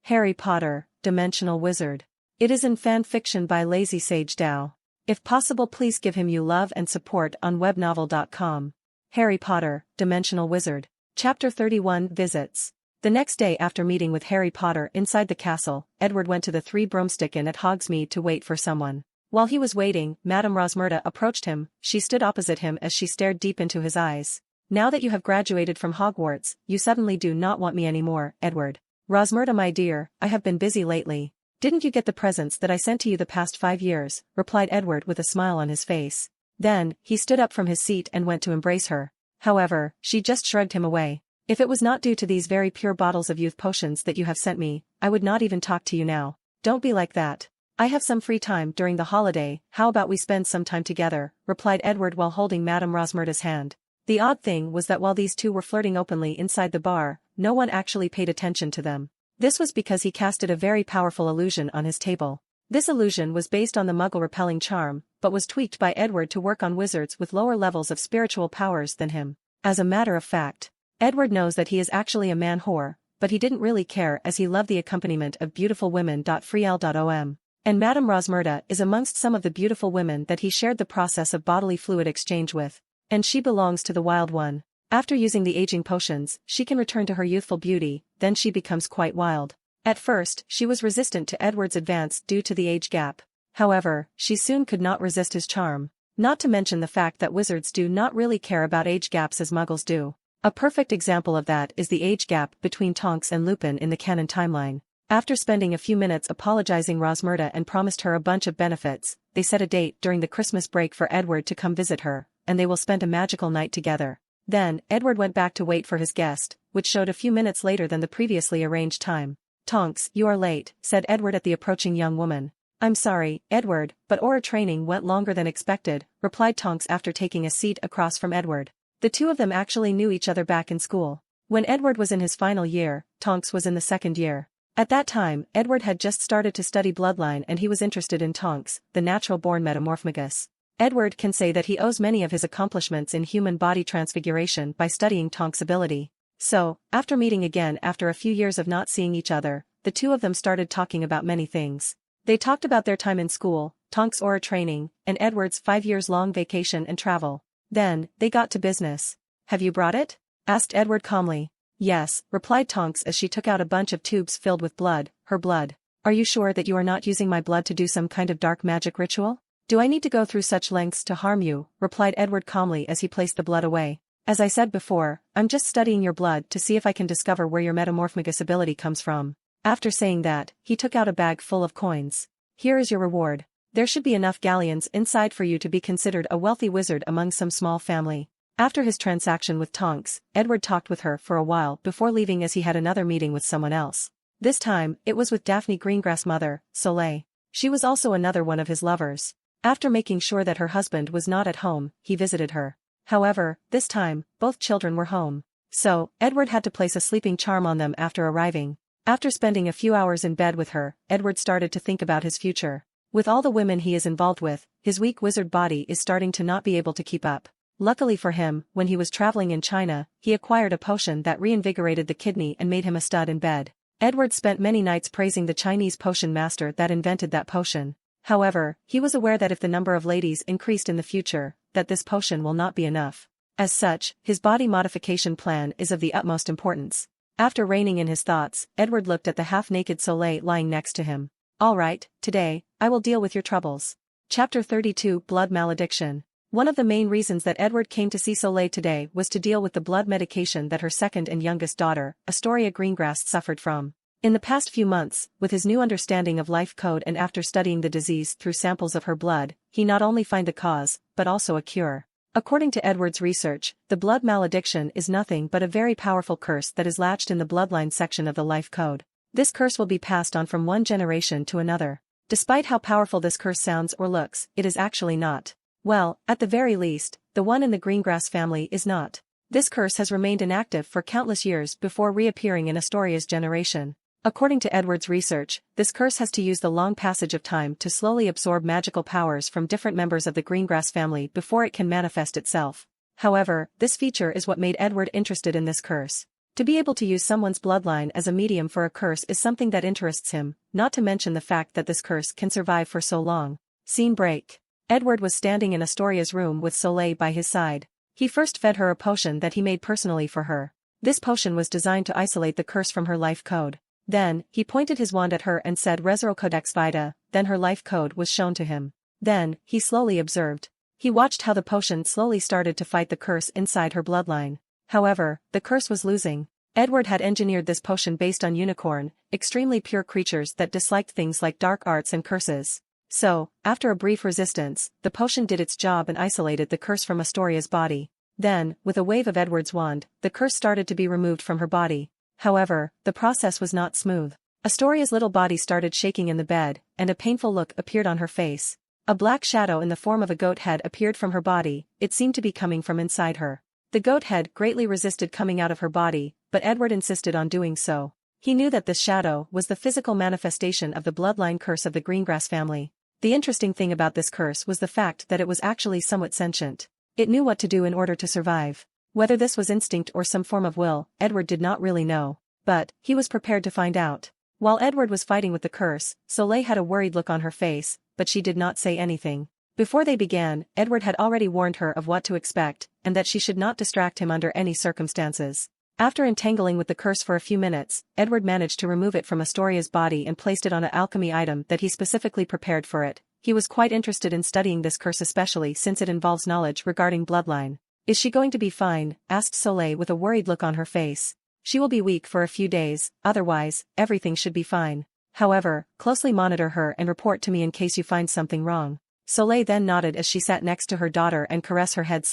Harry Potter, Dimensional Wizard. It is in fan fiction by Lazy Sage Dao. If possible, please give him you love and support on webnovel.com. Harry Potter, Dimensional Wizard. Chapter 31 Visits. The next day after meeting with Harry Potter inside the castle, Edward went to the Three Broomstick Inn at Hogsmeade to wait for someone. While he was waiting, Madame Rosmerta approached him. She stood opposite him as she stared deep into his eyes. Now that you have graduated from Hogwarts, you suddenly do not want me anymore, Edward. Rosmerta, my dear, I have been busy lately. Didn't you get the presents that I sent to you the past 5 years? Replied Edward with a smile on his face. Then, he stood up from his seat and went to embrace her. However, she just shrugged him away. If it was not due to these very pure bottles of youth potions that you have sent me, I would not even talk to you now. Don't be like that. I have some free time during the holiday, how about we spend some time together, replied Edward while holding Madame Rosmerta's hand. The odd thing was that while these two were flirting openly inside the bar, no one actually paid attention to them. This was because he casted a very powerful illusion on his table. This illusion was based on the Muggle-repelling charm, but was tweaked by Edward to work on wizards with lower levels of spiritual powers than him. As a matter of fact, Edward knows that he is actually a man-whore, but he didn't really care as he loved the accompaniment of beautiful women. Freel.om. And Madame Rosmerta is amongst some of the beautiful women that he shared the process of bodily fluid exchange with. And she belongs to the wild one. After using the aging potions, she can return to her youthful beauty, then she becomes quite wild. At first, she was resistant to Edward's advance due to the age gap. However, she soon could not resist his charm. Not to mention the fact that wizards do not really care about age gaps as muggles do. A perfect example of that is the age gap between Tonks and Lupin in the canon timeline. After spending a few minutes apologizing Rosmerta and promised her a bunch of benefits, they set a date during the Christmas break for Edward to come visit her, and they will spend a magical night together. Then, Edward went back to wait for his guest, which showed a few minutes later than the previously arranged time. Tonks, you are late, said Edward at the approaching young woman. I'm sorry, Edward, but aura training went longer than expected, replied Tonks after taking a seat across from Edward. The two of them actually knew each other back in school. When Edward was in his final year, Tonks was in the second year. At that time, Edward had just started to study bloodline and he was interested in Tonks, the natural-born metamorphomagus. Edward can say that he owes many of his accomplishments in human body transfiguration by studying Tonks' ability. So, after meeting again after a few years of not seeing each other, the two of them started talking about many things. They talked about their time in school, Tonks' aura training, and Edward's 5-years-long vacation and travel. Then, they got to business. Have you brought it? Asked Edward calmly. Yes, replied Tonks as she took out a bunch of tubes filled with blood, her blood. Are you sure that you are not using my blood to do some kind of dark magic ritual? Do I need to go through such lengths to harm you? Replied Edward calmly as he placed the blood away. As I said before, I'm just studying your blood to see if I can discover where your metamorphomagus ability comes from. After saying that, he took out a bag full of coins. Here is your reward. There should be enough galleons inside for you to be considered a wealthy wizard among some small family. After his transaction with Tonks, Edward talked with her for a while before leaving as he had another meeting with someone else. This time, it was with Daphne Greengrass' mother, Soleil. She was also another one of his lovers. After making sure that her husband was not at home, he visited her. However, this time, both children were home. So, Edward had to place a sleeping charm on them after arriving. After spending a few hours in bed with her, Edward started to think about his future. With all the women he is involved with, his weak wizard body is starting to not be able to keep up. Luckily for him, when he was traveling in China, he acquired a potion that reinvigorated the kidney and made him a stud in bed. Edward spent many nights praising the Chinese potion master that invented that potion. However, he was aware that if the number of ladies increased in the future, that this potion will not be enough. As such, his body modification plan is of the utmost importance. After reining in his thoughts, Edward looked at the half-naked Soleil lying next to him. All right, today, I will deal with your troubles. Chapter 32 Blood Malediction. One of the main reasons that Edward came to see Soleil today was to deal with the blood medication that her second and youngest daughter, Astoria Greengrass, suffered from. In the past few months, with his new understanding of life code and after studying the disease through samples of her blood, he not only find the cause, but also a cure. According to Edward's research, the blood malediction is nothing but a very powerful curse that is latched in the bloodline section of the life code. This curse will be passed on from one generation to another. Despite how powerful this curse sounds or looks, it is actually not. Well, at the very least, the one in the Greengrass family is not. This curse has remained inactive for countless years before reappearing in Astoria's generation. According to Edward's research, this curse has to use the long passage of time to slowly absorb magical powers from different members of the Greengrass family before it can manifest itself. However, this feature is what made Edward interested in this curse. To be able to use someone's bloodline as a medium for a curse is something that interests him, not to mention the fact that this curse can survive for so long. Scene break. Edward was standing in Astoria's room with Soleil by his side. He first fed her a potion that he made personally for her. This potion was designed to isolate the curse from her life code. Then, he pointed his wand at her and said Resero Codex Vita, then her life code was shown to him. Then, he slowly observed. He watched how the potion slowly started to fight the curse inside her bloodline. However, the curse was losing. Edward had engineered this potion based on unicorn, extremely pure creatures that disliked things like dark arts and curses. So, after a brief resistance, the potion did its job and isolated the curse from Astoria's body. Then, with a wave of Edward's wand, the curse started to be removed from her body. However, the process was not smooth. Astoria's little body started shaking in the bed, and a painful look appeared on her face. A black shadow in the form of a goat head appeared from her body, it seemed to be coming from inside her. The goat head greatly resisted coming out of her body, but Edward insisted on doing so. He knew that this shadow was the physical manifestation of the bloodline curse of the Greengrass family. The interesting thing about this curse was the fact that it was actually somewhat sentient. It knew what to do in order to survive. Whether this was instinct or some form of will, Edward did not really know. But, he was prepared to find out. While Edward was fighting with the curse, Soleil had a worried look on her face, but she did not say anything. Before they began, Edward had already warned her of what to expect, and that she should not distract him under any circumstances. After entangling with the curse for a few minutes, Edward managed to remove it from Astoria's body and placed it on an alchemy item that he specifically prepared for it. He was quite interested in studying this curse especially since it involves knowledge regarding bloodline. "Is she going to be fine?" asked Soleil with a worried look on her face. "She will be weak for a few days, otherwise, everything should be fine. However, closely monitor her and report to me in case you find something wrong." Soleil then nodded as she sat next to her daughter and caressed her head.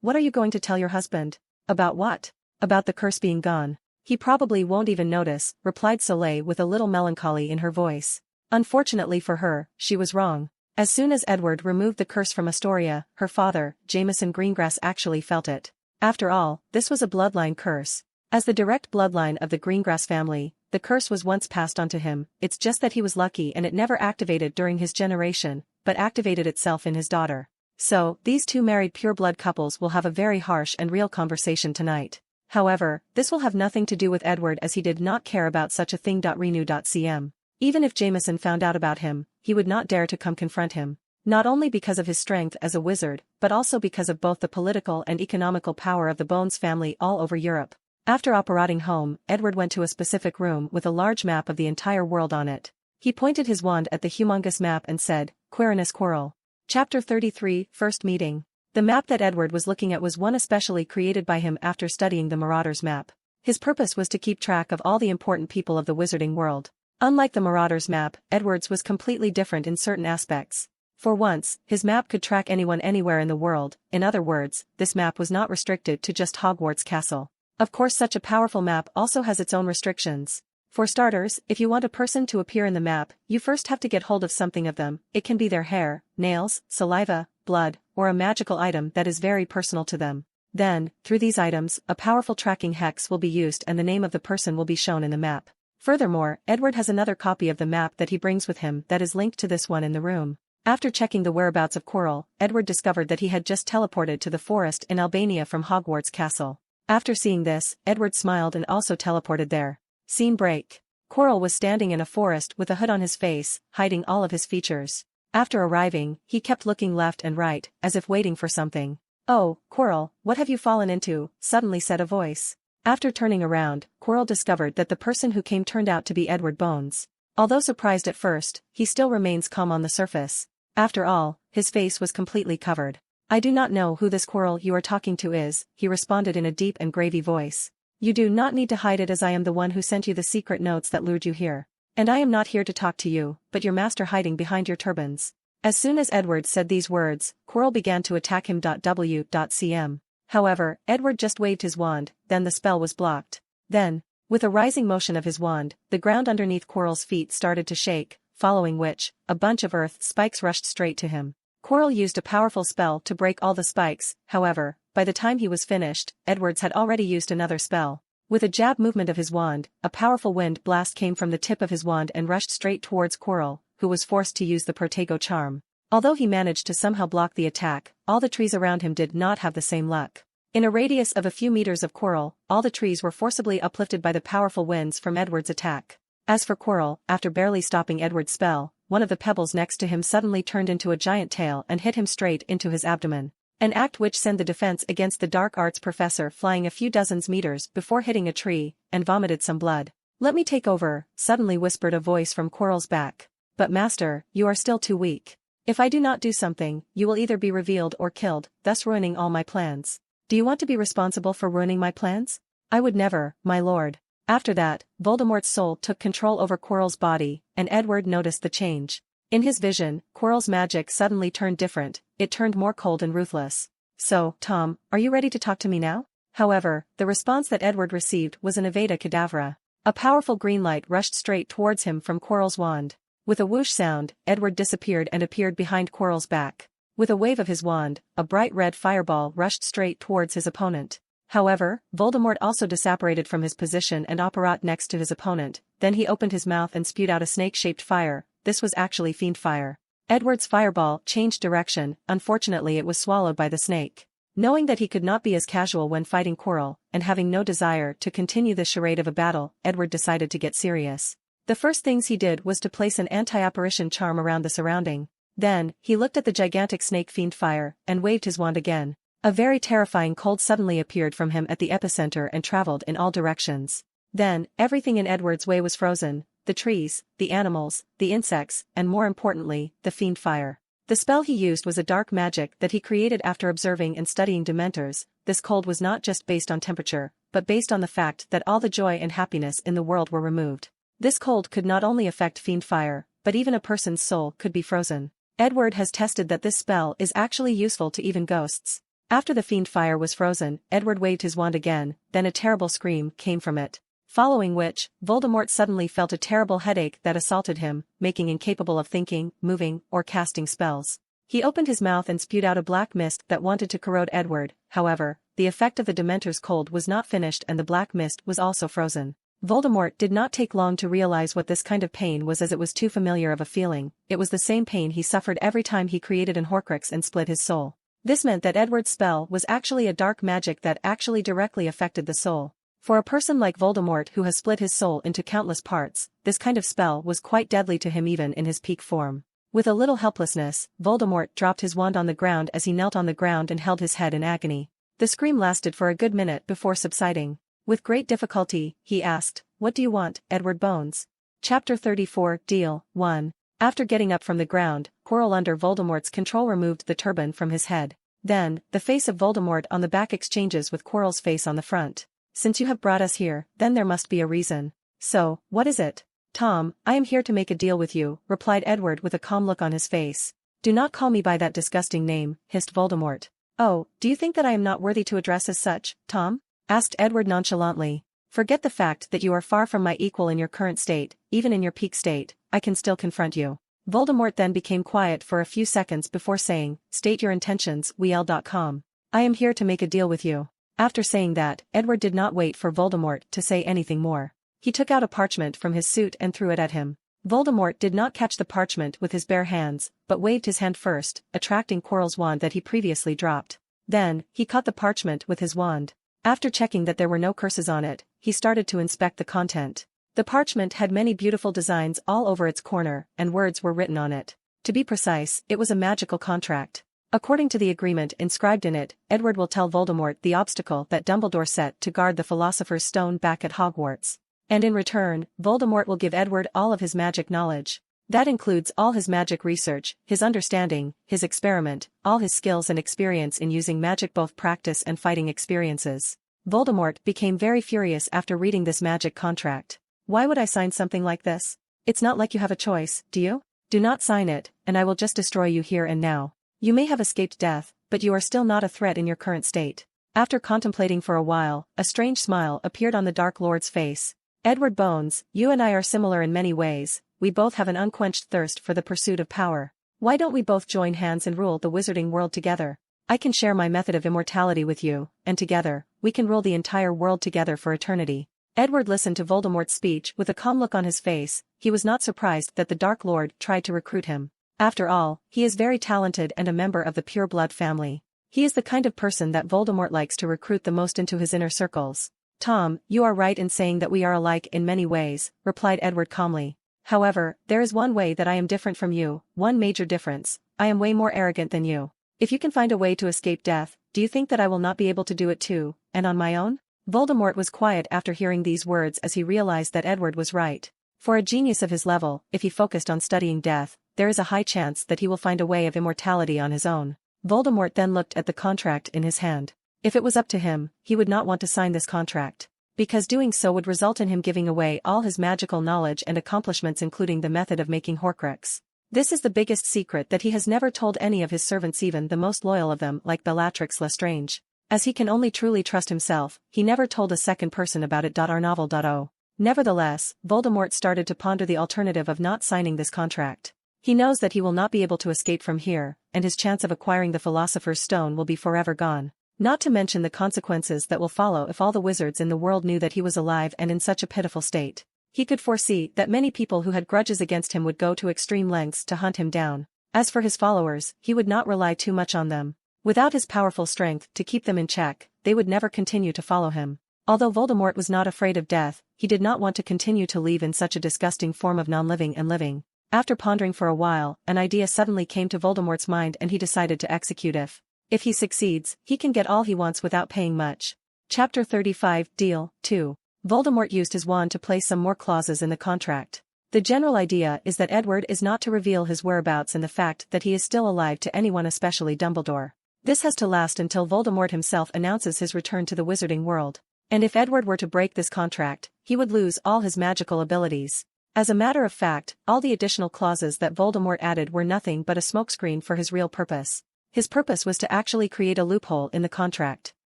"What are you going to tell your husband?" "About what?" "About the curse being gone. He probably won't even notice," replied Soleil with a little melancholy in her voice. Unfortunately for her, she was wrong. As soon as Edward removed the curse from Astoria, her father, Jameson Greengrass, actually felt it. After all, this was a bloodline curse. As the direct bloodline of the Greengrass family, the curse was once passed on to him, it's just that he was lucky and it never activated during his generation, but activated itself in his daughter. So, these two married pure-blood couples will have a very harsh and real conversation tonight. However, this will have nothing to do with Edward as he did not care about such a thing. Renew.cm. Even if Jameson found out about him, he would not dare to come confront him. Not only because of his strength as a wizard, but also because of both the political and economical power of the Bones family all over Europe. After operating home, Edward went to a specific room with a large map of the entire world on it. He pointed his wand at the humongous map and said, "Quirinus Quirrell." Chapter 33, First Meeting. The map that Edward was looking at was one especially created by him after studying the Marauders map. His purpose was to keep track of all the important people of the wizarding world. Unlike the Marauders map, Edward's was completely different in certain aspects. For once, his map could track anyone anywhere in the world. In other words, this map was not restricted to just Hogwarts Castle. Of course, such a powerful map also has its own restrictions. For starters, if you want a person to appear in the map, you first have to get hold of something of them. It can be their hair, nails, saliva, blood, or a magical item that is very personal to them. Then, through these items, a powerful tracking hex will be used and the name of the person will be shown in the map. Furthermore, Edward has another copy of the map that he brings with him that is linked to this one in the room. After checking the whereabouts of Quirrell, Edward discovered that he had just teleported to the forest in Albania from Hogwarts Castle. After seeing this, Edward smiled and also teleported there. Scene break. Quirrell was standing in a forest with a hood on his face, hiding all of his features. After arriving, he kept looking left and right, as if waiting for something. "Oh, Quirrell, what have you fallen into?" suddenly said a voice. After turning around, Quirrell discovered that the person who came turned out to be Edward Bones. Although surprised at first, he still remains calm on the surface. After all, his face was completely covered. "I do not know who this Quirrell you are talking to is," he responded in a deep and gravy voice. "You do not need to hide it as I am the one who sent you the secret notes that lured you here. And I am not here to talk to you, but your master hiding behind your turbans." As soon as Edward said these words, Quirrell began to attack him. W.cm. However, Edward just waved his wand, then the spell was blocked. Then, with a rising motion of his wand, the ground underneath Quirrell's feet started to shake, following which, a bunch of earth spikes rushed straight to him. Quirrell used a powerful spell to break all the spikes, however, by the time he was finished, Edwards had already used another spell. With a jab movement of his wand, a powerful wind blast came from the tip of his wand and rushed straight towards Quirrell, who was forced to use the Protego charm. Although he managed to somehow block the attack, all the trees around him did not have the same luck. In a radius of a few meters of Quirrell, all the trees were forcibly uplifted by the powerful winds from Edward's attack. As for Quirrell, after barely stopping Edward's spell, one of the pebbles next to him suddenly turned into a giant tail and hit him straight into his abdomen. An act which sent the defense against the dark arts professor flying a few dozens meters before hitting a tree, and vomited some blood. "Let me take over," suddenly whispered a voice from Quirrell's back. "But master, you are still too weak. If I do not do something, you will either be revealed or killed, thus ruining all my plans. Do you want to be responsible for ruining my plans?" "I would never, my lord." After that, Voldemort's soul took control over Quirrell's body, and Edward noticed the change. In his vision, Quirrell's magic suddenly turned different, it turned more cold and ruthless. "So, Tom, are you ready to talk to me now?" However, the response that Edward received was an Avada Kedavra. A powerful green light rushed straight towards him from Quirrell's wand. With a whoosh sound, Edward disappeared and appeared behind Quirrell's back. With a wave of his wand, a bright red fireball rushed straight towards his opponent. However, Voldemort also disapparated from his position and apparat next to his opponent, then he opened his mouth and spewed out a snake-shaped fire. This was actually fiend fire. Edward's fireball changed direction, unfortunately it was swallowed by the snake. Knowing that he could not be as casual when fighting Quirrell, and having no desire to continue the charade of a battle, Edward decided to get serious. The first things he did was to place an anti-apparition charm around the surrounding. Then, he looked at the gigantic snake fiend fire, and waved his wand again. A very terrifying cold suddenly appeared from him at the epicenter and traveled in all directions. Then, everything in Edward's way was frozen, the trees, the animals, the insects, and more importantly, the fiend fire. The spell he used was a dark magic that he created after observing and studying Dementors. This cold was not just based on temperature, but based on the fact that all the joy and happiness in the world were removed. This cold could not only affect fiend fire, but even a person's soul could be frozen. Edward has tested that this spell is actually useful to even ghosts. After the fiend fire was frozen, Edward waved his wand again, then a terrible scream came from it. Following which, Voldemort suddenly felt a terrible headache that assaulted him, making incapable of thinking, moving, or casting spells. He opened his mouth and spewed out a black mist that wanted to corrode Edward. However, the effect of the Dementor's cold was not finished and the black mist was also frozen. Voldemort did not take long to realize what this kind of pain was, as it was too familiar of a feeling. It was the same pain he suffered every time he created an Horcrux and split his soul. This meant that Edward's spell was actually a dark magic that actually directly affected the soul. For a person like Voldemort who has split his soul into countless parts, this kind of spell was quite deadly to him even in his peak form. With a little helplessness, Voldemort dropped his wand on the ground as he knelt on the ground and held his head in agony. The scream lasted for a good minute before subsiding. With great difficulty, he asked, "What do you want, Edward Bones?" Chapter 34, Deal 1. After getting up from the ground, Quirrell under Voldemort's control removed the turban from his head. Then, the face of Voldemort on the back exchanges with Quirrell's face on the front. "Since you have brought us here, then there must be a reason. So, what is it?" "Tom, I am here to make a deal with you," replied Edward with a calm look on his face. "Do not call me by that disgusting name," hissed Voldemort. "Oh, do you think that I am not worthy to address as such, Tom?" asked Edward nonchalantly. "Forget the fact that you are far from my equal in your current state, even in your peak state, I can still confront you." Voldemort then became quiet for a few seconds before saying, "State your intentions, WL.com. I am here to make a deal with you." After saying that, Edward did not wait for Voldemort to say anything more. He took out a parchment from his suit and threw it at him. Voldemort did not catch the parchment with his bare hands, but waved his hand first, attracting Quirrell's wand that he previously dropped. Then, he caught the parchment with his wand. After checking that there were no curses on it, he started to inspect the content. The parchment had many beautiful designs all over its corner, and words were written on it. To be precise, it was a magical contract. According to the agreement inscribed in it, Edward will tell Voldemort the obstacle that Dumbledore set to guard the Philosopher's Stone back at Hogwarts. And in return, Voldemort will give Edward all of his magic knowledge. That includes all his magic research, his understanding, his experiment, all his skills and experience in using magic, both practice and fighting experiences. Voldemort became very furious after reading this magic contract. "Why would I sign something like this? It's not like you have a choice, do you? Do not sign it, and I will just destroy you here and now. You may have escaped death, but you are still not a threat in your current state." After contemplating for a while, a strange smile appeared on the Dark Lord's face. "Edward Bones, you and I are similar in many ways. We both have an unquenched thirst for the pursuit of power. Why don't we both join hands and rule the wizarding world together? I can share my method of immortality with you, and together, we can rule the entire world together for eternity." Edward listened to Voldemort's speech with a calm look on his face. He was not surprised that the Dark Lord tried to recruit him. After all, he is very talented and a member of the pure blood family. He is the kind of person that Voldemort likes to recruit the most into his inner circles. Tom, you are right in saying that we are alike in many ways, replied Edward calmly. However, there is one way that I am different from you, one major difference. I am way more arrogant than you. If you can find a way to escape death, do you think that I will not be able to do it too, and on my own? Voldemort was quiet after hearing these words as he realized that Edward was right. For a genius of his level, if he focused on studying death, there is a high chance that he will find a way of immortality on his own. Voldemort then looked at the contract in his hand. If it was up to him, he would not want to sign this contract, because doing so would result in him giving away all his magical knowledge and accomplishments, including the method of making Horcrux. This is the biggest secret that he has never told any of his servants, even the most loyal of them like Bellatrix Lestrange. As he can only truly trust himself, he never told a second person about it. Novel. Nevertheless, Voldemort started to ponder the alternative of not signing this contract. He knows that he will not be able to escape from here, and his chance of acquiring the Philosopher's Stone will be forever gone. Not to mention the consequences that will follow if all the wizards in the world knew that he was alive and in such a pitiful state. He could foresee that many people who had grudges against him would go to extreme lengths to hunt him down. As for his followers, he would not rely too much on them. Without his powerful strength to keep them in check, they would never continue to follow him. Although Voldemort was not afraid of death, he did not want to continue to live in such a disgusting form of non-living and living. After pondering for a while, an idea suddenly came to Voldemort's mind and he decided to execute it. If he succeeds, he can get all he wants without paying much. Chapter 35 Deal 2. Voldemort used his wand to place some more clauses in the contract. The general idea is that Edward is not to reveal his whereabouts and the fact that he is still alive to anyone, especially Dumbledore. This has to last until Voldemort himself announces his return to the wizarding world. And if Edward were to break this contract, he would lose all his magical abilities. As a matter of fact, all the additional clauses that Voldemort added were nothing but a smokescreen for his real purpose. His purpose was to actually create a loophole in the contract.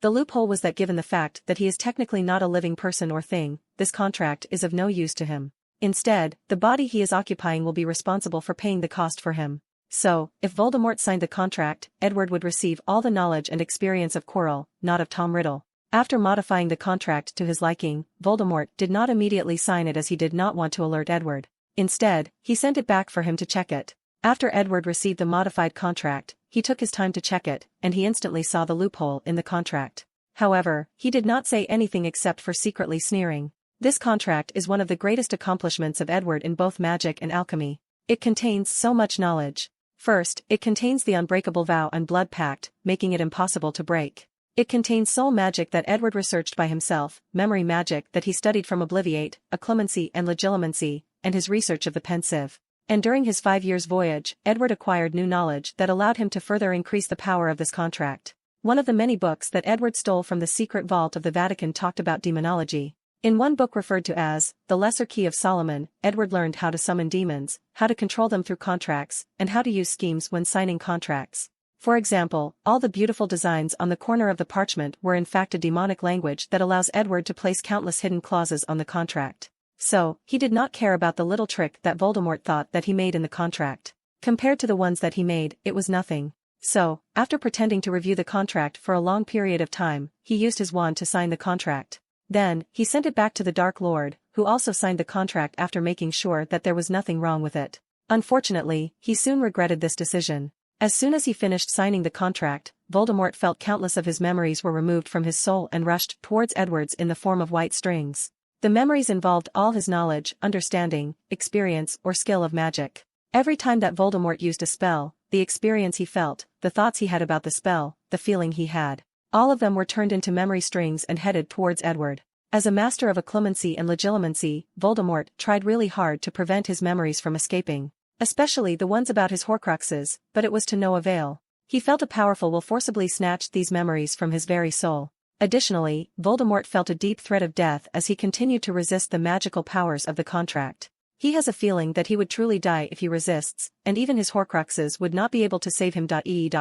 The loophole was that given the fact that he is technically not a living person or thing, this contract is of no use to him. Instead, the body he is occupying will be responsible for paying the cost for him. So, if Voldemort signed the contract, Edward would receive all the knowledge and experience of Quirrell, not of Tom Riddle. After modifying the contract to his liking, Voldemort did not immediately sign it as he did not want to alert Edward. Instead, he sent it back for him to check it. After Edward received the modified contract, he took his time to check it, and he instantly saw the loophole in the contract. However, he did not say anything except for secretly sneering. This contract is one of the greatest accomplishments of Edward in both magic and alchemy. It contains so much knowledge. First, it contains the unbreakable vow and blood pact, making it impossible to break. It contains soul magic that Edward researched by himself, memory magic that he studied from Obliviate, Occlumency and Legilimency, and his research of the Pensieve. And during his 5 years' voyage, Edward acquired new knowledge that allowed him to further increase the power of this contract. One of the many books that Edward stole from the secret vault of the Vatican talked about demonology. In one book referred to as The Lesser Key of Solomon, Edward learned how to summon demons, how to control them through contracts, and how to use schemes when signing contracts. For example, all the beautiful designs on the corner of the parchment were in fact a demonic language that allows Edward to place countless hidden clauses on the contract. So, he did not care about the little trick that Voldemort thought that he made in the contract. Compared to the ones that he made, it was nothing. So, after pretending to review the contract for a long period of time, he used his wand to sign the contract. Then, he sent it back to the Dark Lord, who also signed the contract after making sure that there was nothing wrong with it. Unfortunately, he soon regretted this decision. As soon as he finished signing the contract, Voldemort felt countless of his memories were removed from his soul and rushed towards Edward's in the form of white strings. The memories involved all his knowledge, understanding, experience, or skill of magic. Every time that Voldemort used a spell, the experience he felt, the thoughts he had about the spell, the feeling he had, all of them were turned into memory strings and headed towards Edward. As a master of Occlumency and Legilimency, Voldemort tried really hard to prevent his memories from escaping, especially the ones about his Horcruxes, but it was to no avail. He felt a powerful will forcibly snatch these memories from his very soul. Additionally, Voldemort felt a deep threat of death as he continued to resist the magical powers of the contract. He has a feeling that he would truly die if he resists, and even his Horcruxes would not be able to save him.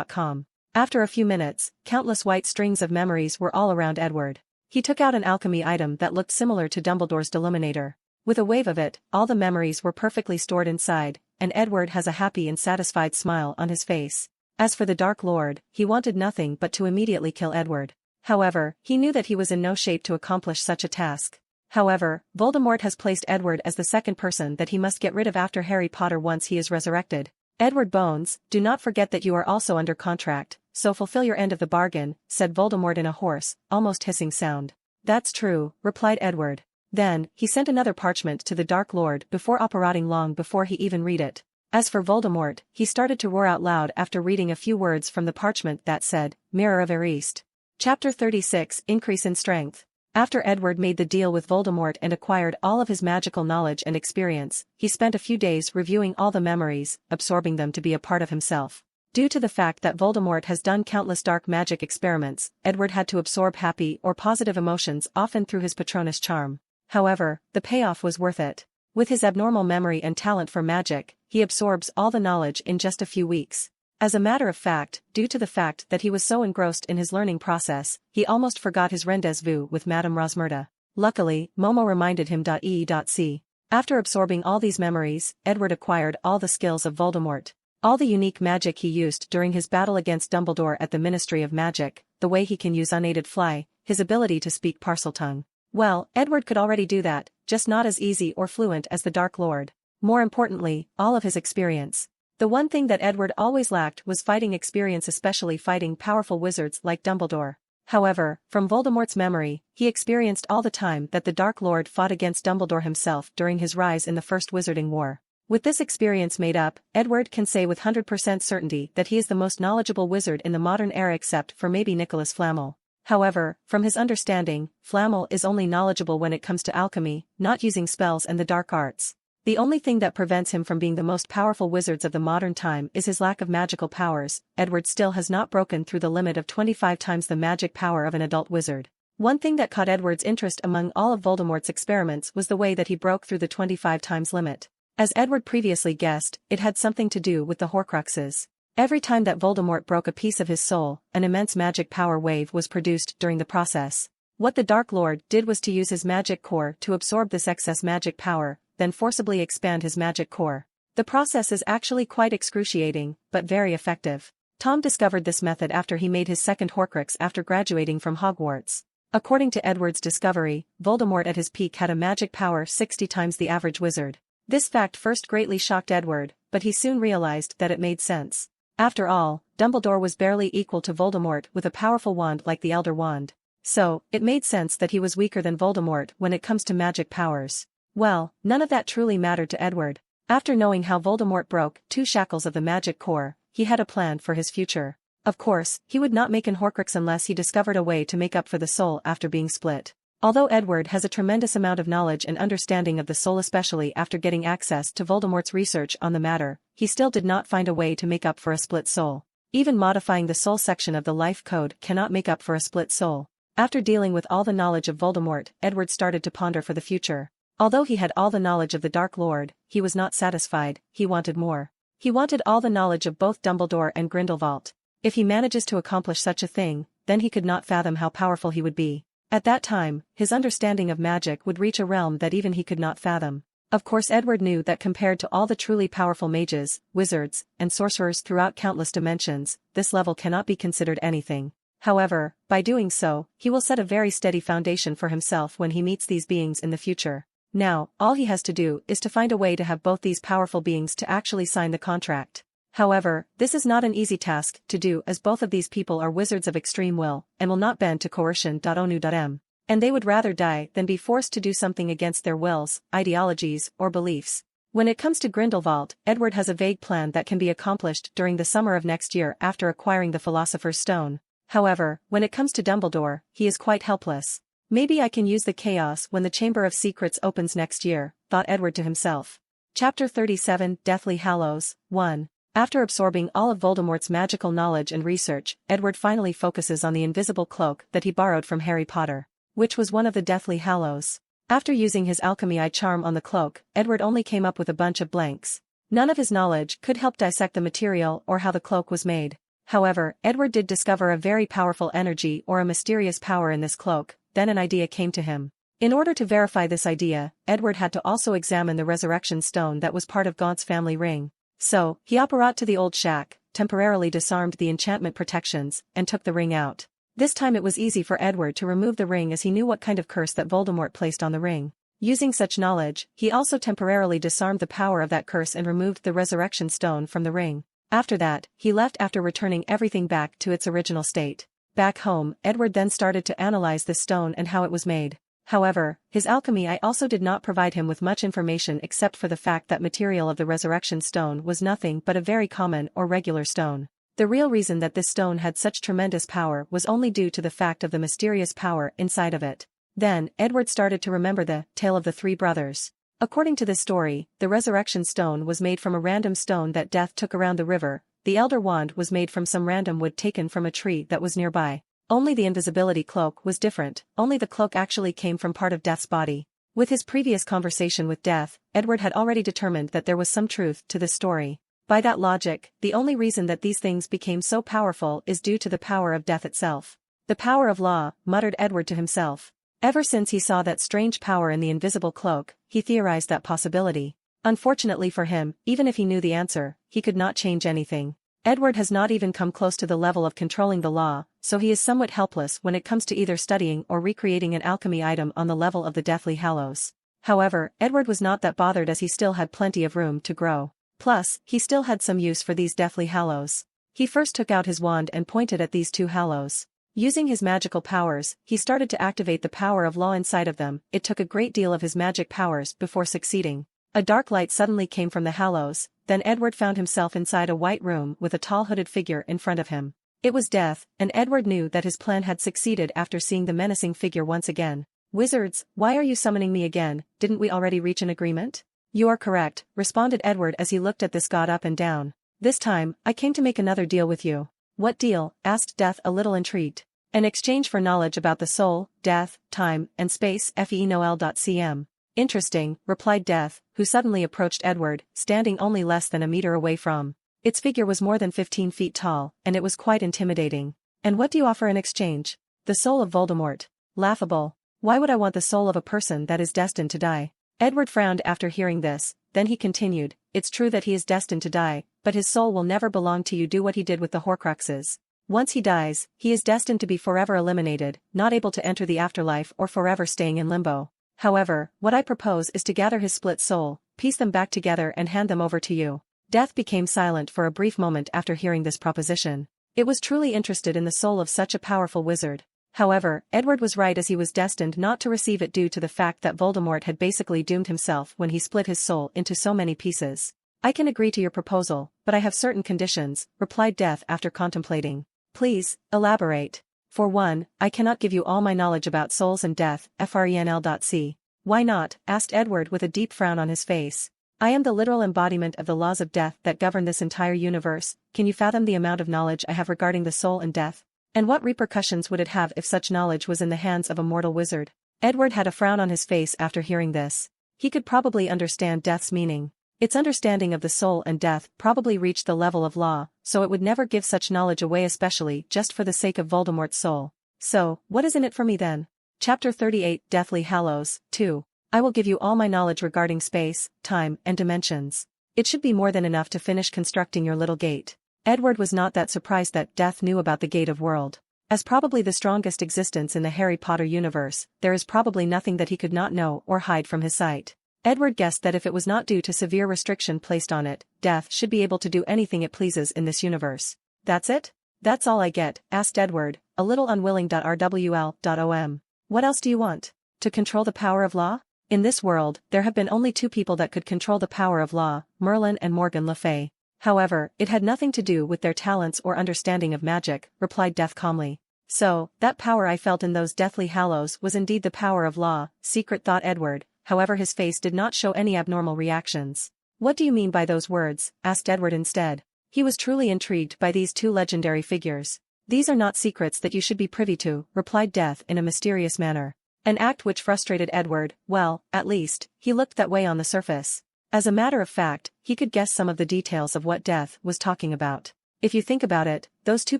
.com. After a few minutes, countless white strings of memories were all around Edward. He took out an alchemy item that looked similar to Dumbledore's Deluminator. With a wave of it, all the memories were perfectly stored inside, and Edward has a happy and satisfied smile on his face. As for the Dark Lord, he wanted nothing but to immediately kill Edward. However, he knew that he was in no shape to accomplish such a task. However, Voldemort has placed Edward as the second person that he must get rid of after Harry Potter once he is resurrected. Edward Bones, do not forget that you are also under contract, so fulfill your end of the bargain, said Voldemort in a hoarse, almost hissing sound. That's true, replied Edward. Then, he sent another parchment to the Dark Lord before operating long before he even read it. As for Voldemort, he started to roar out loud after reading a few words from the parchment that said, Mirror of Erist. Chapter 36 Increase in Strength. After Edward made the deal with Voldemort and acquired all of his magical knowledge and experience, he spent a few days reviewing all the memories, absorbing them to be a part of himself. Due to the fact that Voldemort has done countless dark magic experiments, Edward had to absorb happy or positive emotions often through his Patronus charm. However, the payoff was worth it. With his abnormal memory and talent for magic, he absorbs all the knowledge in just a few weeks. As a matter of fact, due to the fact that he was so engrossed in his learning process, he almost forgot his rendezvous with Madame Rosmerta. Luckily, Momo reminded him. E.C. After absorbing all these memories, Edward acquired all the skills of Voldemort. All the unique magic he used during his battle against Dumbledore at the Ministry of Magic, the way he can use unaided fly, his ability to speak Parseltongue. Well, Edward could already do that, just not as easy or fluent as the Dark Lord. More importantly, all of his experience. The one thing that Edward always lacked was fighting experience, especially fighting powerful wizards like Dumbledore. However, from Voldemort's memory, he experienced all the time that the Dark Lord fought against Dumbledore himself during his rise in the First Wizarding War. With this experience made up, Edward can say with 100% certainty that he is the most knowledgeable wizard in the modern era except for maybe Nicholas Flamel. However, from his understanding, Flamel is only knowledgeable when it comes to alchemy, not using spells and the dark arts. The only thing that prevents him from being the most powerful wizards of the modern time is his lack of magical powers. Edward still has not broken through the limit of 25 times the magic power of an adult wizard. One thing that caught Edward's interest among all of Voldemort's experiments was the way that he broke through the 25 times limit. As Edward previously guessed, it had something to do with the Horcruxes. Every time that Voldemort broke a piece of his soul, an immense magic power wave was produced during the process. What the Dark Lord did was to use his magic core to absorb this excess magic power, then forcibly expand his magic core. The process is actually quite excruciating, but very effective. Tom discovered this method after he made his second Horcrux after graduating from Hogwarts. According to Edward's discovery, Voldemort at his peak had a magic power 60 times the average wizard. This fact first greatly shocked Edward, but he soon realized that it made sense. After all, Dumbledore was barely equal to Voldemort with a powerful wand like the Elder Wand. So, it made sense that he was weaker than Voldemort when it comes to magic powers. Well, none of that truly mattered to Edward. After knowing how Voldemort broke 2 shackles of the magic core, he had a plan for his future. Of course, he would not make an Horcrux unless he discovered a way to make up for the soul after being split. Although Edward has a tremendous amount of knowledge and understanding of the soul, especially after getting access to Voldemort's research on the matter, he still did not find a way to make up for a split soul. Even modifying the soul section of the life code cannot make up for a split soul. After dealing with all the knowledge of Voldemort, Edward started to ponder for the future. Although he had all the knowledge of the Dark Lord, he was not satisfied, he wanted more. He wanted all the knowledge of both Dumbledore and Grindelwald. If he manages to accomplish such a thing, then he could not fathom how powerful he would be. At that time, his understanding of magic would reach a realm that even he could not fathom. Of course, Edward knew that compared to all the truly powerful mages, wizards, and sorcerers throughout countless dimensions, this level cannot be considered anything. However, by doing so, he will set a very steady foundation for himself when he meets these beings in the future. Now, all he has to do is to find a way to have both these powerful beings to actually sign the contract. However, this is not an easy task to do, as both of these people are wizards of extreme will and will not bend to coercion. Onu.m. And they would rather die than be forced to do something against their wills, ideologies, or beliefs. When it comes to Grindelwald, Edward has a vague plan that can be accomplished during the summer of next year after acquiring the Philosopher's Stone. However, when it comes to Dumbledore, he is quite helpless. Maybe I can use the chaos when the Chamber of Secrets opens next year, thought Edward to himself. Chapter 37 Deathly Hallows 1. After absorbing all of Voldemort's magical knowledge and research, Edward finally focuses on the invisible cloak that he borrowed from Harry Potter, which was one of the Deathly Hallows. After using his alchemy eye charm on the cloak, Edward only came up with a bunch of blanks. None of his knowledge could help dissect the material or how the cloak was made. However, Edward did discover a very powerful energy or a mysterious power in this cloak. Then an idea came to him. In order to verify this idea, Edward had to also examine the resurrection stone that was part of Gaunt's family ring. So, he apparat to the old shack, temporarily disarmed the enchantment protections, and took the ring out. This time it was easy for Edward to remove the ring as he knew what kind of curse that Voldemort placed on the ring. Using such knowledge, he also temporarily disarmed the power of that curse and removed the resurrection stone from the ring. After that, he left after returning everything back to its original state. Back home, Edward then started to analyze this stone and how it was made. However, his alchemy eye also did not provide him with much information except for the fact that material of the resurrection stone was nothing but a very common or regular stone. The real reason that this stone had such tremendous power was only due to the fact of the mysterious power inside of it. Then, Edward started to remember the tale of the three brothers. According to this story, the resurrection stone was made from a random stone that Death took around the river. The elder wand was made from some random wood taken from a tree that was nearby. Only the invisibility cloak was different, only the cloak actually came from part of Death's body. With his previous conversation with Death, Edward had already determined that there was some truth to this story. By that logic, the only reason that these things became so powerful is due to the power of Death itself. The power of law, muttered Edward to himself. Ever since he saw that strange power in the invisible cloak, he theorized that possibility. Unfortunately for him, even if he knew the answer, he could not change anything. Edward has not even come close to the level of controlling the law, so he is somewhat helpless when it comes to either studying or recreating an alchemy item on the level of the Deathly Hallows. However, Edward was not that bothered as he still had plenty of room to grow. Plus, he still had some use for these Deathly Hallows. He first took out his wand and pointed at these two hallows. Using his magical powers, he started to activate the power of law inside of them. It took a great deal of his magic powers before succeeding. A dark light suddenly came from the hallows, then Edward found himself inside a white room with a tall hooded figure in front of him. It was Death, and Edward knew that his plan had succeeded after seeing the menacing figure once again. Wizards, why are you summoning me again? Didn't we already reach an agreement? You are correct, responded Edward as he looked at this god up and down. This time, I came to make another deal with you. What deal? Asked Death a little intrigued. An exchange for knowledge about the soul, death, time, and space FENOL.cm. Interesting, replied Death, who suddenly approached Edward, standing only less than a meter away from. Its figure was more than 15 feet tall, and it was quite intimidating. And what do you offer in exchange? The soul of Voldemort. Laughable. Why would I want the soul of a person that is destined to die? Edward frowned after hearing this, then he continued, it's true that he is destined to die, but his soul will never belong to you. Do what he did with the Horcruxes. Once he dies, he is destined to be forever eliminated, not able to enter the afterlife or forever staying in limbo. However, what I propose is to gather his split soul, piece them back together and hand them over to you. Death became silent for a brief moment after hearing this proposition. It was truly interested in the soul of such a powerful wizard. However, Edward was right as he was destined not to receive it due to the fact that Voldemort had basically doomed himself when he split his soul into so many pieces. I can agree to your proposal, but I have certain conditions, replied Death after contemplating. Please, elaborate. For one, I cannot give you all my knowledge about souls and death, FRENL.C. Why not? Asked Edward with a deep frown on his face. I am the literal embodiment of the laws of death that govern this entire universe. Can you fathom the amount of knowledge I have regarding the soul and death? And what repercussions would it have if such knowledge was in the hands of a mortal wizard? Edward had a frown on his face after hearing this. He could probably understand Death's meaning. Its understanding of the soul and death probably reached the level of law, so it would never give such knowledge away, especially just for the sake of Voldemort's soul. So, what is in it for me then? Chapter 38 Deathly Hallows 2. I will give you all my knowledge regarding space, time, and dimensions. It should be more than enough to finish constructing your little gate. Edward was not that surprised that Death knew about the Gate of World. As probably the strongest existence in the Harry Potter universe, there is probably nothing that he could not know or hide from his sight. Edward guessed that if it was not due to severe restriction placed on it, Death should be able to do anything it pleases in this universe. That's it? That's all I get? Asked Edward, a little unwilling. RWL.OM. What else do you want? To control the power of law? In this world, there have been only two people that could control the power of law, Merlin and Morgan Le Fay. However, it had nothing to do with their talents or understanding of magic, replied Death calmly. So, that power I felt in those Deathly Hallows was indeed the power of law, secret thought Edward. However, his face did not show any abnormal reactions. What do you mean by those words? Asked Edward instead. He was truly intrigued by these two legendary figures. These are not secrets that you should be privy to, replied Death in a mysterious manner. An act which frustrated Edward. Well, at least, he looked that way on the surface. As a matter of fact, he could guess some of the details of what Death was talking about. If you think about it, those two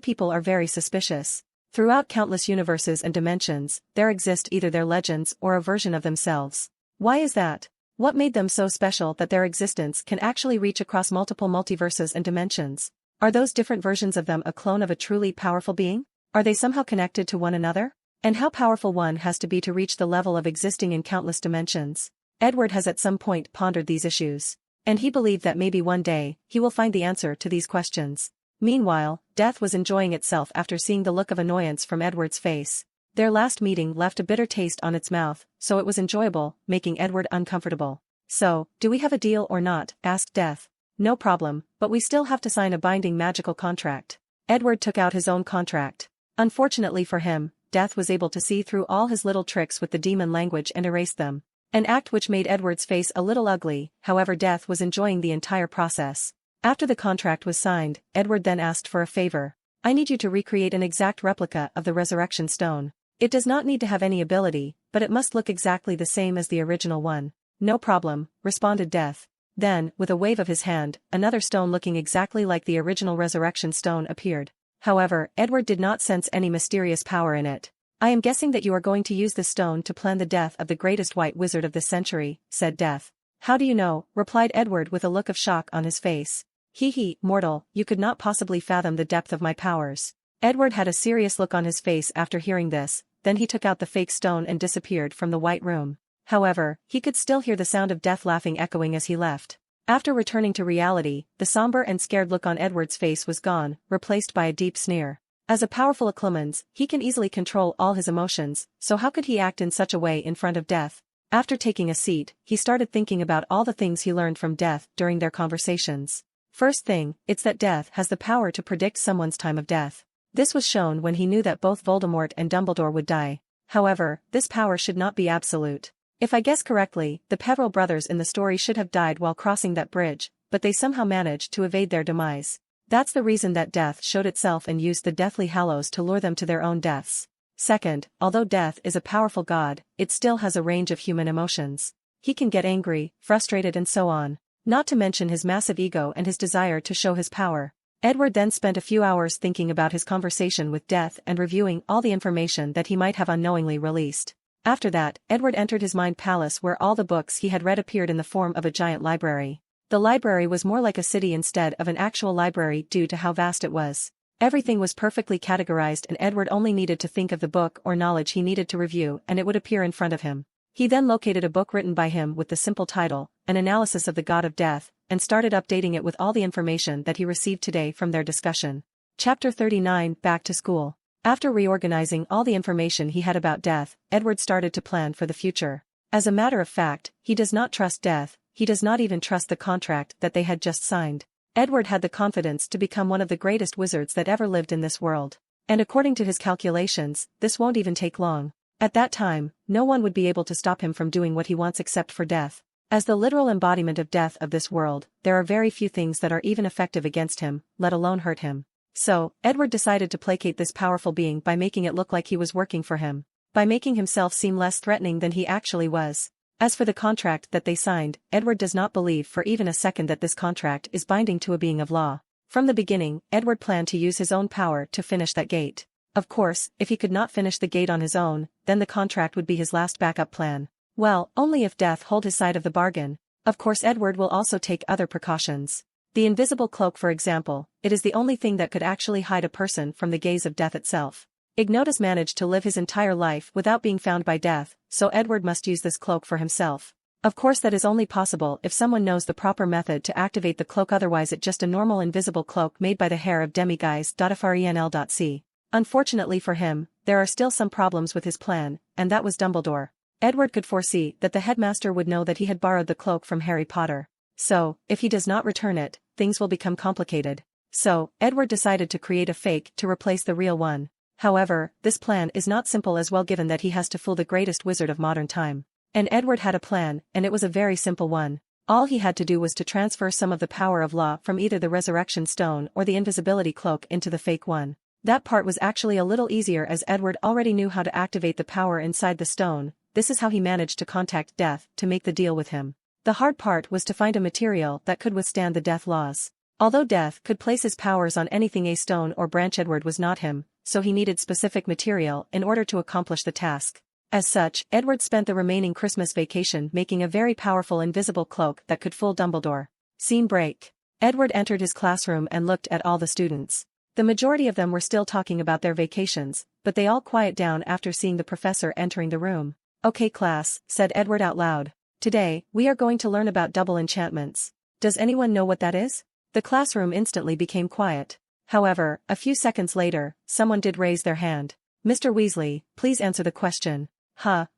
people are very suspicious. Throughout countless universes and dimensions, there exist either their legends or a version of themselves. Why is that? What made them so special that their existence can actually reach across multiple multiverses and dimensions? Are those different versions of them a clone of a truly powerful being? Are they somehow connected to one another? And how powerful one has to be to reach the level of existing in countless dimensions? Edward has at some point pondered these issues. And he believed that maybe one day, he will find the answer to these questions. Meanwhile, Death was enjoying itself after seeing the look of annoyance from Edward's face. Their last meeting left a bitter taste on its mouth, so it was enjoyable, making Edward uncomfortable. "So, do we have a deal or not?" asked Death. "No problem, but we still have to sign a binding magical contract." Edward took out his own contract. Unfortunately for him, Death was able to see through all his little tricks with the demon language and erase them. An act which made Edward's face a little ugly, however Death was enjoying the entire process. After the contract was signed, Edward then asked for a favor. "I need you to recreate an exact replica of the resurrection stone. It does not need to have any ability, but it must look exactly the same as the original one." "No problem," responded Death. Then, with a wave of his hand, another stone looking exactly like the original resurrection stone appeared. However, Edward did not sense any mysterious power in it. "I am guessing that you are going to use this stone to plan the death of the greatest white wizard of this century," said Death. "How do you know?" replied Edward with a look of shock on his face. "Hee, mortal, you could not possibly fathom the depth of my powers." Edward had a serious look on his face after hearing this, then he took out the fake stone and disappeared from the white room. However, he could still hear the sound of Death laughing echoing as he left. After returning to reality, the somber and scared look on Edward's face was gone, replaced by a deep sneer. As a powerful Eclumens, he can easily control all his emotions, so how could he act in such a way in front of Death? After taking a seat, he started thinking about all the things he learned from Death during their conversations. First thing, it's that Death has the power to predict someone's time of death. This was shown when he knew that both Voldemort and Dumbledore would die. However, this power should not be absolute. If I guess correctly, the Peveril brothers in the story should have died while crossing that bridge, but they somehow managed to evade their demise. That's the reason that Death showed itself and used the Deathly Hallows to lure them to their own deaths. Second, although Death is a powerful god, it still has a range of human emotions. He can get angry, frustrated and so on. Not to mention his massive ego and his desire to show his power. Edward then spent a few hours thinking about his conversation with Death and reviewing all the information that he might have unknowingly released. After that, Edward entered his mind palace where all the books he had read appeared in the form of a giant library. The library was more like a city instead of an actual library due to how vast it was. Everything was perfectly categorized and Edward only needed to think of the book or knowledge he needed to review and it would appear in front of him. He then located a book written by him with the simple title, An Analysis of the God of Death, and started updating it with all the information that he received today from their discussion. Chapter 39 Back to School. After reorganizing all the information he had about Death, Edward started to plan for the future. As a matter of fact, he does not trust Death, he does not even trust the contract that they had just signed. Edward had the confidence to become one of the greatest wizards that ever lived in this world. And according to his calculations, this won't even take long. At that time, no one would be able to stop him from doing what he wants except for Death. As the literal embodiment of Death of this world, there are very few things that are even effective against him, let alone hurt him. So, Edward decided to placate this powerful being by making it look like he was working for him. By making himself seem less threatening than he actually was. As for the contract that they signed, Edward does not believe for even a second that this contract is binding to a being of law. From the beginning, Edward planned to use his own power to finish that gate. Of course, if he could not finish the gate on his own, then the contract would be his last backup plan. Well, only if Death hold his side of the bargain. Of course Edward will also take other precautions. The invisible cloak for example, it is the only thing that could actually hide a person from the gaze of Death itself. Ignotus managed to live his entire life without being found by Death, so Edward must use this cloak for himself. Of course that is only possible if someone knows the proper method to activate the cloak, otherwise it's just a normal invisible cloak made by the hair of demiguise.frenl.c. Unfortunately for him, there are still some problems with his plan, and that was Dumbledore. Edward could foresee that the headmaster would know that he had borrowed the cloak from Harry Potter. So, if he does not return it, things will become complicated. So, Edward decided to create a fake to replace the real one. However, this plan is not simple as well given that he has to fool the greatest wizard of modern time. And Edward had a plan, and it was a very simple one. All he had to do was to transfer some of the power of law from either the resurrection stone or the invisibility cloak into the fake one. That part was actually a little easier as Edward already knew how to activate the power inside the stone. This is how he managed to contact Death to make the deal with him. The hard part was to find a material that could withstand the death laws. Although Death could place his powers on anything, a stone or branch, Edward was not him, so he needed specific material in order to accomplish the task. As such, Edward spent the remaining Christmas vacation making a very powerful invisible cloak that could fool Dumbledore. Scene break. Edward entered his classroom and looked at all the students. The majority of them were still talking about their vacations, but they all quiet down after seeing the professor entering the room. "Okay class," said Edward out loud. "Today, we are going to learn about double enchantments. Does anyone know what that is? The classroom instantly became quiet. However, a few seconds later, someone did raise their hand. Mr. Weasley, please answer the question.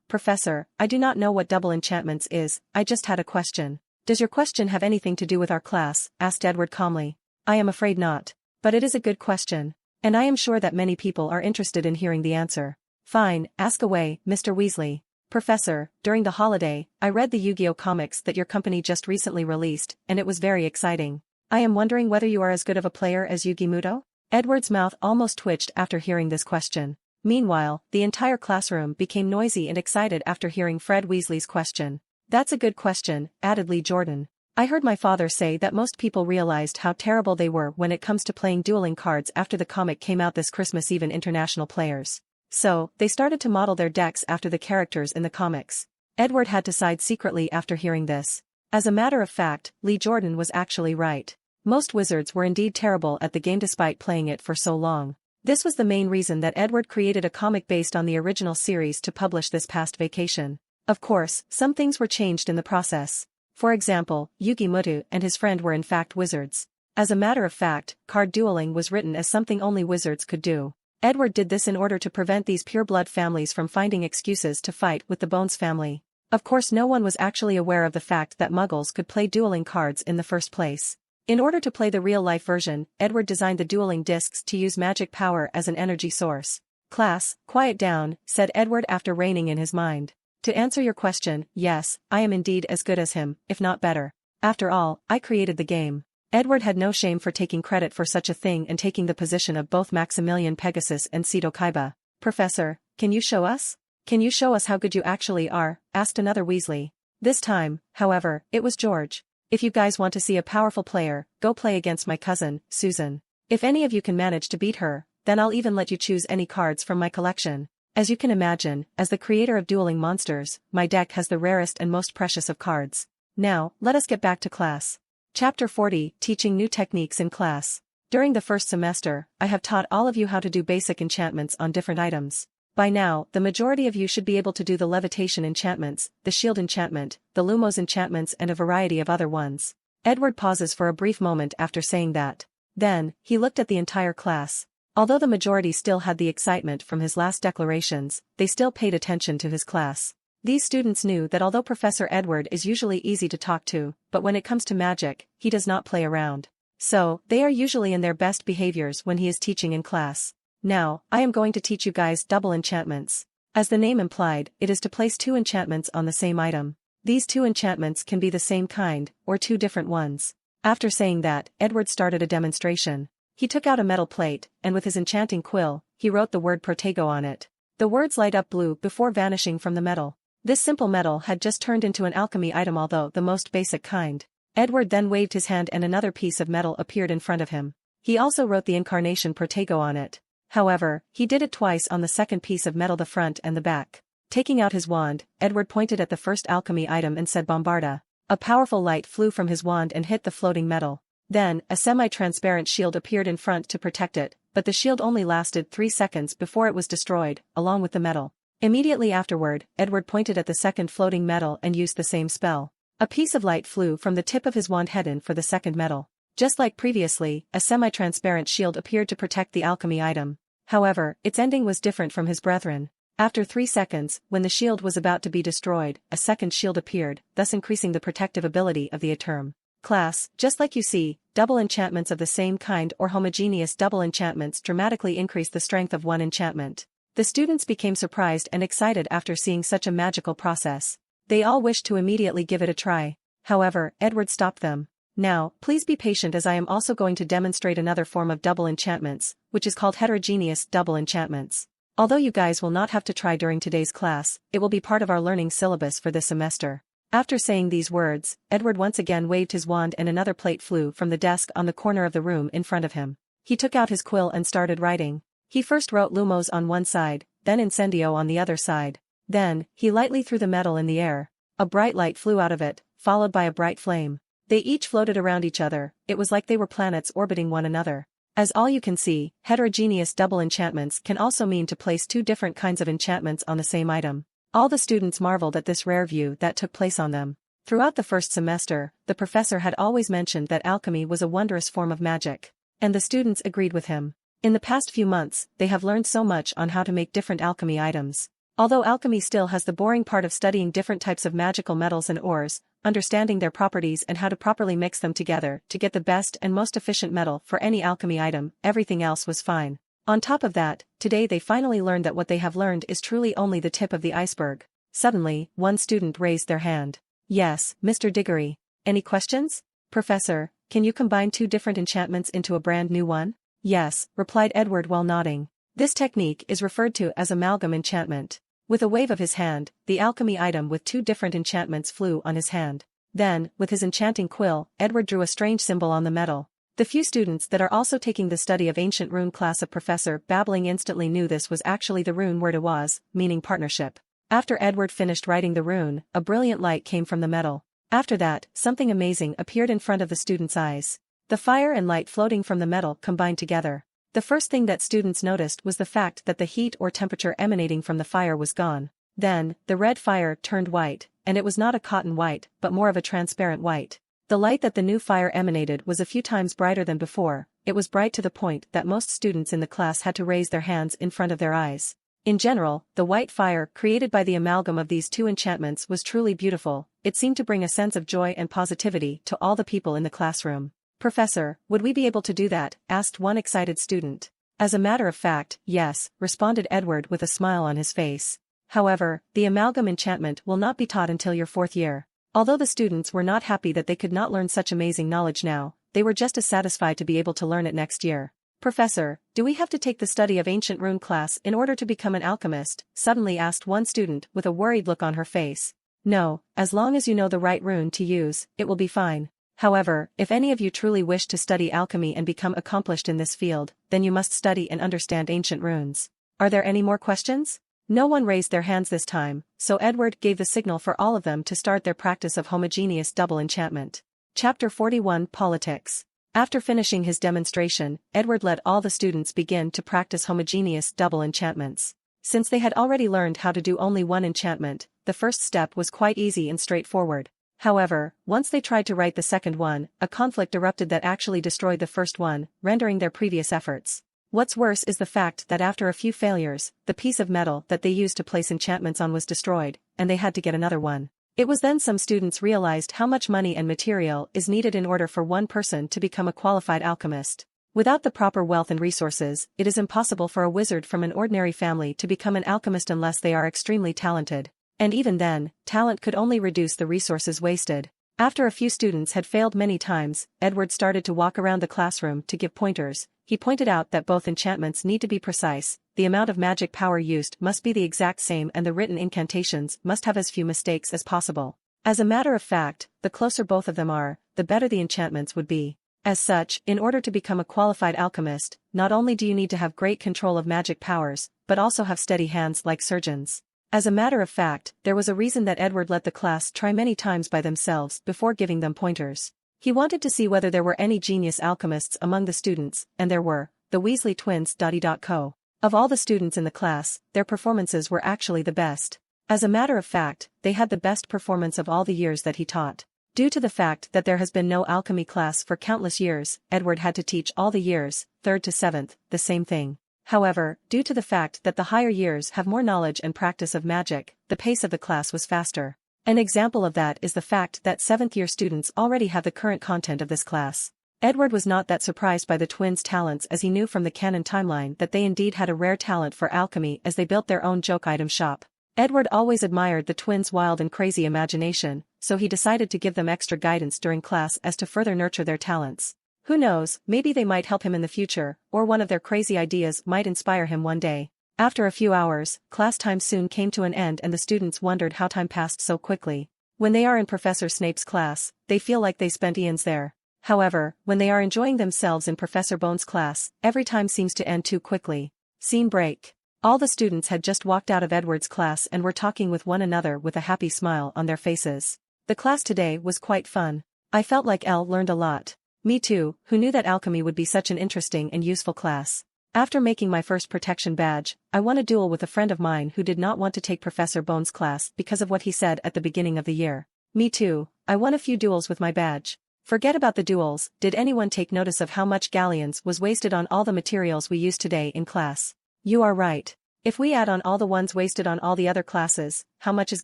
Professor, I do not know what double enchantments is, I just had a question. Does your question have anything to do with our class? Asked Edward calmly. I am afraid not. But it is a good question. And I am sure that many people are interested in hearing the answer. Fine, ask away, Mr. Weasley. Professor, during the holiday, I read the Yu-Gi-Oh comics that your company just recently released, and it was very exciting. I am wondering whether you are as good of a player as Yugi Muto? Edward's mouth almost twitched after hearing this question. Meanwhile, the entire classroom became noisy and excited after hearing Fred Weasley's question. That's a good question, added Lee Jordan. I heard my father say that most people realized how terrible they were when it comes to playing dueling cards after the comic came out this Christmas, even international players. So, they started to model their decks after the characters in the comics. Edward had to sigh secretly after hearing this. As a matter of fact, Lee Jordan was actually right. Most wizards were indeed terrible at the game despite playing it for so long. This was the main reason that Edward created a comic based on the original series to publish this past vacation. Of course, some things were changed in the process. For example, Yugi Muto and his friend were in fact wizards. As a matter of fact, card dueling was written as something only wizards could do. Edward did this in order to prevent these pure-blood families from finding excuses to fight with the Bones family. Of course, no one was actually aware of the fact that Muggles could play dueling cards in the first place. In order to play the real-life version, Edward designed the dueling discs to use magic power as an energy source. Class, quiet down, said Edward after reining in his mind. To answer your question, yes, I am indeed as good as him, if not better. After all, I created the game. Edward had no shame for taking credit for such a thing and taking the position of both Maximilian Pegasus and Seto Kaiba. Professor, can you show us? Can you show us how good you actually are? Asked another Weasley. This time, however, it was George. If you guys want to see a powerful player, go play against my cousin, Susan. If any of you can manage to beat her, then I'll even let you choose any cards from my collection. As you can imagine, as the creator of dueling monsters, my deck has the rarest and most precious of cards. Now, let us get back to class. Chapter 40, Teaching New Techniques in Class. During the first semester, I have taught all of you how to do basic enchantments on different items. By now, the majority of you should be able to do the levitation enchantments, the shield enchantment, the Lumos enchantments and a variety of other ones. Edward pauses for a brief moment after saying that. Then, he looked at the entire class. Although the majority still had the excitement from his last declarations, they still paid attention to his class. These students knew that although Professor Edward is usually easy to talk to, but when it comes to magic, he does not play around. So, they are usually in their best behaviors when he is teaching in class. Now, I am going to teach you guys double enchantments. As the name implied, it is to place two enchantments on the same item. These two enchantments can be the same kind, or two different ones. After saying that, Edward started a demonstration. He took out a metal plate, and with his enchanting quill, he wrote the word Protego on it. The words light up blue before vanishing from the metal. This simple metal had just turned into an alchemy item, although the most basic kind. Edward then waved his hand and another piece of metal appeared in front of him. He also wrote the incarnation Protego on it. However, he did it twice on the second piece of metal, the front and the back. Taking out his wand, Edward pointed at the first alchemy item and said Bombarda. A powerful light flew from his wand and hit the floating metal. Then, a semi-transparent shield appeared in front to protect it, but the shield only lasted 3 seconds before it was destroyed, along with the metal. Immediately afterward, Edward pointed at the second floating metal and used the same spell. A piece of light flew from the tip of his wand head for the second metal. Just like previously, a semi-transparent shield appeared to protect the alchemy item. However, its ending was different from his brethren. After 3 seconds, when the shield was about to be destroyed, a second shield appeared, thus increasing the protective ability of the item. Class, just like you see, double enchantments of the same kind or homogeneous double enchantments dramatically increase the strength of one enchantment. The students became surprised and excited after seeing such a magical process. They all wished to immediately give it a try. However, Edward stopped them. Now, please be patient as I am also going to demonstrate another form of double enchantments, which is called heterogeneous double enchantments. Although you guys will not have to try during today's class, it will be part of our learning syllabus for this semester. After saying these words, Edward once again waved his wand and another plate flew from the desk on the corner of the room in front of him. He took out his quill and started writing. He first wrote Lumos on one side, then Incendio on the other side. Then, he lightly threw the metal in the air. A bright light flew out of it, followed by a bright flame. They each floated around each other, it was like they were planets orbiting one another. As all you can see, heterogeneous double enchantments can also mean to place two different kinds of enchantments on the same item. All the students marveled at this rare view that took place on them. Throughout the first semester, the professor had always mentioned that alchemy was a wondrous form of magic. And the students agreed with him. In the past few months, they have learned so much on how to make different alchemy items. Although alchemy still has the boring part of studying different types of magical metals and ores, understanding their properties and how to properly mix them together to get the best and most efficient metal for any alchemy item, everything else was fine. On top of that, today they finally learned that what they have learned is truly only the tip of the iceberg. Suddenly, one student raised their hand. Yes, Mr. Diggory. Any questions? Professor, can you combine two different enchantments into a brand new one? Yes, replied Edward while nodding. This technique is referred to as amalgam enchantment. With a wave of his hand, the alchemy item with two different enchantments flew on his hand. Then, with his enchanting quill, Edward drew a strange symbol on the metal. The few students that are also taking the study of ancient rune class of Professor Babbling instantly knew this was actually the rune word Awaz, meaning partnership. After Edward finished writing the rune, a brilliant light came from the metal. After that, something amazing appeared in front of the students' eyes. The fire and light floating from the metal combined together. The first thing that students noticed was the fact that the heat or temperature emanating from the fire was gone. Then, the red fire turned white, and it was not a cotton white, but more of a transparent white. The light that the new fire emanated was a few times brighter than before. It was bright to the point that most students in the class had to raise their hands in front of their eyes. In general, the white fire created by the amalgam of these two enchantments was truly beautiful. It seemed to bring a sense of joy and positivity to all the people in the classroom. Professor, would we be able to do that? Asked one excited student. As a matter of fact, yes, responded Edward with a smile on his face. However, the amalgam enchantment will not be taught until your 4th year. Although the students were not happy that they could not learn such amazing knowledge now, they were just as satisfied to be able to learn it next year. Professor, do we have to take the study of ancient rune class in order to become an alchemist? Suddenly asked one student with a worried look on her face. No, as long as you know the right rune to use, it will be fine. However, if any of you truly wish to study alchemy and become accomplished in this field, then you must study and understand ancient runes. Are there any more questions? No one raised their hands this time, so Edward gave the signal for all of them to start their practice of homogeneous double enchantment. Chapter 41 Politics. After finishing his demonstration, Edward let all the students begin to practice homogeneous double enchantments. Since they had already learned how to do only one enchantment, the first step was quite easy and straightforward. However, once they tried to write the second one, a conflict erupted that actually destroyed the first one, rendering their previous efforts. What's worse is the fact that after a few failures, the piece of metal that they used to place enchantments on was destroyed, and they had to get another one. It was then some students realized how much money and material is needed in order for one person to become a qualified alchemist. Without the proper wealth and resources, it is impossible for a wizard from an ordinary family to become an alchemist unless they are extremely talented. And even then, talent could only reduce the resources wasted. After a few students had failed many times, Edward started to walk around the classroom to give pointers. He pointed out that both enchantments need to be precise, the amount of magic power used must be the exact same, and the written incantations must have as few mistakes as possible. As a matter of fact, the closer both of them are, the better the enchantments would be. As such, in order to become a qualified alchemist, not only do you need to have great control of magic powers, but also have steady hands like surgeons. As a matter of fact, there was a reason that Edward let the class try many times by themselves before giving them pointers. He wanted to see whether there were any genius alchemists among the students, and there were. The Weasley twins. Co. Of all the students in the class, their performances were actually the best. As a matter of fact, they had the best performance of all the years that he taught. Due to the fact that there has been no alchemy class for countless years, Edward had to teach all the years, 3rd to 7th, the same thing. However, due to the fact that the higher years have more knowledge and practice of magic, the pace of the class was faster. An example of that is the fact that 7th-year students already have the current content of this class. Edward was not that surprised by the twins' talents, as he knew from the canon timeline that they indeed had a rare talent for alchemy as they built their own joke item shop. Edward always admired the twins' wild and crazy imagination, so he decided to give them extra guidance during class as to further nurture their talents. Who knows, maybe they might help him in the future, or one of their crazy ideas might inspire him one day. After a few hours, class time soon came to an end and the students wondered how time passed so quickly. When they are in Professor Snape's class, they feel like they spent eons there. However, when they are enjoying themselves in Professor Bones' class, every time seems to end too quickly. Scene break. All the students had just walked out of Edward's class and were talking with one another with a happy smile on their faces. The class today was quite fun. I felt like Elle learned a lot. Me too, who knew that alchemy would be such an interesting and useful class. After making my first protection badge, I won a duel with a friend of mine who did not want to take Professor Bones' class because of what he said at the beginning of the year. Me too, I won a few duels with my badge. Forget about the duels, did anyone take notice of how much galleons was wasted on all the materials we use today in class? You are right. If we add on all the ones wasted on all the other classes, how much is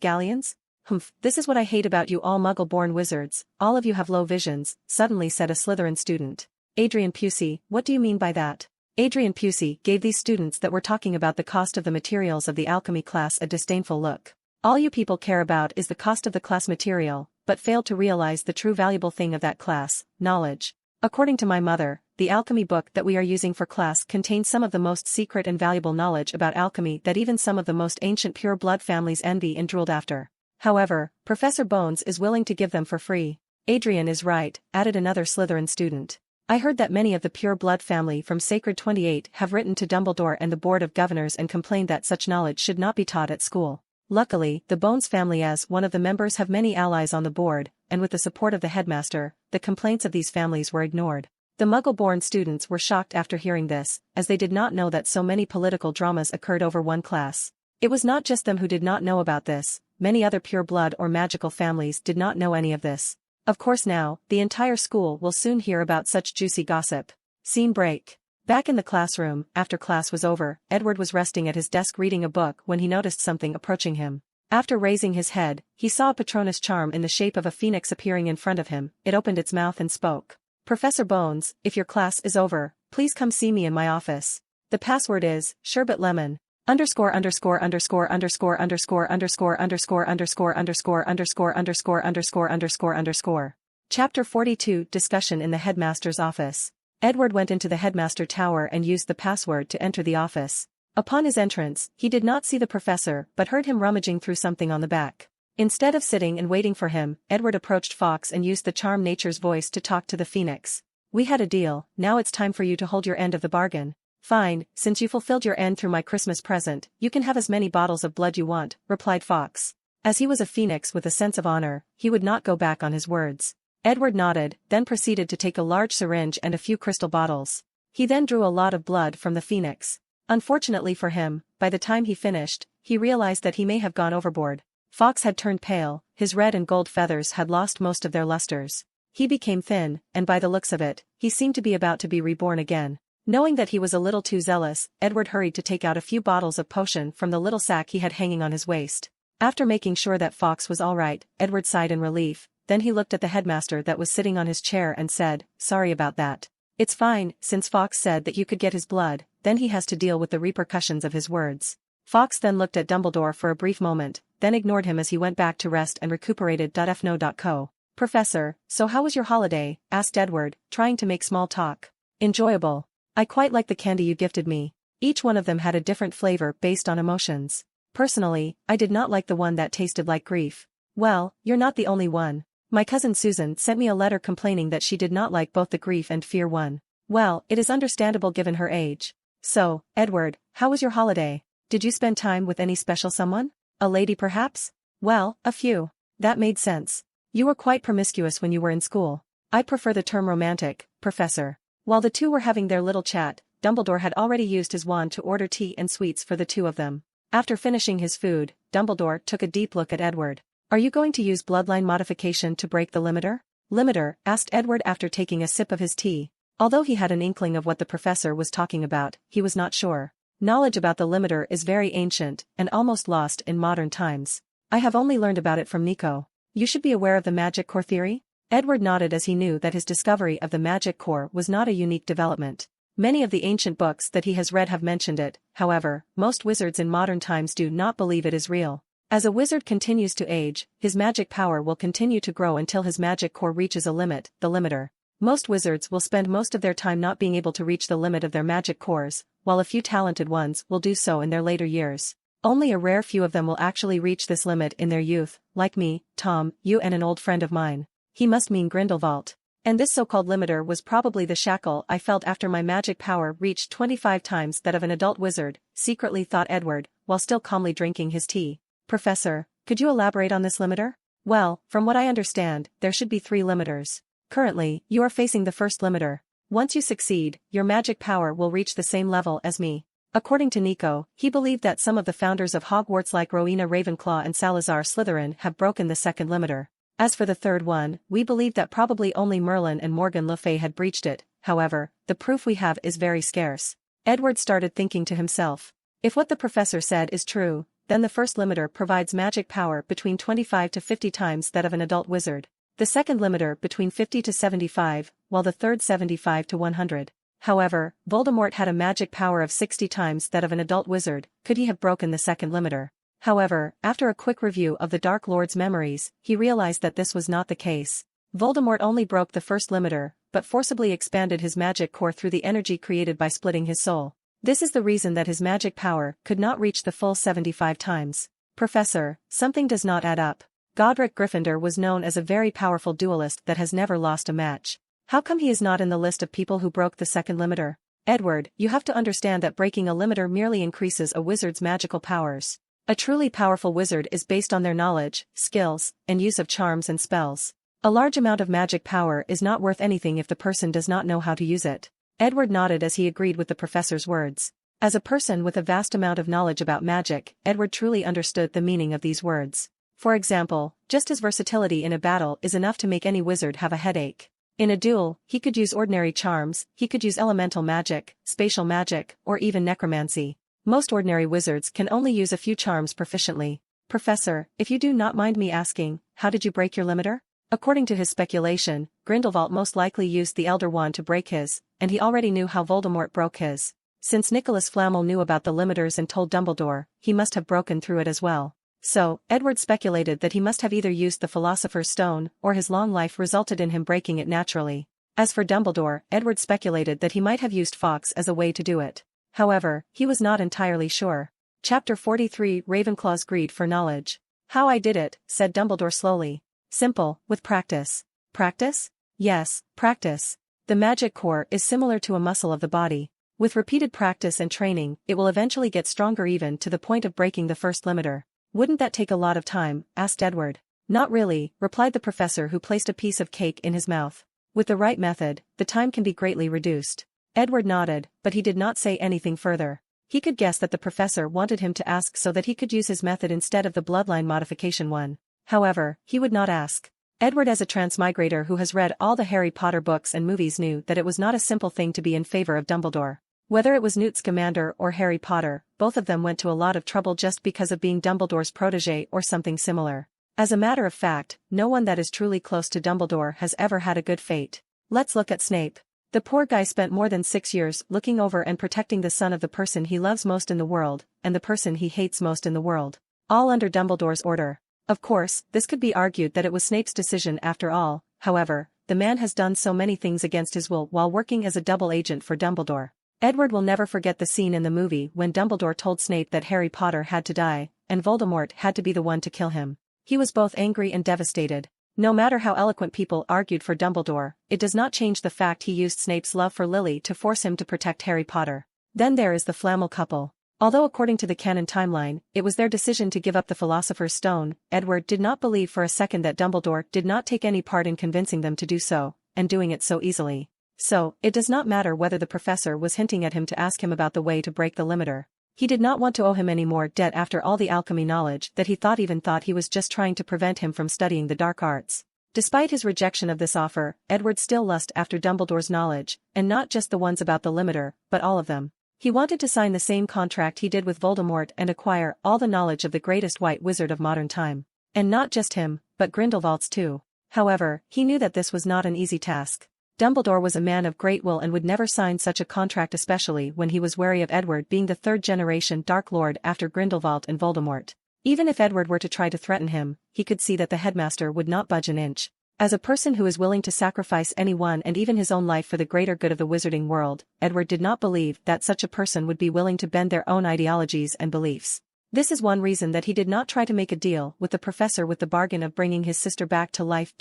galleons? Humph, this is what I hate about you all muggle-born wizards, all of you have low visions, suddenly said a Slytherin student. Adrian Pusey, what do you mean by that? Adrian Pusey gave these students that were talking about the cost of the materials of the alchemy class a disdainful look. All you people care about is the cost of the class material, but fail to realize the true valuable thing of that class, knowledge. According to my mother, the alchemy book that we are using for class contains some of the most secret and valuable knowledge about alchemy that even some of the most ancient pure-blood families envy and drooled after. However, Professor Bones is willing to give them for free. Adrian is right, added another Slytherin student. I heard that many of the pure-blood family from Sacred 28 have written to Dumbledore and the Board of Governors and complained that such knowledge should not be taught at school. Luckily, the Bones family as one of the members have many allies on the board, and with the support of the headmaster, the complaints of these families were ignored. The Muggle-born students were shocked after hearing this, as they did not know that so many political dramas occurred over one class. It was not just them who did not know about this, many other pure-blood or magical families did not know any of this. Of course now, the entire school will soon hear about such juicy gossip. Scene break. Back in the classroom, after class was over, Edward was resting at his desk reading a book when he noticed something approaching him. After raising his head, he saw a Patronus charm in the shape of a phoenix appearing in front of him. It opened its mouth and spoke. Professor Bones, if your class is over, please come see me in my office. The password is, sherbet lemon. Underscore underscore underscore underscore underscore underscore underscore underscore underscore underscore underscore underscore underscore underscore. Chapter 42 Discussion in the Headmaster's Office. Edward went into the headmaster tower and used the password to enter the office. Upon his entrance, he did not see the professor but heard him rummaging through something on the back. Instead of sitting and waiting for him, Edward approached Fawkes and used the charm Nature's voice to talk to the phoenix. We had a deal, now it's time for you to hold your end of the bargain. Fine, since you fulfilled your end through my Christmas present, you can have as many bottles of blood you want, replied Fawkes. As he was a phoenix with a sense of honor, he would not go back on his words. Edward nodded, then proceeded to take a large syringe and a few crystal bottles. He then drew a lot of blood from the phoenix. Unfortunately for him, by the time he finished, he realized that he may have gone overboard. Fawkes had turned pale, his red and gold feathers had lost most of their lusters. He became thin, and by the looks of it, he seemed to be about to be reborn again. Knowing that he was a little too zealous, Edward hurried to take out a few bottles of potion from the little sack he had hanging on his waist. After making sure that Fawkes was all right, Edward sighed in relief. Then he looked at the headmaster that was sitting on his chair and said, sorry about that. It's fine, since Fawkes said that you could get his blood, then he has to deal with the repercussions of his words. Fawkes then looked at Dumbledore for a brief moment, then ignored him as he went back to rest and recuperated. Fno.co. Professor, so how was your holiday? Asked Edward, trying to make small talk. Enjoyable. I quite like the candy you gifted me. Each one of them had a different flavor based on emotions. Personally, I did not like the one that tasted like grief. Well, you're not the only one. My cousin Susan sent me a letter complaining that she did not like both the grief and fear one. Well, it is understandable given her age. So, Edward, how was your holiday? Did you spend time with any special someone? A lady perhaps? Well, a few. That made sense. You were quite promiscuous when you were in school. I prefer the term romantic, Professor. While the two were having their little chat, Dumbledore had already used his wand to order tea and sweets for the two of them. After finishing his food, Dumbledore took a deep look at Edward. Are you going to use bloodline modification to break the limiter? Limiter, asked Edward after taking a sip of his tea. Although he had an inkling of what the professor was talking about, he was not sure. Knowledge about the limiter is very ancient, and almost lost in modern times. I have only learned about it from Nico. You should be aware of the magic core theory? Edward nodded as he knew that his discovery of the magic core was not a unique development. Many of the ancient books that he has read have mentioned it, however, most wizards in modern times do not believe it is real. As a wizard continues to age, his magic power will continue to grow until his magic core reaches a limit, the limiter. Most wizards will spend most of their time not being able to reach the limit of their magic cores, while a few talented ones will do so in their later years. Only a rare few of them will actually reach this limit in their youth, like me, Tom, you and an old friend of mine. He must mean Grindelwald. And this so-called limiter was probably the shackle I felt after my magic power reached 25 times that of an adult wizard, secretly thought Edward, while still calmly drinking his tea. Professor, could you elaborate on this limiter? Well, from what I understand, there should be 3 limiters. Currently, you are facing the first limiter. Once you succeed, your magic power will reach the same level as me. According to Nico, he believed that some of the founders of Hogwarts like Rowena Ravenclaw and Salazar Slytherin have broken the second limiter. As for the third one, we believe that probably only Merlin and Morgan Le Fay had breached it. However, the proof we have is very scarce. Edward started thinking to himself. If what the professor said is true, then the first limiter provides magic power between 25 to 50 times that of an adult wizard. The second limiter between 50 to 75, while the third 75 to 100. However, Voldemort had a magic power of 60 times that of an adult wizard. Could he have broken the second limiter? However, after a quick review of the Dark Lord's memories, he realized that this was not the case. Voldemort only broke the first limiter, but forcibly expanded his magic core through the energy created by splitting his soul. This is the reason that his magic power could not reach the full 75 times. Professor, something does not add up. Godric Gryffindor was known as a very powerful duelist that has never lost a match. How come he is not in the list of people who broke the second limiter? Edward, you have to understand that breaking a limiter merely increases a wizard's magical powers. A truly powerful wizard is based on their knowledge, skills, and use of charms and spells. A large amount of magic power is not worth anything if the person does not know how to use it. Edward nodded as he agreed with the professor's words. As a person with a vast amount of knowledge about magic, Edward truly understood the meaning of these words. For example, just as versatility in a battle is enough to make any wizard have a headache. In a duel, he could use ordinary charms, he could use elemental magic, spatial magic, or even necromancy. Most ordinary wizards can only use a few charms proficiently. Professor, if you do not mind me asking, how did you break your limiter? According to his speculation, Grindelwald most likely used the Elder Wand to break his, and he already knew how Voldemort broke his. Since Nicholas Flamel knew about the limiters and told Dumbledore, he must have broken through it as well. So, Edward speculated that he must have either used the Philosopher's Stone, or his long life resulted in him breaking it naturally. As for Dumbledore, Edward speculated that he might have used Fawkes as a way to do it. However, he was not entirely sure. Chapter 43 Ravenclaw's Greed for Knowledge. How I did it, said Dumbledore slowly. Simple, with practice. Practice? Yes, practice. The magic core is similar to a muscle of the body. With repeated practice and training, it will eventually get stronger even to the point of breaking the first limiter. Wouldn't that take a lot of time? Asked Edward. Not really, replied the professor who placed a piece of cake in his mouth. With the right method, the time can be greatly reduced. Edward nodded, but he did not say anything further. He could guess that the professor wanted him to ask so that he could use his method instead of the bloodline modification one. However, he would not ask. Edward, as a transmigrator who has read all the Harry Potter books and movies, knew that it was not a simple thing to be in favor of Dumbledore. Whether it was Newt Scamander or Harry Potter, both of them went to a lot of trouble just because of being Dumbledore's protégé or something similar. As a matter of fact, no one that is truly close to Dumbledore has ever had a good fate. Let's look at Snape. The poor guy spent more than 6 years looking over and protecting the son of the person he loves most in the world, and the person he hates most in the world. All under Dumbledore's order. Of course, this could be argued that it was Snape's decision after all. However, the man has done so many things against his will while working as a double agent for Dumbledore. Edward will never forget the scene in the movie when Dumbledore told Snape that Harry Potter had to die, and Voldemort had to be the one to kill him. He was both angry and devastated. No matter how eloquent people argued for Dumbledore, it does not change the fact he used Snape's love for Lily to force him to protect Harry Potter. Then there is the Flamel couple. Although according to the canon timeline, it was their decision to give up the Philosopher's Stone, Edward did not believe for a second that Dumbledore did not take any part in convincing them to do so, and doing it so easily. So, it does not matter whether the professor was hinting at him to ask him about the way to break the limiter. He did not want to owe him any more debt after all the alchemy knowledge that he thought he was just trying to prevent him from studying the dark arts. Despite his rejection of this offer, Edward still lusted after Dumbledore's knowledge, and not just the ones about the limiter, but all of them. He wanted to sign the same contract he did with Voldemort and acquire all the knowledge of the greatest white wizard of modern time. And not just him, but Grindelwald's too. However, he knew that this was not an easy task. Dumbledore was a man of great will and would never sign such a contract, especially when he was wary of Edward being the third-generation Dark Lord after Grindelwald and Voldemort. Even if Edward were to try to threaten him, he could see that the headmaster would not budge an inch. As a person who is willing to sacrifice anyone and even his own life for the greater good of the wizarding world, Edward did not believe that such a person would be willing to bend their own ideologies and beliefs. This is one reason that he did not try to make a deal with the professor with the bargain of bringing his sister back to life.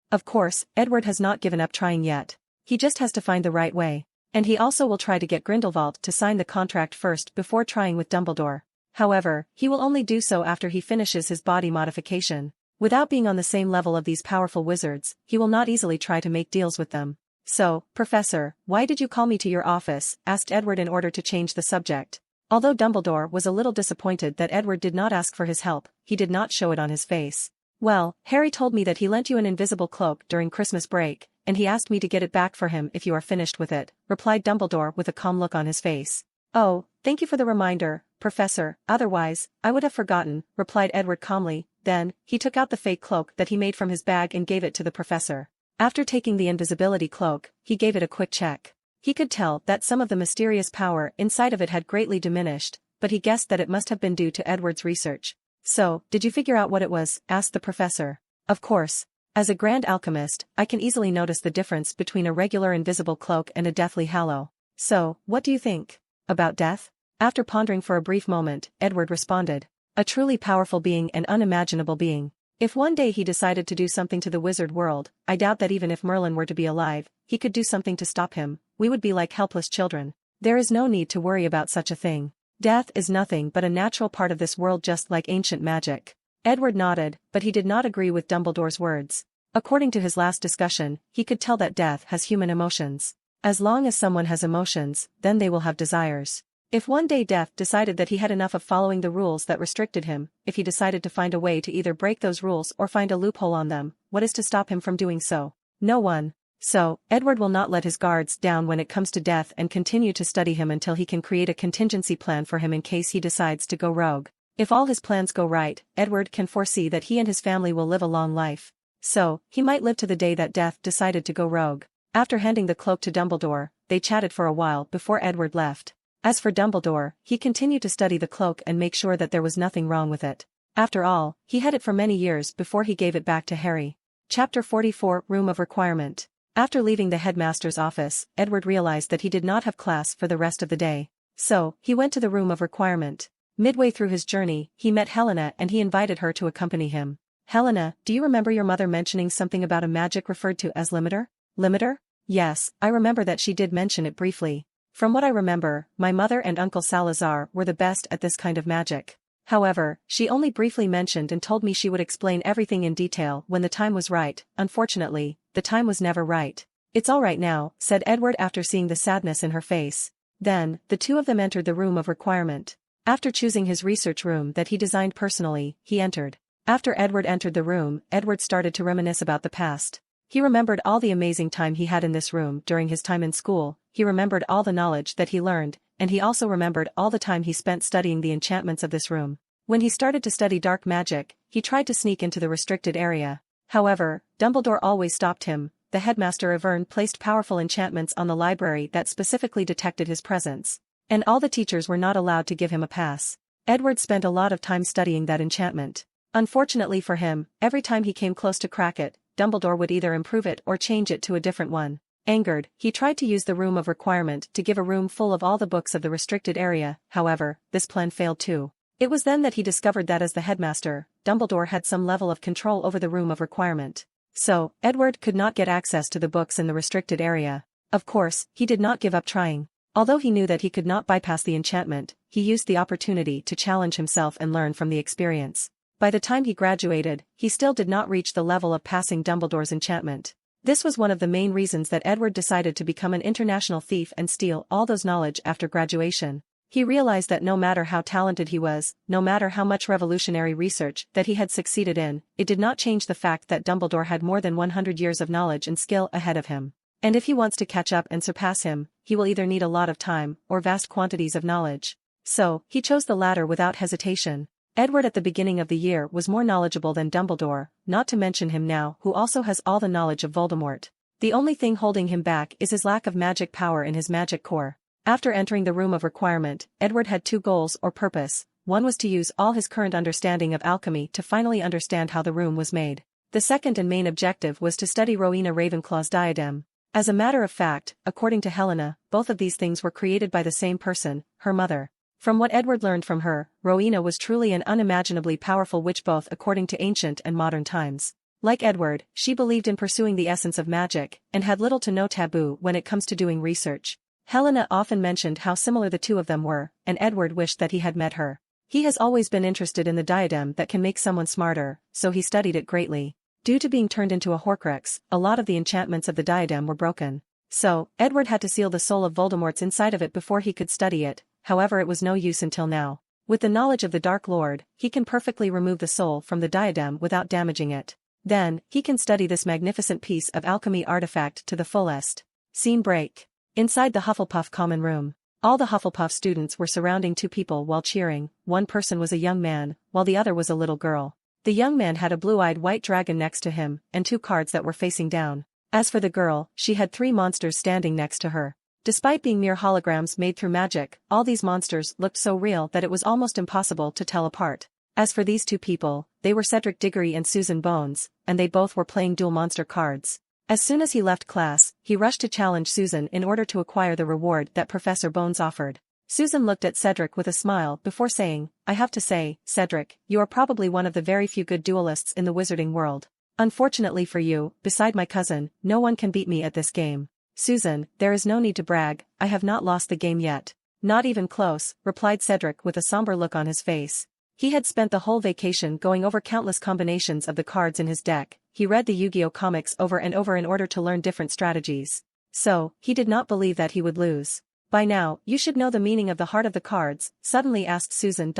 Of course, Edward has not given up trying yet. He just has to find the right way. And he also will try to get Grindelwald to sign the contract first before trying with Dumbledore. However, he will only do so after he finishes his body modification. Without being on the same level of these powerful wizards, he will not easily try to make deals with them. So, Professor, why did you call me to your office? Asked Edward in order to change the subject. Although Dumbledore was a little disappointed that Edward did not ask for his help, he did not show it on his face. Well, Harry told me that he lent you an invisible cloak during Christmas break, and he asked me to get it back for him if you are finished with it, replied Dumbledore with a calm look on his face. Oh, thank you for the reminder, Professor, otherwise, I would have forgotten, replied Edward calmly. Then, he took out the fake cloak that he made from his bag and gave it to the professor. After taking the invisibility cloak, he gave it a quick check. He could tell that some of the mysterious power inside of it had greatly diminished, but he guessed that it must have been due to Edward's research. So, did you figure out what it was? Asked the professor. Of course. As a grand alchemist, I can easily notice the difference between a regular invisible cloak and a deathly hallow. So, what do you think? About death? After pondering for a brief moment, Edward responded. A truly powerful being and unimaginable being. If one day he decided to do something to the wizard world, I doubt that even if Merlin were to be alive, he could do something to stop him. We would be like helpless children. There is no need to worry about such a thing. Death is nothing but a natural part of this world, just like ancient magic. Edward nodded, but he did not agree with Dumbledore's words. According to his last discussion, he could tell that death has human emotions. As long as someone has emotions, then they will have desires. If one day Death decided that he had enough of following the rules that restricted him, if he decided to find a way to either break those rules or find a loophole on them, what is to stop him from doing so? No one. So, Edward will not let his guards down when it comes to Death and continue to study him until he can create a contingency plan for him in case he decides to go rogue. If all his plans go right, Edward can foresee that he and his family will live a long life. So, he might live to the day that Death decided to go rogue. After handing the cloak to Dumbledore, they chatted for a while before Edward left. As for Dumbledore, he continued to study the cloak and make sure that there was nothing wrong with it. After all, he had it for many years before he gave it back to Harry. Chapter 44 Room of Requirement. After leaving the headmaster's office, Edward realized that he did not have class for the rest of the day. So, he went to the Room of Requirement. Midway through his journey, he met Helena and he invited her to accompany him. Helena, do you remember your mother mentioning something about a magic referred to as limiter? Limiter? Yes, I remember that she did mention it briefly. From what I remember, my mother and Uncle Salazar were the best at this kind of magic. However, she only briefly mentioned and told me she would explain everything in detail when the time was right. Unfortunately, the time was never right. It's all right now, said Edward after seeing the sadness in her face. Then, the two of them entered the Room of Requirement. After choosing his research room that he designed personally, he entered. After Edward entered the room, Edward started to reminisce about the past. He remembered all the amazing time he had in this room during his time in school, he remembered all the knowledge that he learned, and he also remembered all the time he spent studying the enchantments of this room. When he started to study dark magic, he tried to sneak into the restricted area. However, Dumbledore always stopped him. The headmaster Avern placed powerful enchantments on the library that specifically detected his presence. And all the teachers were not allowed to give him a pass. Edward spent a lot of time studying that enchantment. Unfortunately for him, every time he came close to crack it, Dumbledore would either improve it or change it to a different one. Angered, he tried to use the Room of Requirement to give a room full of all the books of the restricted area. However, this plan failed too. It was then that he discovered that as the headmaster, Dumbledore had some level of control over the Room of Requirement. So, Edward could not get access to the books in the restricted area. Of course, he did not give up trying. Although he knew that he could not bypass the enchantment, he used the opportunity to challenge himself and learn from the experience. By the time he graduated, he still did not reach the level of passing Dumbledore's enchantment. This was one of the main reasons that Edward decided to become an international thief and steal all those knowledge after graduation. He realized that no matter how talented he was, no matter how much revolutionary research that he had succeeded in, it did not change the fact that Dumbledore had more than 100 years of knowledge and skill ahead of him. And if he wants to catch up and surpass him, he will either need a lot of time or vast quantities of knowledge. So, he chose the latter without hesitation. Edward at the beginning of the year was more knowledgeable than Dumbledore, not to mention him now who also has all the knowledge of Voldemort. The only thing holding him back is his lack of magic power in his magic core. After entering the Room of Requirement, Edward had two goals or purpose. One was to use all his current understanding of alchemy to finally understand how the room was made. The second and main objective was to study Rowena Ravenclaw's diadem. As a matter of fact, according to Helena, both of these things were created by the same person, her mother. From what Edward learned from her, Rowena was truly an unimaginably powerful witch both according to ancient and modern times. Like Edward, she believed in pursuing the essence of magic, and had little to no taboo when it comes to doing research. Helena often mentioned how similar the two of them were, and Edward wished that he had met her. He has always been interested in the diadem that can make someone smarter, so he studied it greatly. Due to being turned into a Horcrux, a lot of the enchantments of the diadem were broken. So, Edward had to seal the soul of Voldemort's inside of it before he could study it. However, it was no use until now. With the knowledge of the Dark Lord, he can perfectly remove the soul from the diadem without damaging it. Then, he can study this magnificent piece of alchemy artifact to the fullest. Scene break. Inside the Hufflepuff common room. All the Hufflepuff students were surrounding two people while cheering. One person was a young man, while the other was a little girl. The young man had a blue-eyed white dragon next to him, and two cards that were facing down. As for the girl, she had three monsters standing next to her. Despite being mere holograms made through magic, all these monsters looked so real that it was almost impossible to tell apart. As for these two people, they were Cedric Diggory and Susan Bones, and they both were playing dual monster cards. As soon as he left class, he rushed to challenge Susan in order to acquire the reward that Professor Bones offered. Susan looked at Cedric with a smile before saying, "I have to say, Cedric, you are probably one of the very few good duelists in the wizarding world. Unfortunately for you, beside my cousin, no one can beat me at this game." "Susan, there is no need to brag, I have not lost the game yet." "Not even close," replied Cedric with a somber look on his face. He had spent the whole vacation going over countless combinations of the cards in his deck. He read the Yu-Gi-Oh comics over and over in order to learn different strategies. So, he did not believe that he would lose. "By now, you should know the meaning of the heart of the cards," suddenly asked Susan.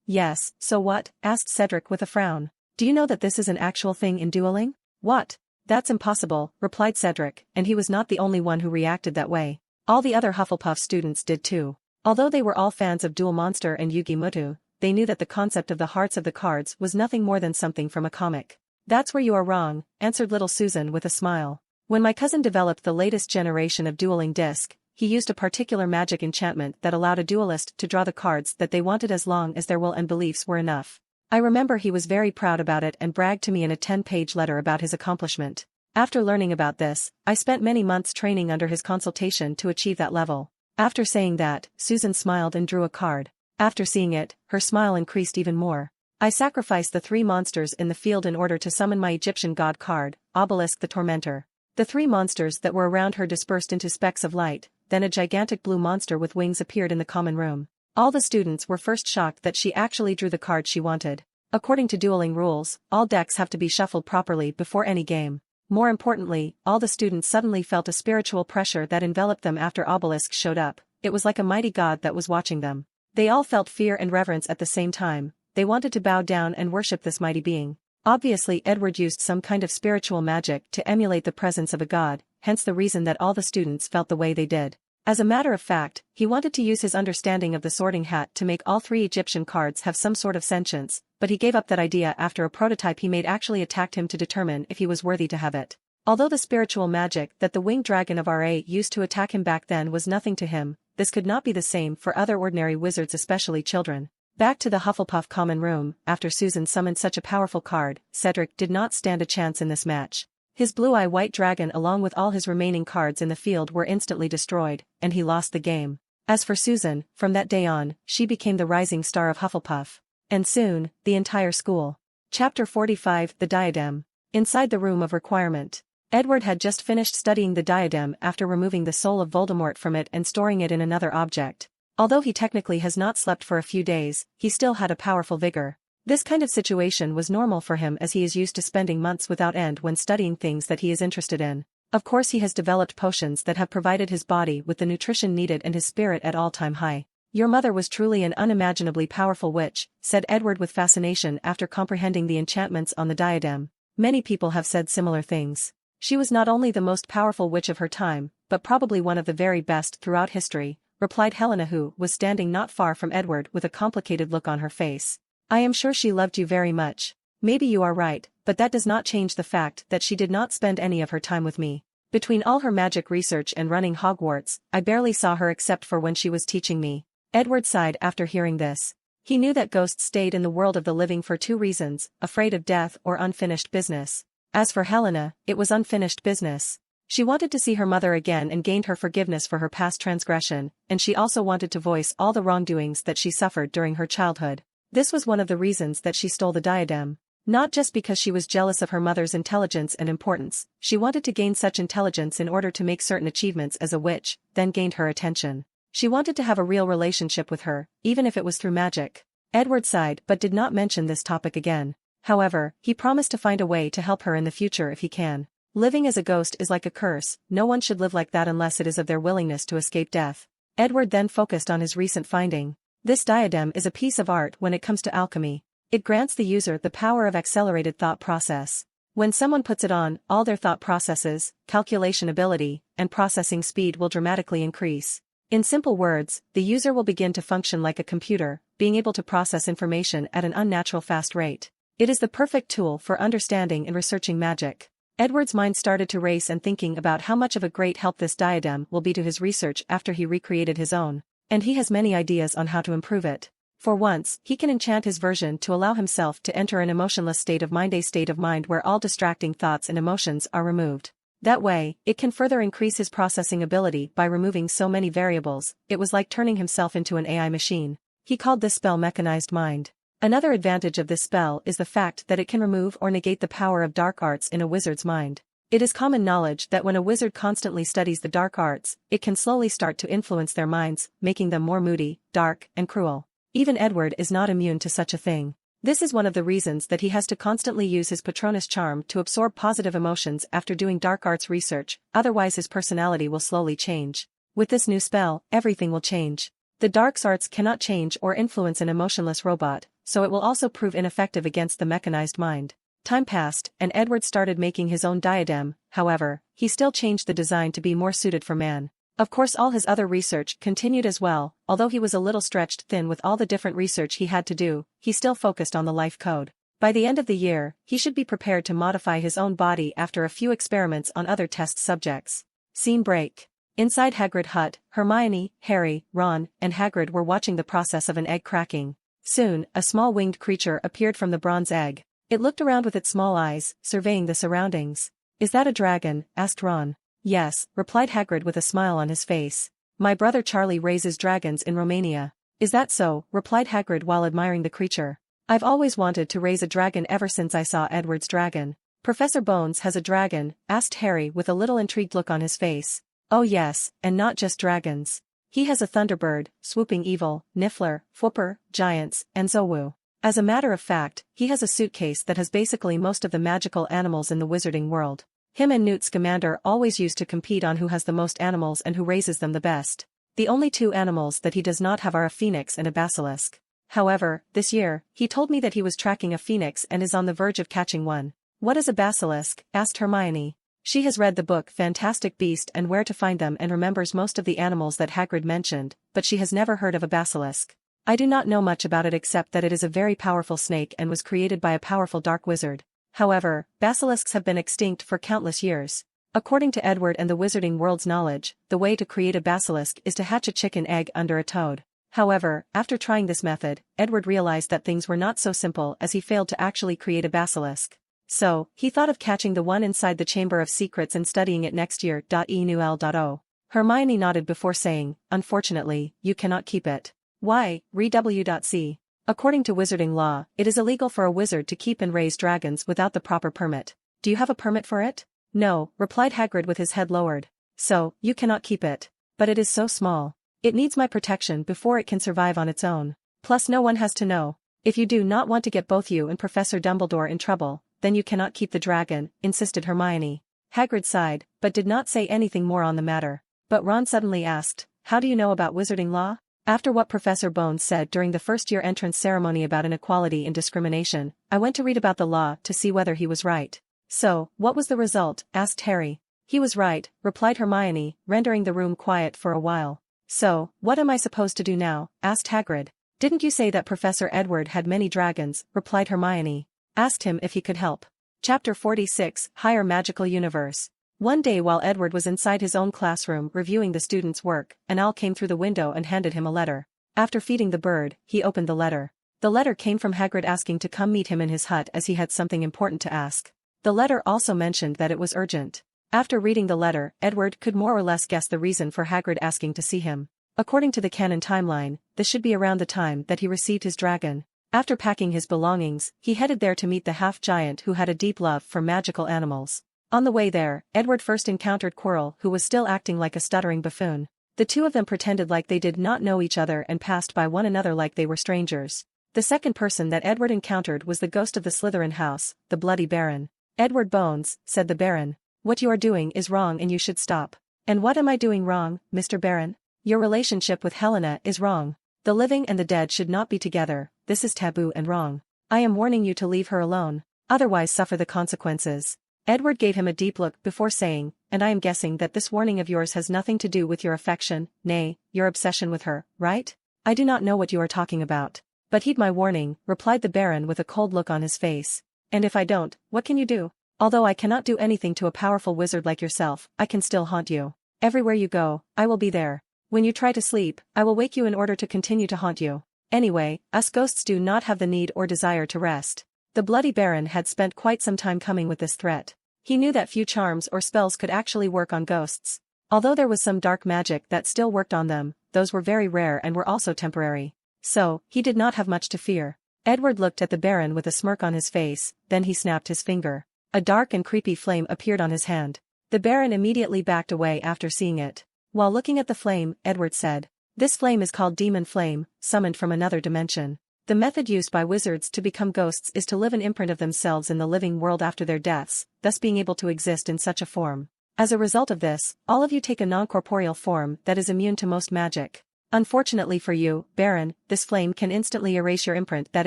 "Yes, so what?" asked Cedric with a frown. "Do you know that this is an actual thing in dueling?" "What? That's impossible," replied Cedric, and he was not the only one who reacted that way. All the other Hufflepuff students did too. Although they were all fans of Duel Monster and Yugi Muto, they knew that the concept of the hearts of the cards was nothing more than something from a comic. "That's where you are wrong," answered little Susan with a smile. "When my cousin developed the latest generation of dueling disc, he used a particular magic enchantment that allowed a duelist to draw the cards that they wanted as long as their will and beliefs were enough. I remember he was very proud about it and bragged to me in a 10-page letter about his accomplishment. After learning about this, I spent many months training under his consultation to achieve that level." After saying that, Susan smiled and drew a card. After seeing it, her smile increased even more. "I sacrificed the three monsters in the field in order to summon my Egyptian god card, Obelisk the Tormentor." The three monsters that were around her dispersed into specks of light, then a gigantic blue monster with wings appeared in the common room. All the students were first shocked that she actually drew the card she wanted. According to dueling rules, all decks have to be shuffled properly before any game. More importantly, all the students suddenly felt a spiritual pressure that enveloped them after Obelisk showed up. It was like a mighty god that was watching them. They all felt fear and reverence at the same time. They wanted to bow down and worship this mighty being. Obviously, Edward used some kind of spiritual magic to emulate the presence of a god, hence the reason that all the students felt the way they did. As a matter of fact, he wanted to use his understanding of the Sorting Hat to make all three Egyptian cards have some sort of sentience, but he gave up that idea after a prototype he made actually attacked him to determine if he was worthy to have it. Although the spiritual magic that the winged dragon of RA used to attack him back then was nothing to him, this could not be the same for other ordinary wizards, especially children. Back to the Hufflepuff common room, after Susan summoned such a powerful card, Cedric did not stand a chance in this match. His blue-eye white dragon along with all his remaining cards in the field were instantly destroyed, and he lost the game. As for Susan, from that day on, she became the rising star of Hufflepuff. And soon, the entire school. Chapter 45 The Diadem. Inside the Room of Requirement. Edward had just finished studying the diadem after removing the soul of Voldemort from it and storing it in another object. Although he technically has not slept for a few days, he still had a powerful vigor. This kind of situation was normal for him as he is used to spending months without end when studying things that he is interested in. Of course he has developed potions that have provided his body with the nutrition needed and his spirit at all-time high. "Your mother was truly an unimaginably powerful witch," said Edward with fascination after comprehending the enchantments on the diadem. "Many people have said similar things. She was not only the most powerful witch of her time, but probably one of the very best throughout history," replied Helena, who was standing not far from Edward with a complicated look on her face. "I am sure she loved you very much." "Maybe you are right, but that does not change the fact that she did not spend any of her time with me. Between all her magic research and running Hogwarts, I barely saw her except for when she was teaching me." Edward sighed after hearing this. He knew that ghosts stayed in the world of the living for two reasons: afraid of death or unfinished business. As for Helena, it was unfinished business. She wanted to see her mother again and gained her forgiveness for her past transgression, and she also wanted to voice all the wrongdoings that she suffered during her childhood. This was one of the reasons that she stole the diadem. Not just because she was jealous of her mother's intelligence and importance, she wanted to gain such intelligence in order to make certain achievements as a witch, then gained her attention. She wanted to have a real relationship with her, even if it was through magic. Edward sighed but did not mention this topic again. However, he promised to find a way to help her in the future if he can. Living as a ghost is like a curse, no one should live like that unless it is of their willingness to escape death. Edward then focused on his recent finding. This diadem is a piece of art when it comes to alchemy. It grants the user the power of accelerated thought process. When someone puts it on, all their thought processes, calculation ability, and processing speed will dramatically increase. In simple words, the user will begin to function like a computer, being able to process information at an unnatural fast rate. It is the perfect tool for understanding and researching magic. Edward's mind started to race and thinking about how much of a great help this diadem will be to his research after he recreated his own. And he has many ideas on how to improve it. For once, he can enchant his version to allow himself to enter an emotionless state of mind, a state of mind where all distracting thoughts and emotions are removed. That way, it can further increase his processing ability by removing so many variables. It was like turning himself into an AI machine. He called this spell Mechanized Mind. Another advantage of this spell is the fact that it can remove or negate the power of dark arts in a wizard's mind. It is common knowledge that when a wizard constantly studies the dark arts, it can slowly start to influence their minds, making them more moody, dark, and cruel. Even Edward is not immune to such a thing. This is one of the reasons that he has to constantly use his Patronus charm to absorb positive emotions after doing dark arts research, otherwise his personality will slowly change. With this new spell, everything will change. The dark arts cannot change or influence an emotionless robot, so it will also prove ineffective against the mechanized mind. Time passed, and Edward started making his own diadem. However, he still changed the design to be more suited for man. Of course, all his other research continued as well. Although he was a little stretched thin with all the different research he had to do, he still focused on the life code. By the end of the year, he should be prepared to modify his own body after a few experiments on other test subjects. Scene break. Inside Hagrid hut, Hermione, Harry, Ron, and Hagrid were watching the process of an egg cracking. Soon, a small winged creature appeared from the bronze egg. It looked around with its small eyes, surveying the surroundings. "Is that a dragon?" asked Ron. "Yes," replied Hagrid with a smile on his face. "My brother Charlie raises dragons in Romania." "Is that so?" replied Hagrid while admiring the creature. "I've always wanted to raise a dragon ever since I saw Edward's dragon." "Professor Bones has a dragon?" asked Harry with a little intrigued look on his face. "Oh yes, and not just dragons. He has a thunderbird, swooping evil, niffler, whooper, giants, and zowu. As a matter of fact, he has a suitcase that has basically most of the magical animals in the wizarding world. Him and Newt Scamander always used to compete on who has the most animals and who raises them the best. The only two animals that he does not have are a phoenix and a basilisk. However, this year, he told me that he was tracking a phoenix and is on the verge of catching one." "What is a basilisk?" asked Hermione. She has read the book Fantastic Beast and Where to Find Them and remembers most of the animals that Hagrid mentioned, but she has never heard of a basilisk. "I do not know much about it except that it is a very powerful snake and was created by a powerful dark wizard. However, basilisks have been extinct for countless years. According to Edward and the wizarding world's knowledge, the way to create a basilisk is to hatch a chicken egg under a toad. However, after trying this method, Edward realized that things were not so simple as he failed to actually create a basilisk. So, he thought of catching the one inside the Chamber of Secrets and studying it next year. ENUL.O. Hermione nodded before saying, "Unfortunately, you cannot keep it." "Why?" REW.C. "According to wizarding law, it is illegal for a wizard to keep and raise dragons without the proper permit. Do you have a permit for it?" "No," replied Hagrid with his head lowered. "So, you cannot keep it. But it is so small. It needs my protection before it can survive on its own. Plus no one has to know. If you do not want to get both you and Professor Dumbledore in trouble, then you cannot keep the dragon," insisted Hermione. Hagrid sighed, but did not say anything more on the matter. But Ron suddenly asked, "How do you know about wizarding law?" "After what Professor Bones said during the first-year entrance ceremony about inequality and discrimination, I went to read about the law to see whether he was right." "So, what was the result?" asked Harry. "He was right," replied Hermione, rendering the room quiet for a while. "So, what am I supposed to do now?" asked Hagrid. "Didn't you say that Professor Edward had many dragons?" replied Hermione. "Asked him if he could help." Chapter 46, Higher Magical Universe. One day while Edward was inside his own classroom reviewing the students' work, an owl came through the window and handed him a letter. After feeding the bird, he opened the letter. The letter came from Hagrid asking to come meet him in his hut as he had something important to ask. The letter also mentioned that it was urgent. After reading the letter, Edward could more or less guess the reason for Hagrid asking to see him. According to the canon timeline, this should be around the time that he received his dragon. After packing his belongings, he headed there to meet the half-giant who had a deep love for magical animals. On the way there, Edward first encountered Quirrell, who was still acting like a stuttering buffoon. The two of them pretended like they did not know each other and passed by one another like they were strangers. The second person that Edward encountered was the ghost of the Slytherin house, the Bloody Baron. "Edward Bones," said the Baron, "what you are doing is wrong and you should stop." "And what am I doing wrong, Mr. Baron?" "Your relationship with Helena is wrong." The living and the dead should not be together, this is taboo and wrong. I am warning you to leave her alone, otherwise suffer the consequences. Edward gave him a deep look before saying, and I am guessing that this warning of yours has nothing to do with your affection, nay, your obsession with her, right? I do not know what you are talking about. But heed my warning, replied the Baron with a cold look on his face. And if I don't, what can you do? Although I cannot do anything to a powerful wizard like yourself, I can still haunt you. Everywhere you go, I will be there. When you try to sleep, I will wake you in order to continue to haunt you. Anyway, us ghosts do not have the need or desire to rest. The Bloody Baron had spent quite some time coming with this threat. He knew that few charms or spells could actually work on ghosts. Although there was some dark magic that still worked on them, those were very rare and were also temporary. So, he did not have much to fear. Edward looked at the Baron with a smirk on his face, then he snapped his finger. A dark and creepy flame appeared on his hand. The Baron immediately backed away after seeing it. While looking at the flame, Edward said, "This flame is called Demon Flame, summoned from another dimension. The method used by wizards to become ghosts is to live an imprint of themselves in the living world after their deaths, thus being able to exist in such a form. As a result of this, all of you take a non-corporeal form that is immune to most magic. Unfortunately for you, Baron, this flame can instantly erase your imprint that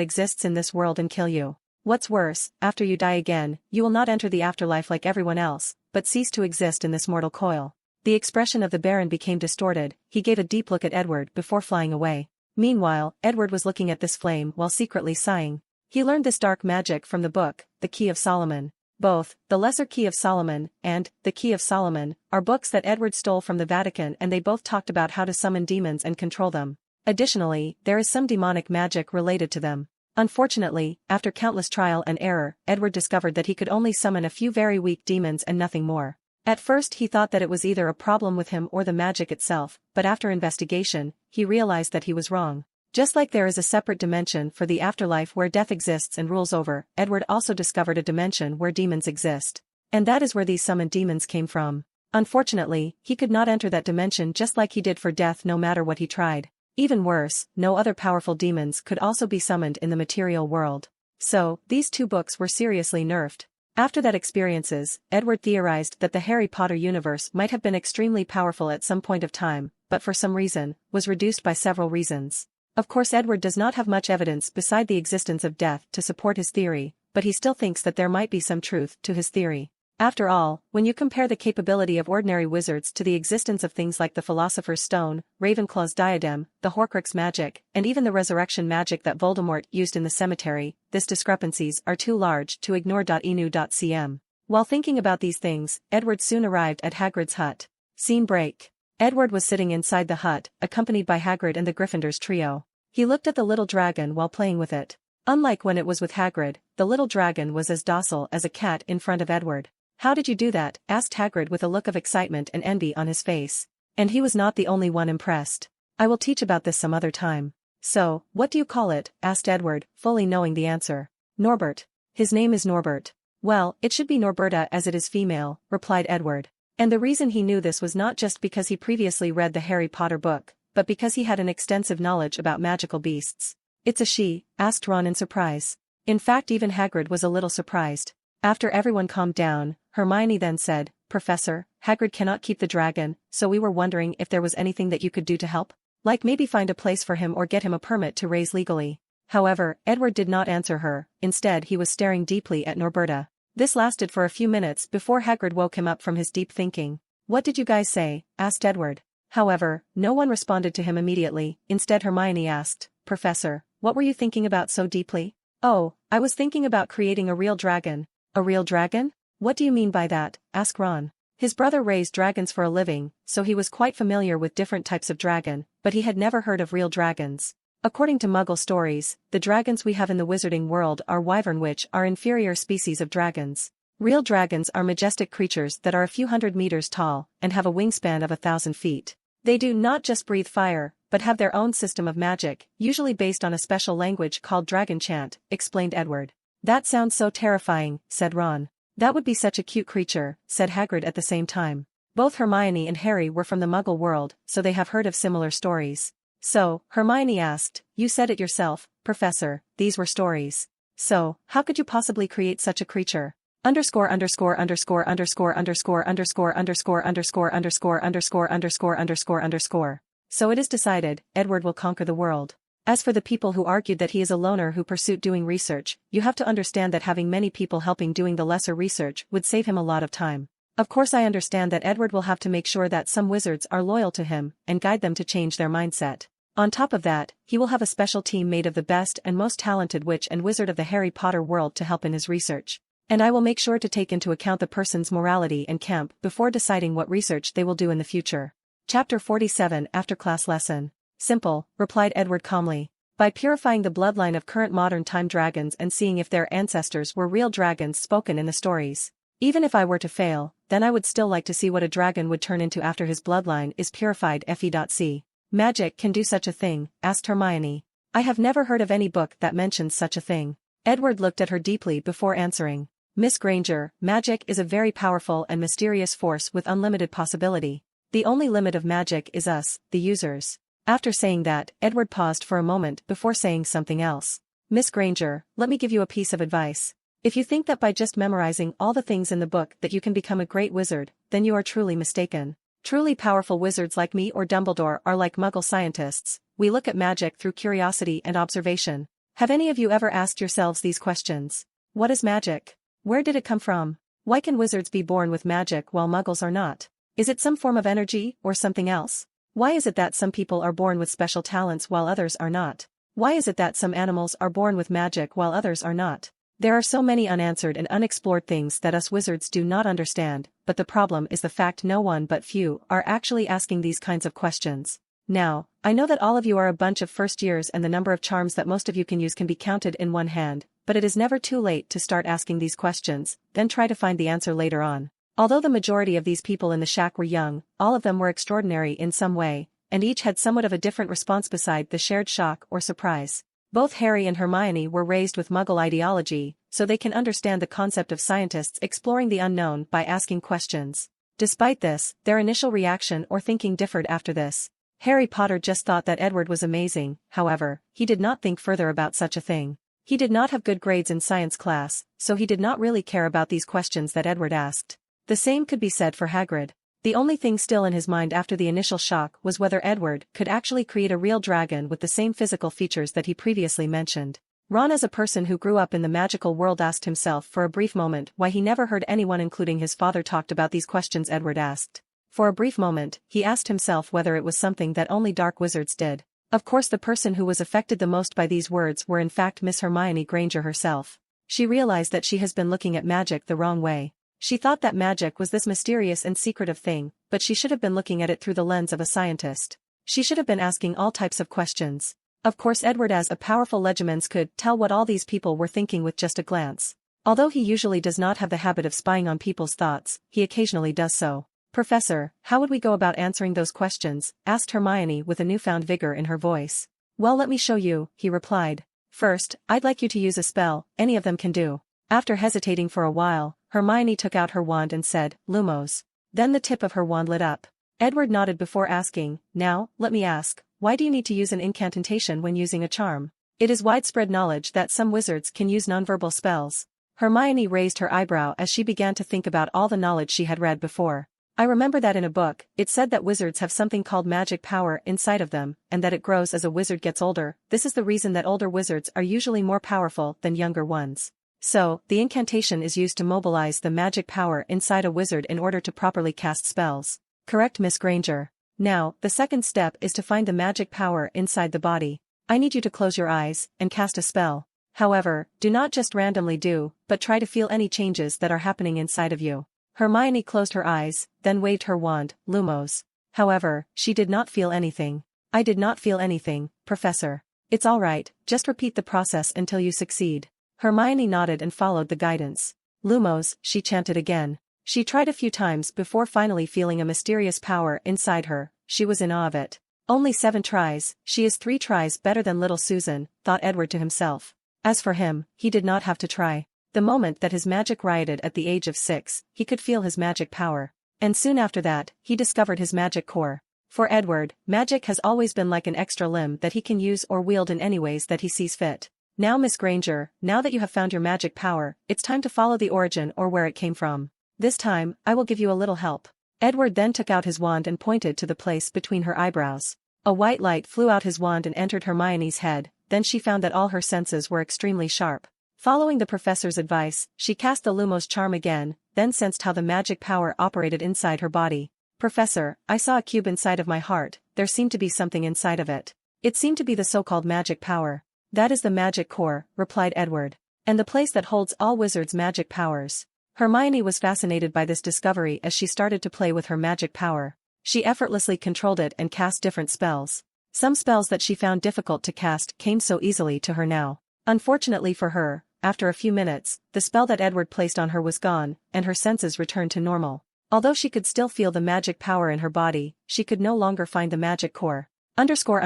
exists in this world and kill you. What's worse, after you die again, you will not enter the afterlife like everyone else, but cease to exist in this mortal coil." The expression of the Baron became distorted, he gave a deep look at Edward before flying away. Meanwhile, Edward was looking at this flame while secretly sighing. He learned this dark magic from the book, The Key of Solomon. Both, The Lesser Key of Solomon, and The Key of Solomon, are books that Edward stole from the Vatican, and they both talked about how to summon demons and control them. Additionally, there is some demonic magic related to them. Unfortunately, after countless trial and error, Edward discovered that he could only summon a few very weak demons and nothing more. At first he thought that it was either a problem with him or the magic itself, but after investigation, he realized that he was wrong. Just like there is a separate dimension for the afterlife where death exists and rules over, Edward also discovered a dimension where demons exist. And that is where these summoned demons came from. Unfortunately, he could not enter that dimension just like he did for death no matter what he tried. Even worse, no other powerful demons could also be summoned in the material world. So, these two books were seriously nerfed. After that experiences, Edward theorized that the Harry Potter universe might have been extremely powerful at some point of time, but for some reason, was reduced by several reasons. Of course, Edward does not have much evidence beside the existence of death to support his theory, but he still thinks that there might be some truth to his theory. After all, when you compare the capability of ordinary wizards to the existence of things like the Philosopher's Stone, Ravenclaw's diadem, the Horcrux magic, and even the resurrection magic that Voldemort used in the cemetery, these discrepancies are too large to ignore. Enu.cm. While thinking about these things, Edward soon arrived at Hagrid's hut. Scene break. Edward was sitting inside the hut, accompanied by Hagrid and the Gryffindors trio. He looked at the little dragon while playing with it. Unlike when it was with Hagrid, the little dragon was as docile as a cat in front of Edward. "How did you do that?" asked Hagrid with a look of excitement and envy on his face. And he was not the only one impressed. "I will teach about this some other time." "So, what do you call it?" asked Edward, fully knowing the answer. "Norbert. His name is Norbert." "Well, it should be Norberta as it is female," replied Edward. And the reason he knew this was not just because he previously read the Harry Potter book, but because he had an extensive knowledge about magical beasts. "It's a she?" asked Ron in surprise. In fact, even Hagrid was a little surprised. After everyone calmed down, Hermione then said, "Professor, Hagrid cannot keep the dragon, so we were wondering if there was anything that you could do to help? Like maybe find a place for him or get him a permit to raise legally." However, Edward did not answer her, instead he was staring deeply at Norberta. This lasted for a few minutes before Hagrid woke him up from his deep thinking. "What did you guys say?" asked Edward. However, no one responded to him immediately. Instead Hermione asked, "Professor, what were you thinking about so deeply?" "Oh, I was thinking about creating a real dragon." "A real dragon? What do you mean by that?" asked Ron. His brother raised dragons for a living, so he was quite familiar with different types of dragon, but he had never heard of real dragons. According to Muggle stories, the dragons we have in the wizarding world are wyvern, which are inferior species of dragons. Real dragons are majestic creatures that are a few hundred meters tall and have a wingspan of 1,000 feet. They do not just breathe fire, but have their own system of magic, usually based on a special language called dragon chant, explained Edward. "That sounds so terrifying," said Ron. "That would be such a cute creature," said Hagrid at the same time. Both Hermione and Harry were from the Muggle world, so they have heard of similar stories. So, Hermione asked, "You said it yourself, Professor, these were stories. So, how could you possibly create such a creature?" Underscore underscore underscore underscore underscore underscore underscore underscore underscore underscore underscore underscore underscore. So it is decided, Edward will conquer the world. As for the people who argued that he is a loner who pursued doing research, you have to understand that having many people helping doing the lesser research would save him a lot of time. Of course I understand that Edward will have to make sure that some wizards are loyal to him and guide them to change their mindset. On top of that, he will have a special team made of the best and most talented witch and wizard of the Harry Potter world to help in his research. And I will make sure to take into account the person's morality and camp before deciding what research they will do in the future. Chapter 47 After Class Lesson. Simple, replied Edward calmly. By purifying the bloodline of current modern time dragons and seeing if their ancestors were real dragons spoken in the stories. Even if I were to fail, then I would still like to see what a dragon would turn into after his bloodline is purified. Fe.c. Magic can do such a thing, asked Hermione. I have never heard of any book that mentions such a thing. Edward looked at her deeply before answering. Miss Granger, magic is a very powerful and mysterious force with unlimited possibility. The only limit of magic is us, the users. After saying that, Edward paused for a moment before saying something else. Miss Granger, let me give you a piece of advice. If you think that by just memorizing all the things in the book that you can become a great wizard, then you are truly mistaken. Truly powerful wizards like me or Dumbledore are like Muggle scientists. We look at magic through curiosity and observation. Have any of you ever asked yourselves these questions? What is magic? Where did it come from? Why can wizards be born with magic while Muggles are not? Is it some form of energy or something else? Why is it that some people are born with special talents while others are not? Why is it that some animals are born with magic while others are not? There are so many unanswered and unexplored things that us wizards do not understand, but the problem is the fact no one but few are actually asking these kinds of questions. Now, I know that all of you are a bunch of first years and the number of charms that most of you can use can be counted in one hand, but it is never too late to start asking these questions, then try to find the answer later on. Although the majority of these people in the shack were young, all of them were extraordinary in some way, and each had somewhat of a different response beside the shared shock or surprise. Both Harry and Hermione were raised with Muggle ideology, so they can understand the concept of scientists exploring the unknown by asking questions. Despite this, their initial reaction or thinking differed after this. Harry Potter just thought that Edward was amazing, however, he did not think further about such a thing. He did not have good grades in science class, so he did not really care about these questions that Edward asked. The same could be said for Hagrid. The only thing still in his mind after the initial shock was whether Edward could actually create a real dragon with the same physical features that he previously mentioned. Ron, as a person who grew up in the magical world, asked himself for a brief moment why he never heard anyone including his father talked about these questions Edward asked. For a brief moment, he asked himself whether it was something that only dark wizards did. Of course the person who was affected the most by these words were in fact Miss Hermione Granger herself. She realized that she has been looking at magic the wrong way. She thought that magic was this mysterious and secretive thing, but she should have been looking at it through the lens of a scientist. She should have been asking all types of questions. Of course Edward, as a powerful legimens, could tell what all these people were thinking with just a glance. Although he usually does not have the habit of spying on people's thoughts, he occasionally does so. Professor, how would we go about answering those questions? Asked Hermione with a newfound vigor in her voice. Well, let me show you, he replied. First, I'd like you to use a spell, any of them can do. After hesitating for a while, Hermione took out her wand and said, Lumos. Then the tip of her wand lit up. Edward nodded before asking, now, let me ask, why do you need to use an incantation when using a charm? It is widespread knowledge that some wizards can use nonverbal spells. Hermione raised her eyebrow as she began to think about all the knowledge she had read before. I remember that in a book, it said that wizards have something called magic power inside of them, and that it grows as a wizard gets older. This is the reason that older wizards are usually more powerful than younger ones. So, the incantation is used to mobilize the magic power inside a wizard in order to properly cast spells. Correct, Miss Granger. Now, the second step is to find the magic power inside the body. I need you to close your eyes and cast a spell. However, do not just randomly do, but try to feel any changes that are happening inside of you. Hermione closed her eyes, then waved her wand, Lumos. However, she did not feel anything. I did not feel anything, Professor. It's all right, just repeat the process until you succeed. Hermione nodded and followed the guidance. Lumos, she chanted again. She tried a few times before finally feeling a mysterious power inside her. She was in awe of it. Only 7 tries, she is 3 tries better than little Susan, thought Edward to himself. As for him, he did not have to try. The moment that his magic rioted at the age of 6, he could feel his magic power. And soon after that, he discovered his magic core. For Edward, magic has always been like an extra limb that he can use or wield in any ways that he sees fit. Now Miss Granger, now that you have found your magic power, it's time to follow the origin or where it came from. This time, I will give you a little help. Edward then took out his wand and pointed to the place between her eyebrows. A white light flew out his wand and entered Hermione's head, then she found that all her senses were extremely sharp. Following the professor's advice, she cast the Lumos charm again, then sensed how the magic power operated inside her body. "Professor, I saw a cube inside of my heart, there seemed to be something inside of it. It seemed to be the so-called magic power." "That is the magic core," replied Edward. "And the place that holds all wizards' magic powers." Hermione was fascinated by this discovery as she started to play with her magic power. She effortlessly controlled it and cast different spells. Some spells that she found difficult to cast came so easily to her now. Unfortunately for her, after a few minutes, the spell that Edward placed on her was gone, and her senses returned to normal. Although she could still feel the magic power in her body, she could no longer find the magic core. Underscore.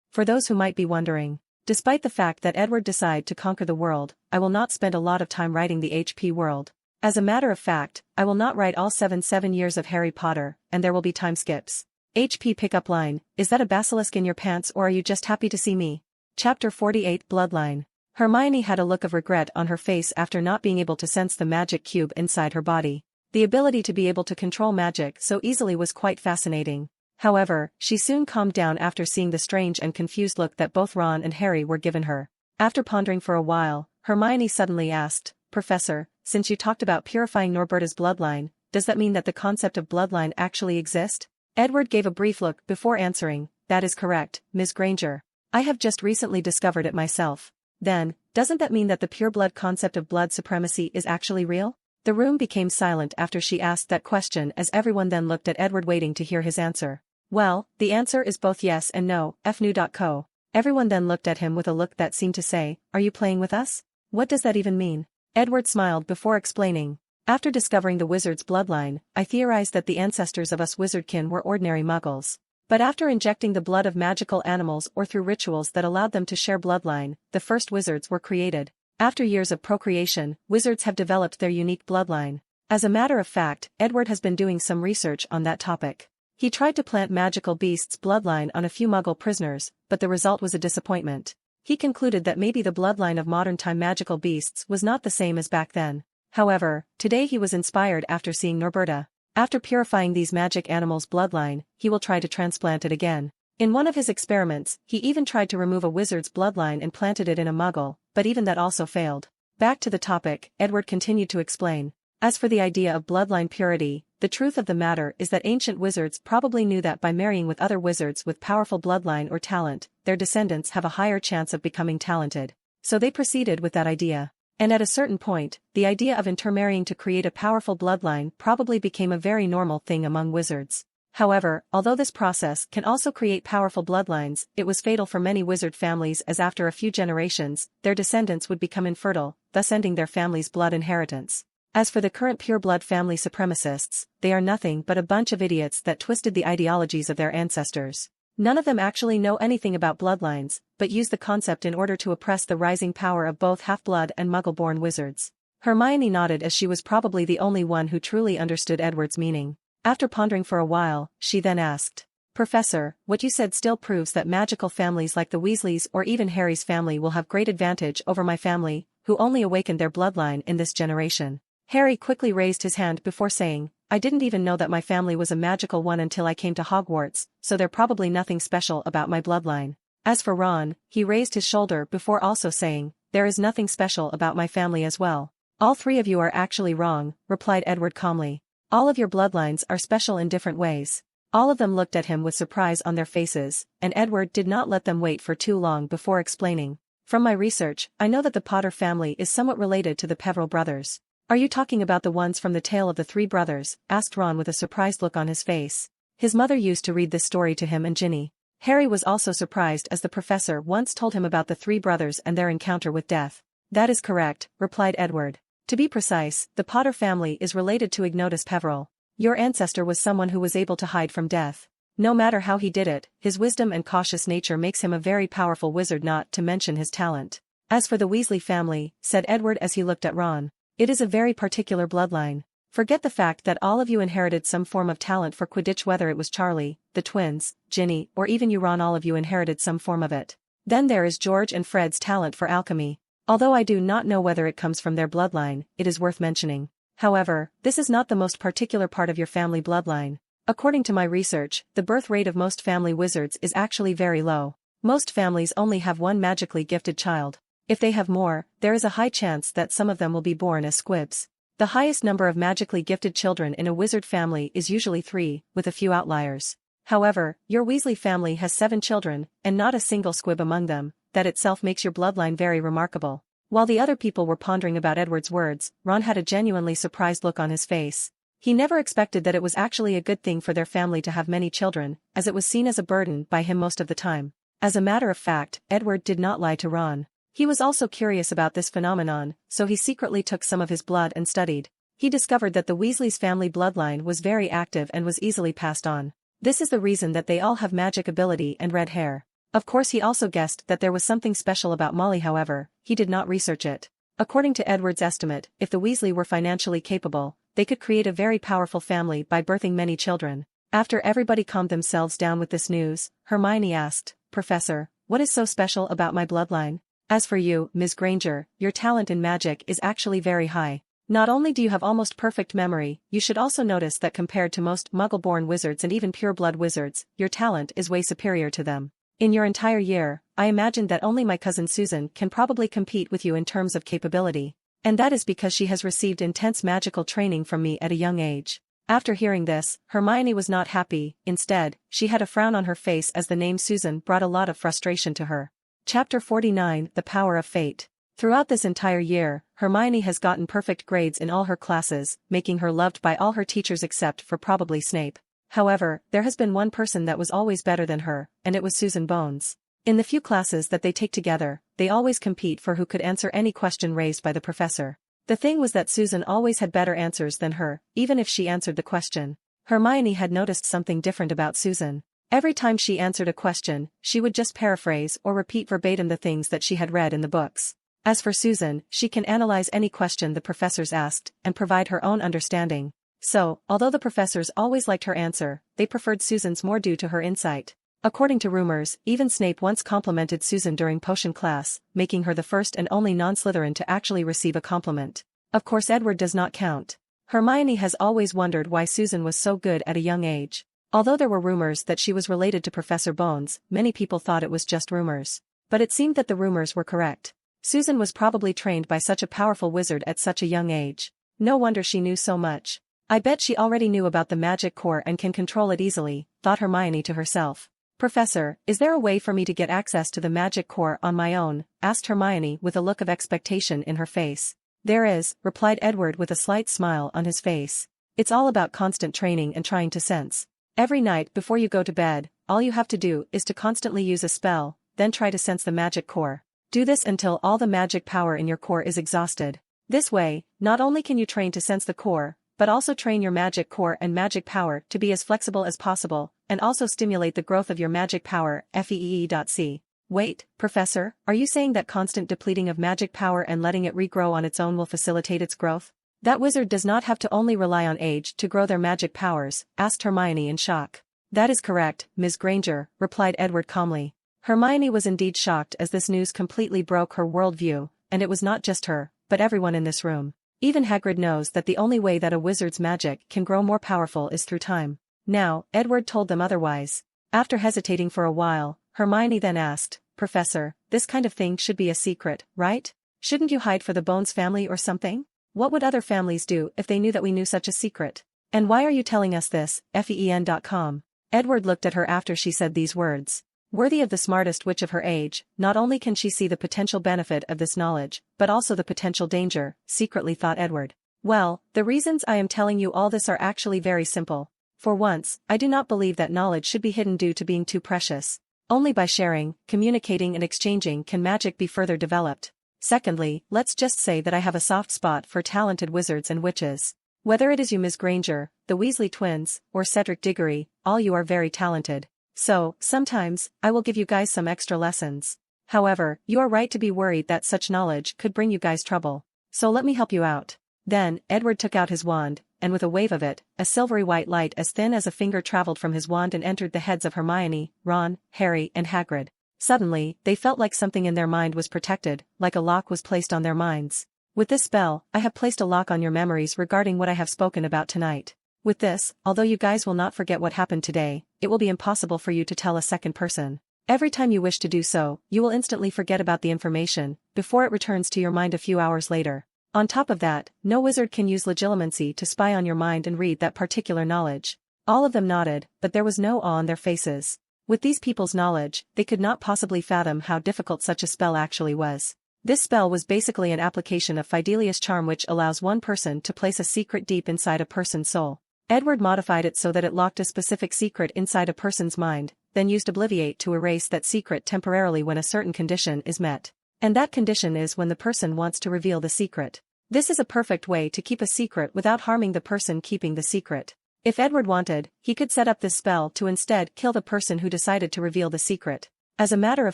For those who might be wondering. Despite the fact that Edward decided to conquer the world, I will not spend a lot of time writing the HP world. As a matter of fact, I will not write all 7 years of Harry Potter, and there will be time skips. HP pickup line: "Is that a basilisk in your pants or are you just happy to see me?" Chapter 48 Bloodline. Hermione had a look of regret on her face after not being able to sense the magic cube inside her body. The ability to be able to control magic so easily was quite fascinating. However, she soon calmed down after seeing the strange and confused look that both Ron and Harry were given her. After pondering for a while, Hermione suddenly asked, "Professor, since you talked about purifying Norberta's bloodline, does that mean that the concept of bloodline actually exists?" Edward gave a brief look before answering, "That is correct, Ms. Granger. I have just recently discovered it myself." "Then, doesn't that mean that the pure blood concept of blood supremacy is actually real?" The room became silent after she asked that question as everyone then looked at Edward waiting to hear his answer. "Well, the answer is both yes and no, fnu.co. Everyone then looked at him with a look that seemed to say, "Are you playing with us? What does that even mean?" Edward smiled before explaining. "After discovering the wizard's bloodline, I theorized that the ancestors of us wizardkin were ordinary muggles. But after injecting the blood of magical animals or through rituals that allowed them to share bloodline, the first wizards were created. After years of procreation, wizards have developed their unique bloodline. As a matter of fact, Edward has been doing some research on that topic. He tried to plant magical beasts' bloodline on a few muggle prisoners, but the result was a disappointment. He concluded that maybe the bloodline of modern-time magical beasts was not the same as back then. However, today he was inspired after seeing Norberta. After purifying these magic animals' bloodline, he will try to transplant it again. In one of his experiments, he even tried to remove a wizard's bloodline and planted it in a muggle, but even that also failed. Back to the topic, Edward continued to explain. As for the idea of bloodline purity, the truth of the matter is that ancient wizards probably knew that by marrying with other wizards with powerful bloodline or talent, their descendants have a higher chance of becoming talented. So they proceeded with that idea. And at a certain point, the idea of intermarrying to create a powerful bloodline probably became a very normal thing among wizards. However, although this process can also create powerful bloodlines, it was fatal for many wizard families as after a few generations, their descendants would become infertile, thus ending their family's blood inheritance. As for the current pure-blood family supremacists, they are nothing but a bunch of idiots that twisted the ideologies of their ancestors. None of them actually know anything about bloodlines, but use the concept in order to oppress the rising power of both half-blood and muggle-born wizards. Hermione nodded as she was probably the only one who truly understood Edward's meaning. After pondering for a while, she then asked, "Professor, what you said still proves that magical families like the Weasleys or even Harry's family will have great advantage over my family, who only awakened their bloodline in this generation." Harry quickly raised his hand before saying, "I didn't even know that my family was a magical one until I came to Hogwarts, so there's probably nothing special about my bloodline." As for Ron, he raised his shoulder before also saying, "There is nothing special about my family as well." "All three of you are actually wrong," replied Edward calmly. "All of your bloodlines are special in different ways." All of them looked at him with surprise on their faces, and Edward did not let them wait for too long before explaining. "From my research, I know that the Potter family is somewhat related to the Peverell brothers." "Are you talking about the ones from the Tale of the Three Brothers?" asked Ron with a surprised look on his face. His mother used to read this story to him and Ginny. Harry was also surprised as the professor once told him about the three brothers and their encounter with death. "That is correct," replied Edward. "To be precise, the Potter family is related to Ignotus Peverell. Your ancestor was someone who was able to hide from death. No matter how he did it, his wisdom and cautious nature makes him a very powerful wizard, not to mention his talent." "As for the Weasley family," said Edward as he looked at Ron, "it is a very particular bloodline. Forget the fact that all of you inherited some form of talent for Quidditch, whether it was Charlie, the twins, Ginny, or even you Ron, all of you inherited some form of it. Then there is George and Fred's talent for alchemy. Although I do not know whether it comes from their bloodline, it is worth mentioning. However, this is not the most particular part of your family bloodline. According to my research, the birth rate of most family wizards is actually very low. Most families only have one magically gifted child. If they have more, there is a high chance that some of them will be born as squibs. The highest number of magically gifted children in a wizard family is usually 3, with a few outliers. However, your Weasley family has 7 children, and not a single squib among them. That itself makes your bloodline very remarkable. While the other people were pondering about Edward's words, Ron had a genuinely surprised look on his face. He never expected that it was actually a good thing for their family to have many children, as it was seen as a burden by him most of the time. As a matter of fact, Edward did not lie to Ron. He was also curious about this phenomenon, so he secretly took some of his blood and studied. He discovered that the Weasley's family bloodline was very active and was easily passed on. This is the reason that they all have magic ability and red hair. Of course, he also guessed that there was something special about Molly. However, he did not research it. According to Edward's estimate, if the Weasley were financially capable, they could create a very powerful family by birthing many children. After everybody calmed themselves down with this news, Hermione asked, "Professor, what is so special about my bloodline? As for you, Ms. Granger, your talent in magic is actually very high. Not only do you have almost perfect memory, you should also notice that compared to most Muggle-born wizards and even pure-blood wizards, your talent is way superior to them. In your entire year, I imagine that only my cousin Susan can probably compete with you in terms of capability. And that is because she has received intense magical training from me at a young age." After hearing this, Hermione was not happy. Instead, she had a frown on her face as the name Susan brought a lot of frustration to her. Chapter 49: The Power of Fate. Throughout this entire year, Hermione has gotten perfect grades in all her classes, making her loved by all her teachers except for probably Snape. However, there has been one person that was always better than her, and it was Susan Bones. In the few classes that they take together, they always compete for who could answer any question raised by the professor. The thing was that Susan always had better answers than her, even if she answered the question. Hermione had noticed something different about Susan. Every time she answered a question, she would just paraphrase or repeat verbatim the things that she had read in the books. As for Susan, she can analyze any question the professors asked and provide her own understanding. So, although the professors always liked her answer, they preferred Susan's more due to her insight. According to rumors, even Snape once complimented Susan during potion class, making her the first and only non-Slytherin to actually receive a compliment. Of course, Edward does not count. Hermione has always wondered why Susan was so good at a young age. Although there were rumors that she was related to Professor Bones, many people thought it was just rumors. But it seemed that the rumors were correct. Susan was probably trained by such a powerful wizard at such a young age. No wonder she knew so much. I bet she already knew about the magic core and can control it easily, thought Hermione to herself. "Professor, is there a way for me to get access to the magic core on my own?" asked Hermione with a look of expectation in her face. "There is," replied Edward with a slight smile on his face. "It's all about constant training and trying to sense. Every night before you go to bed, all you have to do is to constantly use a spell, then try to sense the magic core. Do this until all the magic power in your core is exhausted. This way, not only can you train to sense the core, but also train your magic core and magic power to be as flexible as possible, and also stimulate the growth of your magic power. Feee.c. Wait, Professor, are you saying that constant depleting of magic power and letting it regrow on its own will facilitate its growth? That wizard does not have to only rely on age to grow their magic powers?" asked Hermione in shock. "That is correct, Ms. Granger," replied Edward calmly. Hermione was indeed shocked as this news completely broke her worldview, and it was not just her, but everyone in this room. Even Hagrid knows that the only way that a wizard's magic can grow more powerful is through time. Now, Edward told them otherwise. After hesitating for a while, Hermione then asked, "Professor, this kind of thing should be a secret, right? Shouldn't you hide for the Bones family or something? What would other families do if they knew that we knew such a secret? And why are you telling us this, FEEN.com? Edward looked at her after she said these words. Worthy of the smartest witch of her age, not only can she see the potential benefit of this knowledge, but also the potential danger, secretly thought Edward. Well, the reasons I am telling you all this are actually very simple. For once, I do not believe that knowledge should be hidden due to being too precious. Only by sharing, communicating and exchanging can magic be further developed. Secondly, let's just say that I have a soft spot for talented wizards and witches. Whether it is you, Miss Granger, the Weasley twins, or Cedric Diggory, all you are very talented. So, sometimes, I will give you guys some extra lessons. However, you are right to be worried that such knowledge could bring you guys trouble. So let me help you out." Then, Edward took out his wand, and with a wave of it, a silvery white light as thin as a finger traveled from his wand and entered the heads of Hermione, Ron, Harry and Hagrid. Suddenly, they felt like something in their mind was protected, like a lock was placed on their minds. With this spell, I have placed a lock on your memories regarding what I have spoken about tonight. With this, although you guys will not forget what happened today, it will be impossible for you to tell a second person. Every time you wish to do so, you will instantly forget about the information, before it returns to your mind a few hours later. On top of that, no wizard can use legilimency to spy on your mind and read that particular knowledge. All of them nodded, but there was no awe on their faces. With these people's knowledge, they could not possibly fathom how difficult such a spell actually was. This spell was basically an application of Fidelius' charm which allows one person to place a secret deep inside a person's soul. Edward modified it so that it locked a specific secret inside a person's mind, then used Obliviate to erase that secret temporarily when a certain condition is met. And that condition is when the person wants to reveal the secret. This is a perfect way to keep a secret without harming the person keeping the secret. If Edward wanted, he could set up this spell to instead kill the person who decided to reveal the secret. As a matter of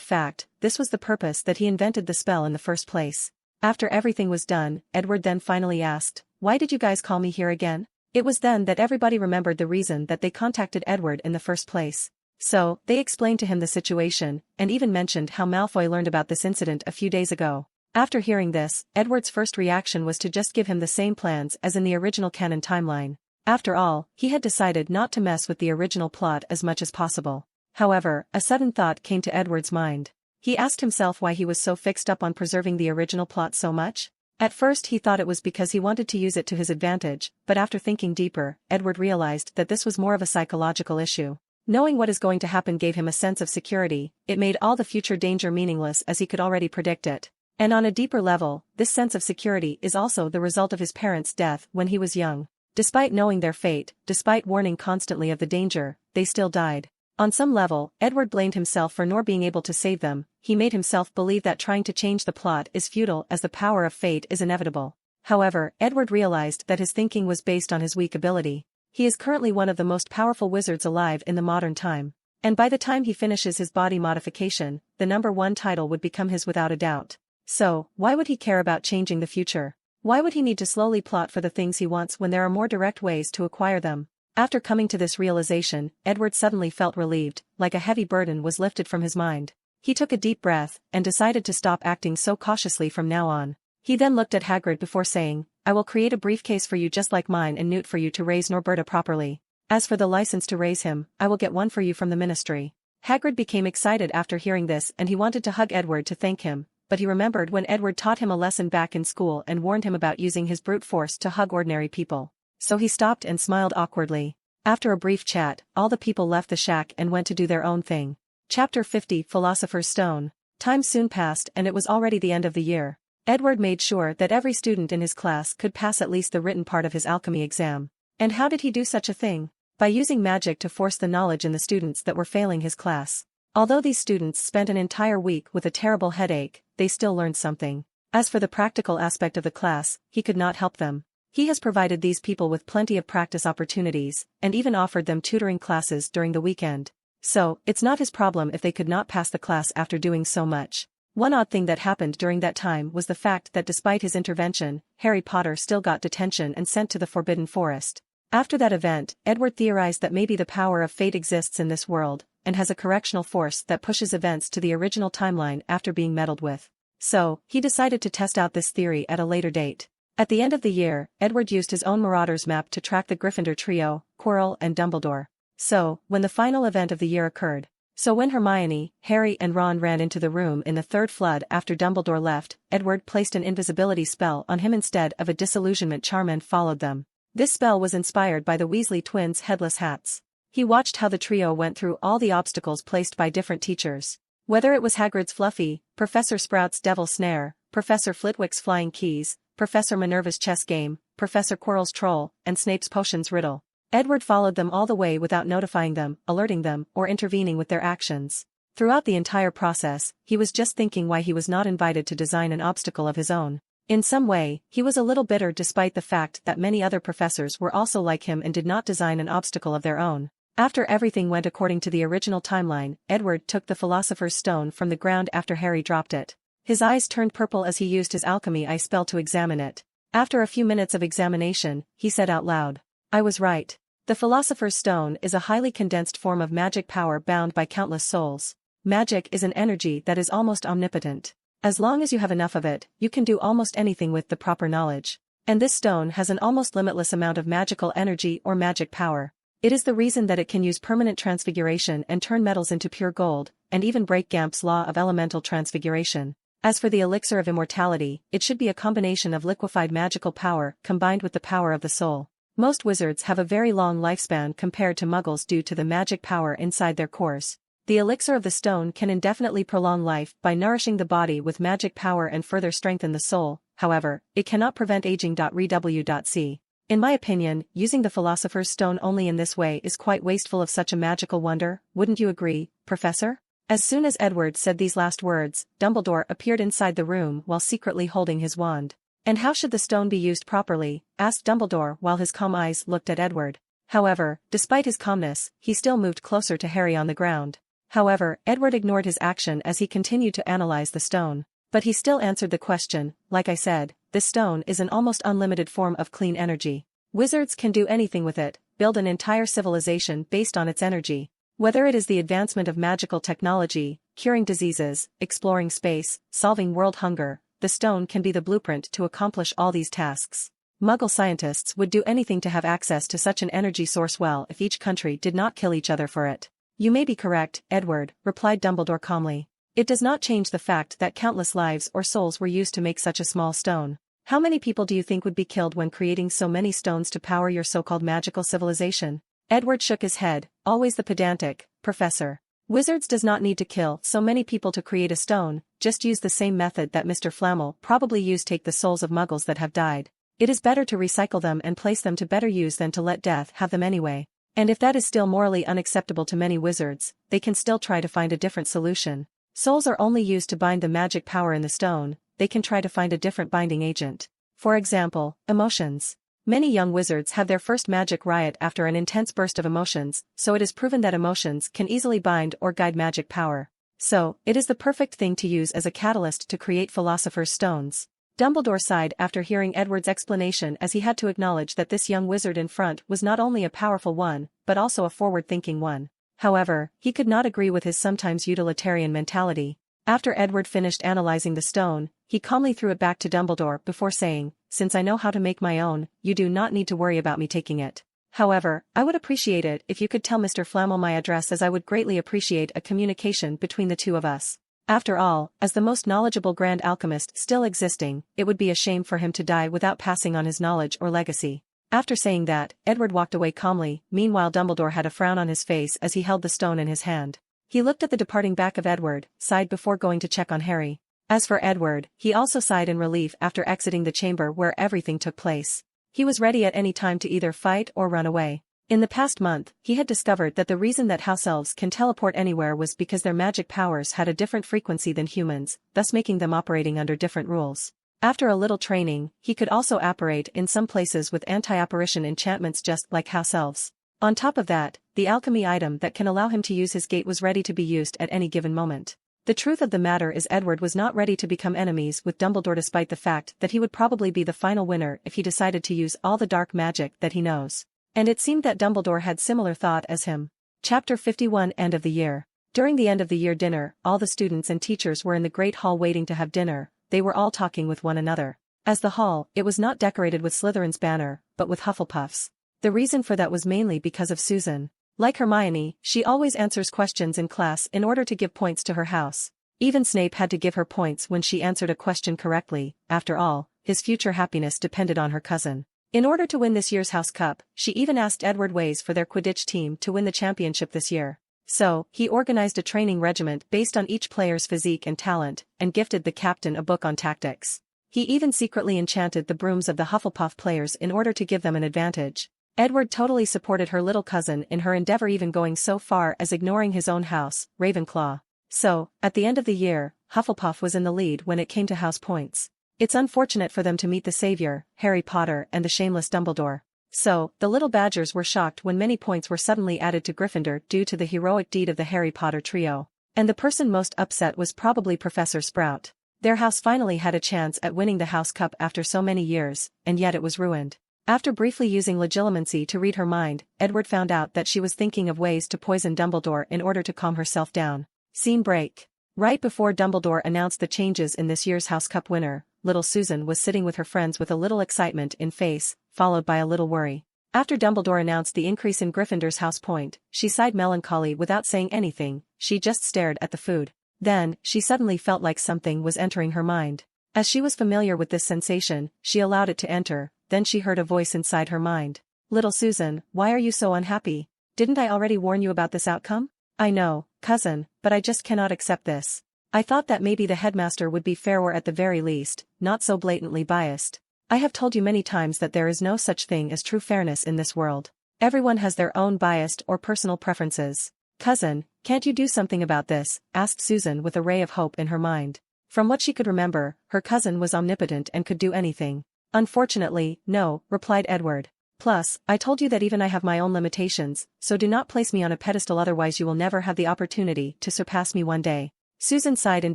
fact, this was the purpose that he invented the spell in the first place. After everything was done, Edward then finally asked, "Why did you guys call me here again?" It was then that everybody remembered the reason that they contacted Edward in the first place. So, they explained to him the situation, and even mentioned how Malfoy learned about this incident a few days ago. After hearing this, Edward's first reaction was to just give him the same plans as in the original canon timeline. After all, he had decided not to mess with the original plot as much as possible. However, a sudden thought came to Edward's mind. He asked himself why he was so fixed up on preserving the original plot so much. At first he thought it was because he wanted to use it to his advantage, but after thinking deeper, Edward realized that this was more of a psychological issue. Knowing what is going to happen gave him a sense of security, it made all the future danger meaningless as he could already predict it. And on a deeper level, this sense of security is also the result of his parents' death when he was young. Despite knowing their fate, despite warning constantly of the danger, they still died. On some level, Edward blamed himself for not being able to save them. He made himself believe that trying to change the plot is futile as the power of fate is inevitable. However, Edward realized that his thinking was based on his weak ability. He is currently one of the most powerful wizards alive in the modern time. And by the time he finishes his body modification, the #1 title would become his without a doubt. So, why would he care about changing the future? Why would he need to slowly plot for the things he wants when there are more direct ways to acquire them? After coming to this realization, Edward suddenly felt relieved, like a heavy burden was lifted from his mind. He took a deep breath, and decided to stop acting so cautiously from now on. He then looked at Hagrid before saying, "I will create a briefcase for you just like mine and Newt for you to raise Norberta properly. As for the license to raise him, I will get one for you from the ministry." Hagrid became excited after hearing this and he wanted to hug Edward to thank him, but he remembered when Edward taught him a lesson back in school and warned him about using his brute force to hug ordinary people. So he stopped and smiled awkwardly. After a brief chat, all the people left the shack and went to do their own thing. Chapter 50 Philosopher's Stone. Time soon passed and it was already the end of the year. Edward made sure that every student in his class could pass at least the written part of his alchemy exam. And how did he do such a thing? By using magic to force the knowledge in the students that were failing his class. Although these students spent an entire week with a terrible headache, they still learned something. As for the practical aspect of the class, he could not help them. He has provided these people with plenty of practice opportunities, and even offered them tutoring classes during the weekend. So, it's not his problem if they could not pass the class after doing so much. One odd thing that happened during that time was the fact that despite his intervention, Harry Potter still got detention and sent to the Forbidden Forest. After that event, Edward theorized that maybe the power of fate exists in this world, and has a correctional force that pushes events to the original timeline after being meddled with. So, he decided to test out this theory at a later date. At the end of the year, Edward used his own Marauders map to track the Gryffindor trio, Quirrell and Dumbledore. So, when the final event of the year occurred. So when Hermione, Harry and Ron ran into the room in the third flood after Dumbledore left, Edward placed an invisibility spell on him instead of a disillusionment charm and followed them. This spell was inspired by the Weasley twins' headless hats. He watched how the trio went through all the obstacles placed by different teachers. Whether it was Hagrid's Fluffy, Professor Sprout's Devil Snare, Professor Flitwick's Flying Keys, Professor Minerva's chess game, Professor Quirrell's troll, and Snape's potions riddle. Edward followed them all the way without notifying them, alerting them, or intervening with their actions. Throughout the entire process, he was just thinking why he was not invited to design an obstacle of his own. In some way, he was a little bitter despite the fact that many other professors were also like him and did not design an obstacle of their own. After everything went according to the original timeline, Edward took the Philosopher's Stone from the ground after Harry dropped it. His eyes turned purple as he used his alchemy eye spell to examine it. After a few minutes of examination, he said out loud, "I was right. The Philosopher's Stone is a highly condensed form of magic power bound by countless souls. Magic is an energy that is almost omnipotent. As long as you have enough of it, you can do almost anything with the proper knowledge. And this stone has an almost limitless amount of magical energy or magic power. It is the reason that it can use permanent transfiguration and turn metals into pure gold, and even break Gamp's law of elemental transfiguration. As for the elixir of immortality, it should be a combination of liquefied magical power combined with the power of the soul. Most wizards have a very long lifespan compared to muggles due to the magic power inside their cores. The elixir of the stone can indefinitely prolong life by nourishing the body with magic power and further strengthen the soul. However, it cannot prevent aging. Rew.c. In my opinion, using the Philosopher's Stone only in this way is quite wasteful of such a magical wonder, wouldn't you agree, Professor? As soon as Edward said these last words, Dumbledore appeared inside the room while secretly holding his wand. And how should the stone be used properly? Asked Dumbledore while his calm eyes looked at Edward. However, despite his calmness, he still moved closer to Harry on the ground. However, Edward ignored his action as he continued to analyze the stone. But he still answered the question. Like I said, this stone is an almost unlimited form of clean energy. Wizards can do anything with it, build an entire civilization based on its energy. Whether it is the advancement of magical technology, curing diseases, exploring space, solving world hunger, the stone can be the blueprint to accomplish all these tasks. Muggle scientists would do anything to have access to such an energy source if each country did not kill each other for it. You may be correct, Edward, replied Dumbledore calmly. It does not change the fact that countless lives or souls were used to make such a small stone. How many people do you think would be killed when creating so many stones to power your so-called magical civilization? Edward shook his head, always the pedantic, Professor. Wizards does not need to kill so many people to create a stone, just use the same method that Mr. Flammel probably used. Take the souls of muggles that have died. It is better to recycle them and place them to better use than to let death have them anyway. And if that is still morally unacceptable to many wizards, they can still try to find a different solution. Souls are only used to bind the magic power in the stone, they can try to find a different binding agent. For example, emotions. Many young wizards have their first magic riot after an intense burst of emotions, so it is proven that emotions can easily bind or guide magic power. So, it is the perfect thing to use as a catalyst to create Philosopher's Stones. Dumbledore sighed after hearing Edward's explanation, as he had to acknowledge that this young wizard in front was not only a powerful one, but also a forward-thinking one. However, he could not agree with his sometimes utilitarian mentality. After Edward finished analyzing the stone, he calmly threw it back to Dumbledore before saying, "Since I know how to make my own, you do not need to worry about me taking it. However, I would appreciate it if you could tell Mr. Flammel my address, as I would greatly appreciate a communication between the two of us. After all, as the most knowledgeable grand alchemist still existing, it would be a shame for him to die without passing on his knowledge or legacy." After saying that, Edward walked away calmly. Meanwhile, Dumbledore had a frown on his face as he held the stone in his hand. He looked at the departing back of Edward, sighed before going to check on Harry. As for Edward, he also sighed in relief after exiting the chamber where everything took place. He was ready at any time to either fight or run away. In the past month, he had discovered that the reason that house elves can teleport anywhere was because their magic powers had a different frequency than humans, thus making them operating under different rules. After a little training, he could also apparate in some places with anti-apparition enchantments just like house elves. On top of that, the alchemy item that can allow him to use his gate was ready to be used at any given moment. The truth of the matter is, Edward was not ready to become enemies with Dumbledore, despite the fact that he would probably be the final winner if he decided to use all the dark magic that he knows. And it seemed that Dumbledore had similar thought as him. Chapter 51, End of the Year. During the end of the year dinner, all the students and teachers were in the great hall waiting to have dinner. They were all talking with one another. As the hall, it was not decorated with Slytherin's banner, but with Hufflepuff's. The reason for that was mainly because of Susan. Like Hermione, she always answers questions in class in order to give points to her house. Even Snape had to give her points when she answered a question correctly. After all, his future happiness depended on her cousin. In order to win this year's House Cup, she even asked Edward ways for their Quidditch team to win the championship this year. So, he organized a training regiment based on each player's physique and talent, and gifted the captain a book on tactics. He even secretly enchanted the brooms of the Hufflepuff players in order to give them an advantage. Edward totally supported her little cousin in her endeavor, even going so far as ignoring his own house, Ravenclaw. So, at the end of the year, Hufflepuff was in the lead when it came to house points. It's unfortunate for them to meet the savior, Harry Potter, and the shameless Dumbledore. So, the little Badgers were shocked when many points were suddenly added to Gryffindor due to the heroic deed of the Harry Potter trio. And the person most upset was probably Professor Sprout. Their house finally had a chance at winning the House Cup after so many years, and yet it was ruined. After briefly using legilimency to read her mind, Edward found out that she was thinking of ways to poison Dumbledore in order to calm herself down. Scene break. Right before Dumbledore announced the changes in this year's House Cup winner, little Susan was sitting with her friends with a little excitement in face, followed by a little worry. After Dumbledore announced the increase in Gryffindor's house point, she sighed melancholy without saying anything, she just stared at the food. Then, she suddenly felt like something was entering her mind. As she was familiar with this sensation, she allowed it to enter, then she heard a voice inside her mind. Little Susan, why are you so unhappy? Didn't I already warn you about this outcome? I know, cousin, but I just cannot accept this. I thought that maybe the headmaster would be fair or at the very least, not so blatantly biased. I have told you many times that there is no such thing as true fairness in this world. Everyone has their own biased or personal preferences. Cousin, can't you do something about this? Asked Susan with a ray of hope in her mind. From what she could remember, her cousin was omnipotent and could do anything. Unfortunately, no, replied Edward. Plus, I told you that even I have my own limitations, so do not place me on a pedestal, otherwise you will never have the opportunity to surpass me one day. Susan sighed in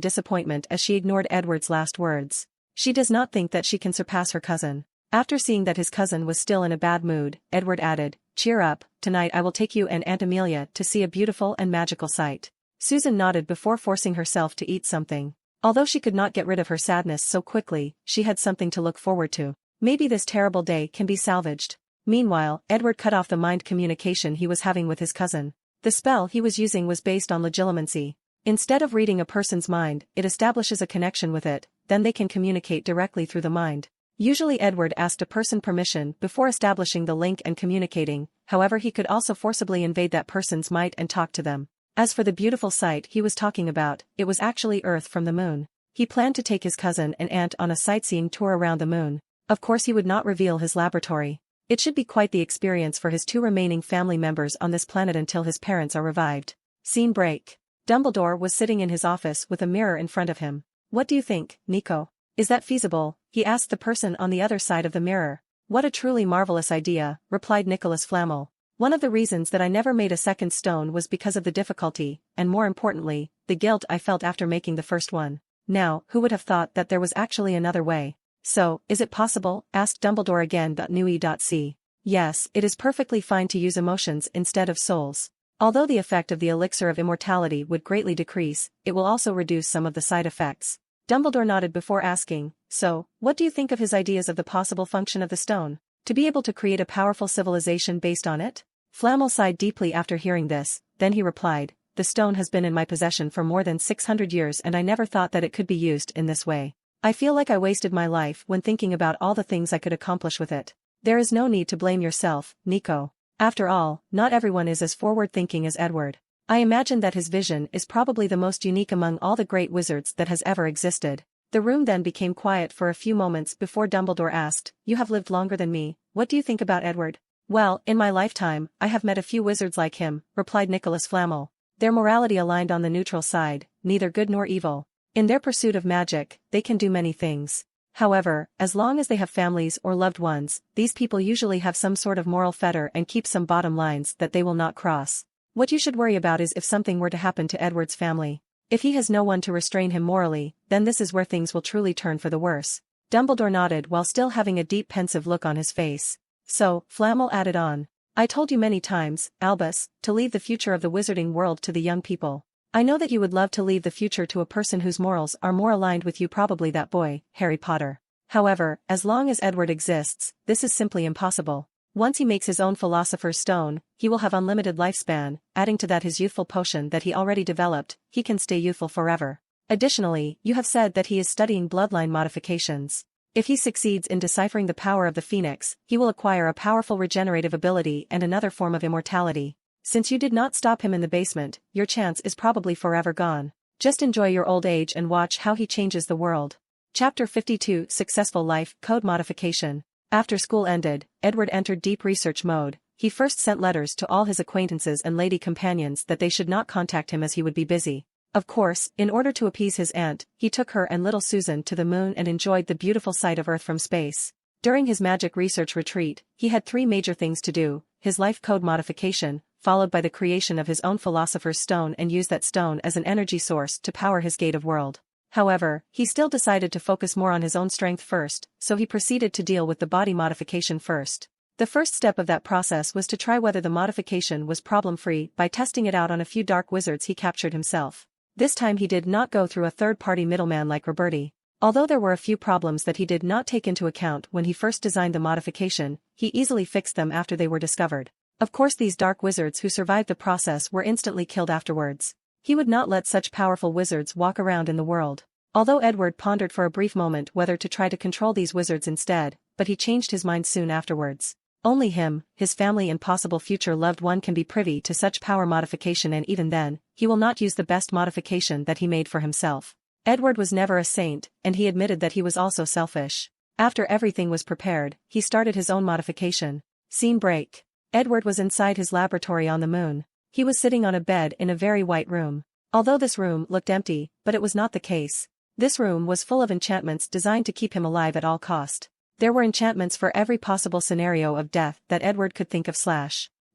disappointment as she ignored Edward's last words. She does not think that she can surpass her cousin. After seeing that his cousin was still in a bad mood, Edward added, cheer up, tonight I will take you and Aunt Amelia to see a beautiful and magical sight. Susan nodded before forcing herself to eat something. Although she could not get rid of her sadness so quickly, she had something to look forward to. Maybe this terrible day can be salvaged. Meanwhile, Edward cut off the mind communication he was having with his cousin. The spell he was using was based on legilimency. Instead of reading a person's mind, it establishes a connection with it, then they can communicate directly through the mind. Usually Edward asked a person permission before establishing the link and communicating, however he could also forcibly invade that person's mind and talk to them. As for the beautiful sight he was talking about, it was actually Earth from the moon. He planned to take his cousin and aunt on a sightseeing tour around the moon. Of course he would not reveal his laboratory. It should be quite the experience for his two remaining family members on this planet until his parents are revived. Scene break. Dumbledore was sitting in his office with a mirror in front of him. What do you think, Nico? Is that feasible? He asked the person on the other side of the mirror. What a truly marvelous idea, replied Nicholas Flamel. One of the reasons that I never made a second stone was because of the difficulty, and more importantly, the guilt I felt after making the first one. Now, who would have thought that there was actually another way? So, is it possible? Asked Dumbledore again. Nui.c. Yes, it is perfectly fine to use emotions instead of souls. Although the effect of the elixir of immortality would greatly decrease, it will also reduce some of the side effects. Dumbledore nodded before asking, so, what do you think of his ideas of the possible function of the stone? To be able to create a powerful civilization based on it? Flamel sighed deeply after hearing this, then he replied, the stone has been in my possession for more than 600 years and I never thought that it could be used in this way. I feel like I wasted my life when thinking about all the things I could accomplish with it. There is no need to blame yourself, Nico. After all, not everyone is as forward-thinking as Edward. I imagine that his vision is probably the most unique among all the great wizards that has ever existed. The room then became quiet for a few moments before Dumbledore asked, you have lived longer than me, what do you think about Edward? Well, in my lifetime, I have met a few wizards like him, replied Nicholas Flamel. Their morality aligned on the neutral side, neither good nor evil. In their pursuit of magic, they can do many things. However, as long as they have families or loved ones, these people usually have some sort of moral fetter and keep some bottom lines that they will not cross. What you should worry about is if something were to happen to Edward's family. If he has no one to restrain him morally, then this is where things will truly turn for the worse. Dumbledore nodded while still having a deep pensive look on his face. So, Flamel added on. I told you many times, Albus, to leave the future of the wizarding world to the young people. I know that you would love to leave the future to a person whose morals are more aligned with you, probably that boy, Harry Potter. However, as long as Edward exists, this is simply impossible. Once he makes his own Philosopher's Stone, he will have unlimited lifespan, adding to that his youthful potion that he already developed, he can stay youthful forever. Additionally, you have said that he is studying bloodline modifications. If he succeeds in deciphering the power of the Phoenix, he will acquire a powerful regenerative ability and another form of immortality. Since you did not stop him in the basement, your chance is probably forever gone. Just enjoy your old age and watch how he changes the world. Chapter 52 Successful Life Code Modification. After school ended, Edward entered deep research mode. He first sent letters to all his acquaintances and lady companions that they should not contact him as he would be busy. Of course, in order to appease his aunt, he took her and little Susan to the moon and enjoyed the beautiful sight of Earth from space. During his magic research retreat, he had three major things to do: his life code modification, followed by the creation of his own Philosopher's Stone, and use that stone as an energy source to power his gate of world. However, he still decided to focus more on his own strength first, so he proceeded to deal with the body modification first. The first step of that process was to try whether the modification was problem-free by testing it out on a few dark wizards he captured himself. This time he did not go through a third-party middleman like Roberti. Although there were a few problems that he did not take into account when he first designed the modification, he easily fixed them after they were discovered. Of course, these dark wizards who survived the process were instantly killed afterwards. He would not let such powerful wizards walk around in the world. Although Edward pondered for a brief moment whether to try to control these wizards instead, but he changed his mind soon afterwards. Only him, his family and possible future loved one can be privy to such power modification, and even then, he will not use the best modification that he made for himself. Edward was never a saint, and he admitted that he was also selfish. After everything was prepared, he started his own modification. Scene break. Edward was inside his laboratory on the moon. He was sitting on a bed in a very white room. Although this room looked empty, but it was not the case. This room was full of enchantments designed to keep him alive at all cost. There were enchantments for every possible scenario of death that Edward could think of.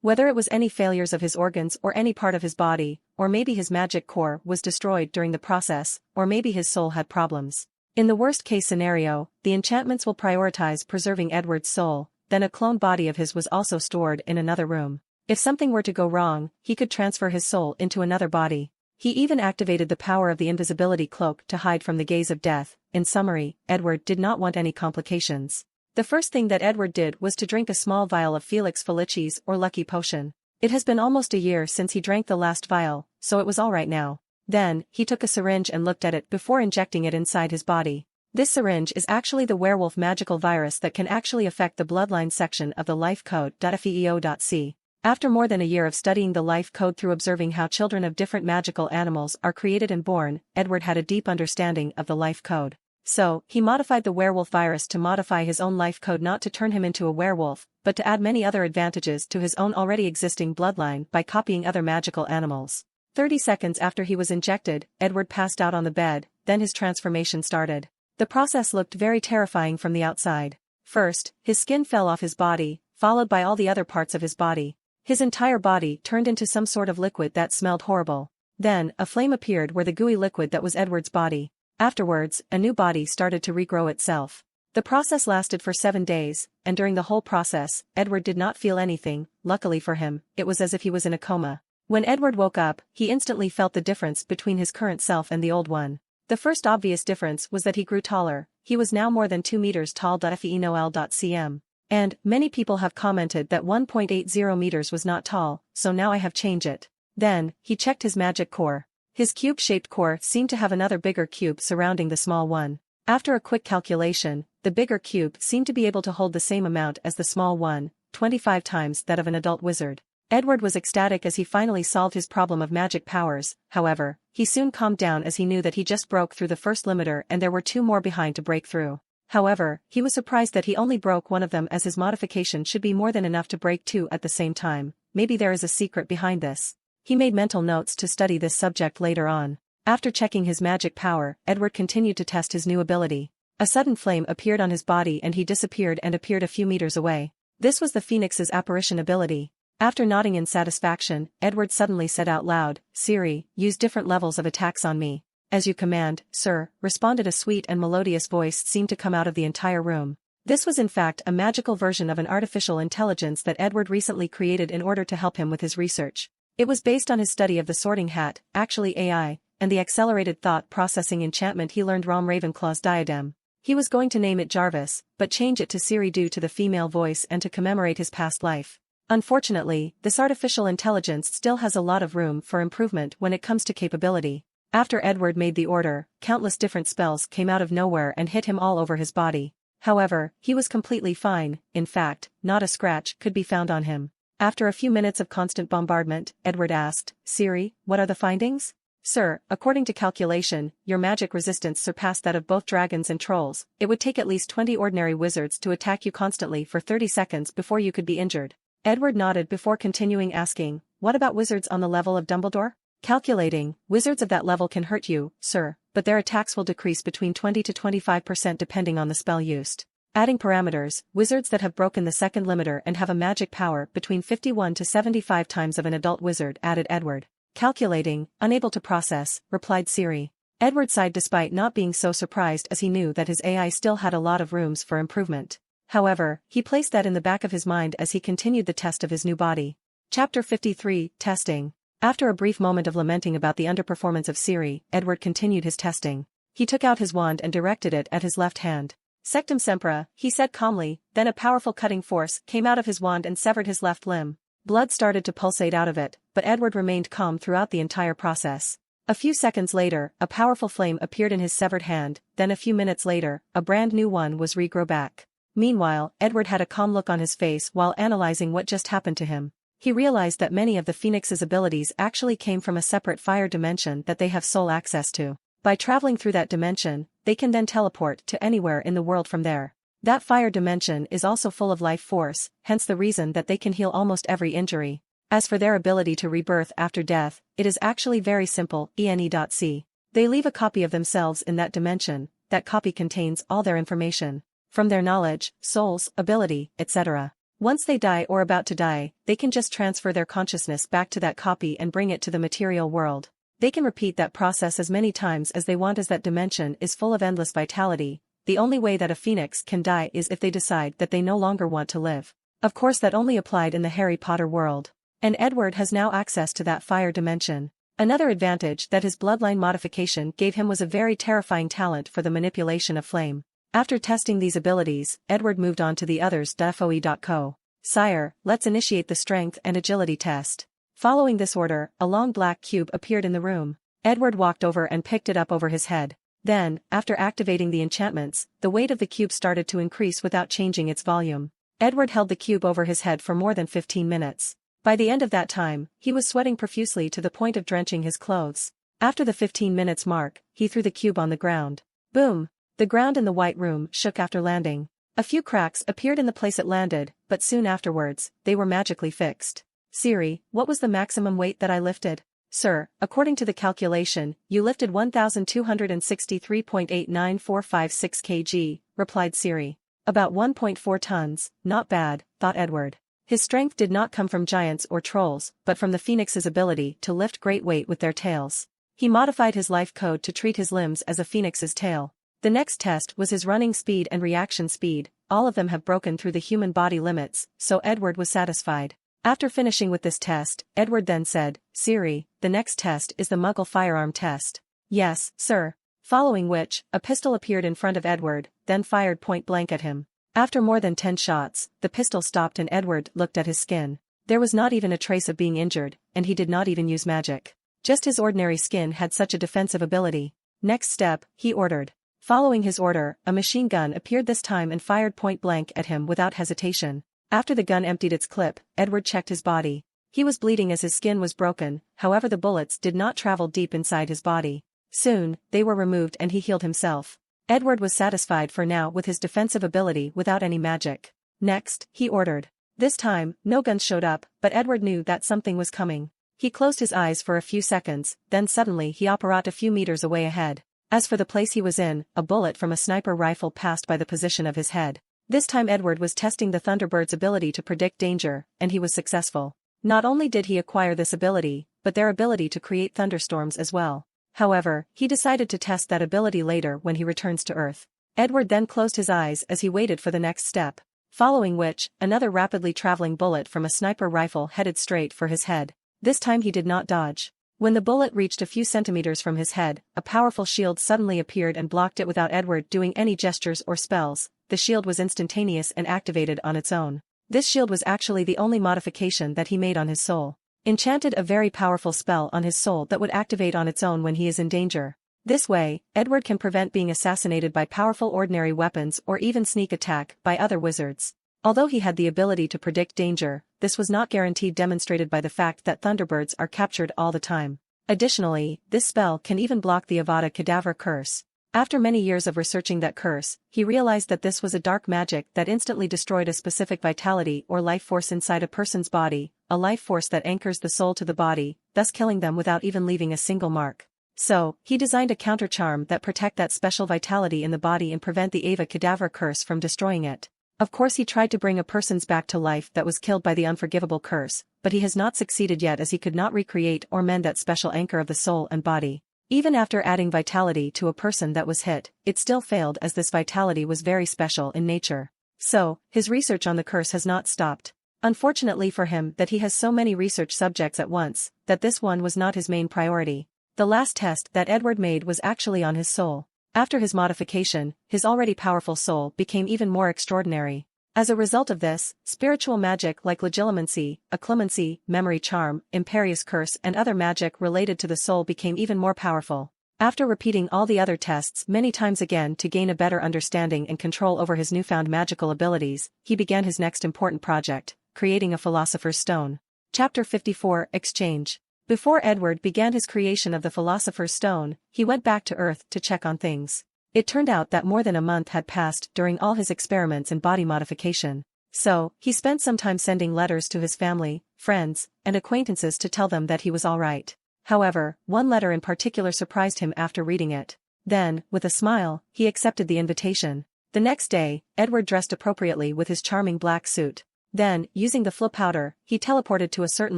Whether it was any failures of his organs or any part of his body, or maybe his magic core was destroyed during the process, or maybe his soul had problems. In the worst-case scenario, the enchantments will prioritize preserving Edward's soul, then a clone body of his was also stored in another room. If something were to go wrong, he could transfer his soul into another body. He even activated the power of the invisibility cloak to hide from the gaze of death. In summary, Edward did not want any complications. The first thing that Edward did was to drink a small vial of Felix Felici's or Lucky Potion. It has been almost a year since he drank the last vial, so it was all right now. Then, he took a syringe and looked at it before injecting it inside his body. This syringe is actually the werewolf magical virus that can actually affect the bloodline section of the life code.feo.c. After more than a year of studying the life code through observing how children of different magical animals are created and born, Edward had a deep understanding of the life code. So, he modified the werewolf virus to modify his own life code, not to turn him into a werewolf, but to add many other advantages to his own already existing bloodline by copying other magical animals. 30 seconds after he was injected, Edward passed out on the bed, then his transformation started. The process looked very terrifying from the outside. First, his skin fell off his body, followed by all the other parts of his body. His entire body turned into some sort of liquid that smelled horrible. Then, a flame appeared where the gooey liquid that was Edward's body. Afterwards, a new body started to regrow itself. The process lasted for 7 days, and during the whole process, Edward did not feel anything. Luckily for him, it was as if he was in a coma. When Edward woke up, he instantly felt the difference between his current self and the old one. The first obvious difference was that he grew taller. He was now more than 2 meters tall. FENOL.cm. And, many people have commented that 1.80 meters was not tall, so now I have changed it. Then, he checked his magic core. His cube-shaped core seemed to have another bigger cube surrounding the small one. After a quick calculation, the bigger cube seemed to be able to hold the same amount as the small one, 25 times that of an adult wizard. Edward was ecstatic as he finally solved his problem of magic powers. However, he soon calmed down as he knew that he just broke through the first limiter and there were 2 more behind to break through. However, he was surprised that he only broke one of them, as his modification should be more than enough to break 2 at the same time. Maybe there is a secret behind this. He made mental notes to study this subject later on. After checking his magic power, Edward continued to test his new ability. A sudden flame appeared on his body and he disappeared and appeared a few meters away. This was the Phoenix's apparition ability. After nodding in satisfaction, Edward suddenly said out loud, "Siri, use different levels of attacks on me." "As you command, sir," responded a sweet and melodious voice seemed to come out of the entire room. This was in fact a magical version of an artificial intelligence that Edward recently created in order to help him with his research. It was based on his study of the Sorting Hat, actually AI, and the accelerated thought processing enchantment he learned Rom Ravenclaw's diadem. He was going to name it Jarvis, but change it to Siri due to the female voice and to commemorate his past life. Unfortunately, this artificial intelligence still has a lot of room for improvement when it comes to capability. After Edward made the order, countless different spells came out of nowhere and hit him all over his body. However, he was completely fine. In fact, not a scratch could be found on him. After a few minutes of constant bombardment, Edward asked, "Siri, what are the findings?" "Sir, according to calculation, your magic resistance surpassed that of both dragons and trolls. It would take at least 20 ordinary wizards to attack you constantly for 30 seconds before you could be injured." Edward nodded before continuing asking, "What about wizards on the level of Dumbledore?" "Calculating, wizards of that level can hurt you, sir, but their attacks will decrease between 20 to 25% depending on the spell used." Adding parameters, wizards that have broken the second limiter and have a magic power between 51 to 75 times of an adult wizard, added Edward. "Calculating, unable to process," replied Siri. Edward sighed despite not being so surprised as he knew that his AI still had a lot of rooms for improvement. However, he placed that in the back of his mind as he continued the test of his new body. Chapter 53, Testing. After a brief moment of lamenting about the underperformance of Siri, Edward continued his testing. He took out his wand and directed it at his left hand. Sectum sempra, he said calmly, then a powerful cutting force came out of his wand and severed his left limb. Blood started to pulsate out of it, but Edward remained calm throughout the entire process. A few seconds later, a powerful flame appeared in his severed hand, then a few minutes later, a brand new one was regrow back. Meanwhile, Edward had a calm look on his face while analyzing what just happened to him. He realized that many of the Phoenix's abilities actually came from a separate fire dimension that they have sole access to. By traveling through that dimension, they can then teleport to anywhere in the world from there. That fire dimension is also full of life force, hence the reason that they can heal almost every injury. As for their ability to rebirth after death, it is actually very simple, ene.c. They leave a copy of themselves in that dimension. That copy contains all their information, from their knowledge, souls, ability, etc. Once they die or about to die, they can just transfer their consciousness back to that copy and bring it to the material world. They can repeat that process as many times as they want, as that dimension is full of endless vitality. The only way that a phoenix can die is if they decide that they no longer want to live. Of course, that only applied in the Harry Potter world. And Edward has now access to that fire dimension. Another advantage that his bloodline modification gave him was a very terrifying talent for the manipulation of flame. After testing these abilities, Edward moved on to the others. .foe.co. Sire, let's initiate the strength and agility test. Following this order, a long black cube appeared in the room. Edward walked over and picked it up over his head. Then, after activating the enchantments, the weight of the cube started to increase without changing its volume. Edward held the cube over his head for more than 15 minutes. By the end of that time, he was sweating profusely to the point of drenching his clothes. After the 15 minutes mark, he threw the cube on the ground. Boom! The ground in the White Room shook after landing. A few cracks appeared in the place it landed, but soon afterwards, they were magically fixed. Siri, what was the maximum weight that I lifted? Sir, according to the calculation, you lifted 1,263.89,456 kg, replied Siri. About 1.4 tons, not bad, thought Edward. His strength did not come from giants or trolls, but from the phoenix's ability to lift great weight with their tails. He modified his life code to treat his limbs as a phoenix's tail. The next test was his running speed and reaction speed. All of them have broken through the human body limits, so Edward was satisfied. After finishing with this test, Edward then said, Siri, the next test is the Muggle firearm test. Yes, sir. Following which, a pistol appeared in front of Edward, then fired point blank at him. After more than 10 shots, the pistol stopped and Edward looked at his skin. There was not even a trace of being injured, and he did not even use magic. Just his ordinary skin had such a defensive ability. Next step, he ordered. Following his order, a machine gun appeared this time and fired point blank at him without hesitation. After the gun emptied its clip, Edward checked his body. He was bleeding as his skin was broken, however the bullets did not travel deep inside his body. Soon, they were removed and he healed himself. Edward was satisfied for now with his defensive ability without any magic. Next, he ordered. This time, no guns showed up, but Edward knew that something was coming. He closed his eyes for a few seconds, then suddenly he apparat a few meters away ahead. As for the place he was in, a bullet from a sniper rifle passed by the position of his head. This time Edward was testing the Thunderbird's ability to predict danger, and he was successful. Not only did he acquire this ability, but their ability to create thunderstorms as well. However, he decided to test that ability later when he returns to Earth. Edward then closed his eyes as he waited for the next step. Following which, another rapidly traveling bullet from a sniper rifle headed straight for his head. This time he did not dodge. When the bullet reached a few centimeters from his head, a powerful shield suddenly appeared and blocked it without Edward doing any gestures or spells. The shield was instantaneous and activated on its own. This shield was actually the only modification that he made on his soul. Enchanted a very powerful spell on his soul that would activate on its own when he is in danger. This way, Edward can prevent being assassinated by powerful ordinary weapons or even sneak attack by other wizards. Although he had the ability to predict danger, this was not guaranteed, demonstrated by the fact that Thunderbirds are captured all the time. Additionally, this spell can even block the Avada Kedavra curse. After many years of researching that curse, he realized that this was a dark magic that instantly destroyed a specific vitality or life force inside a person's body, a life force that anchors the soul to the body, thus killing them without even leaving a single mark. So, he designed a counter charm that protect that special vitality in the body and prevent the Avada Kedavra curse from destroying it. Of course, he tried to bring a person's back to life that was killed by the unforgivable curse, but he has not succeeded yet, as he could not recreate or mend that special anchor of the soul and body. Even after adding vitality to a person that was hit, it still failed, as this vitality was very special in nature. So, his research on the curse has not stopped. Unfortunately for him that he has so many research subjects at once, that this one was not his main priority. The last test that Edward made was actually on his soul. After his modification, his already powerful soul became even more extraordinary. As a result of this, spiritual magic like legilimency, occlumency, memory charm, imperious curse and other magic related to the soul became even more powerful. After repeating all the other tests many times again to gain a better understanding and control over his newfound magical abilities, he began his next important project, creating a Philosopher's Stone. Chapter 54 Exchange. Before Edward began his creation of the Philosopher's Stone, he went back to Earth to check on things. It turned out that more than a month had passed during all his experiments in body modification. So, he spent some time sending letters to his family, friends, and acquaintances to tell them that he was all right. However, one letter in particular surprised him after reading it. Then, with a smile, he accepted the invitation. The next day, Edward dressed appropriately with his charming black suit. Then, using the flip powder, he teleported to a certain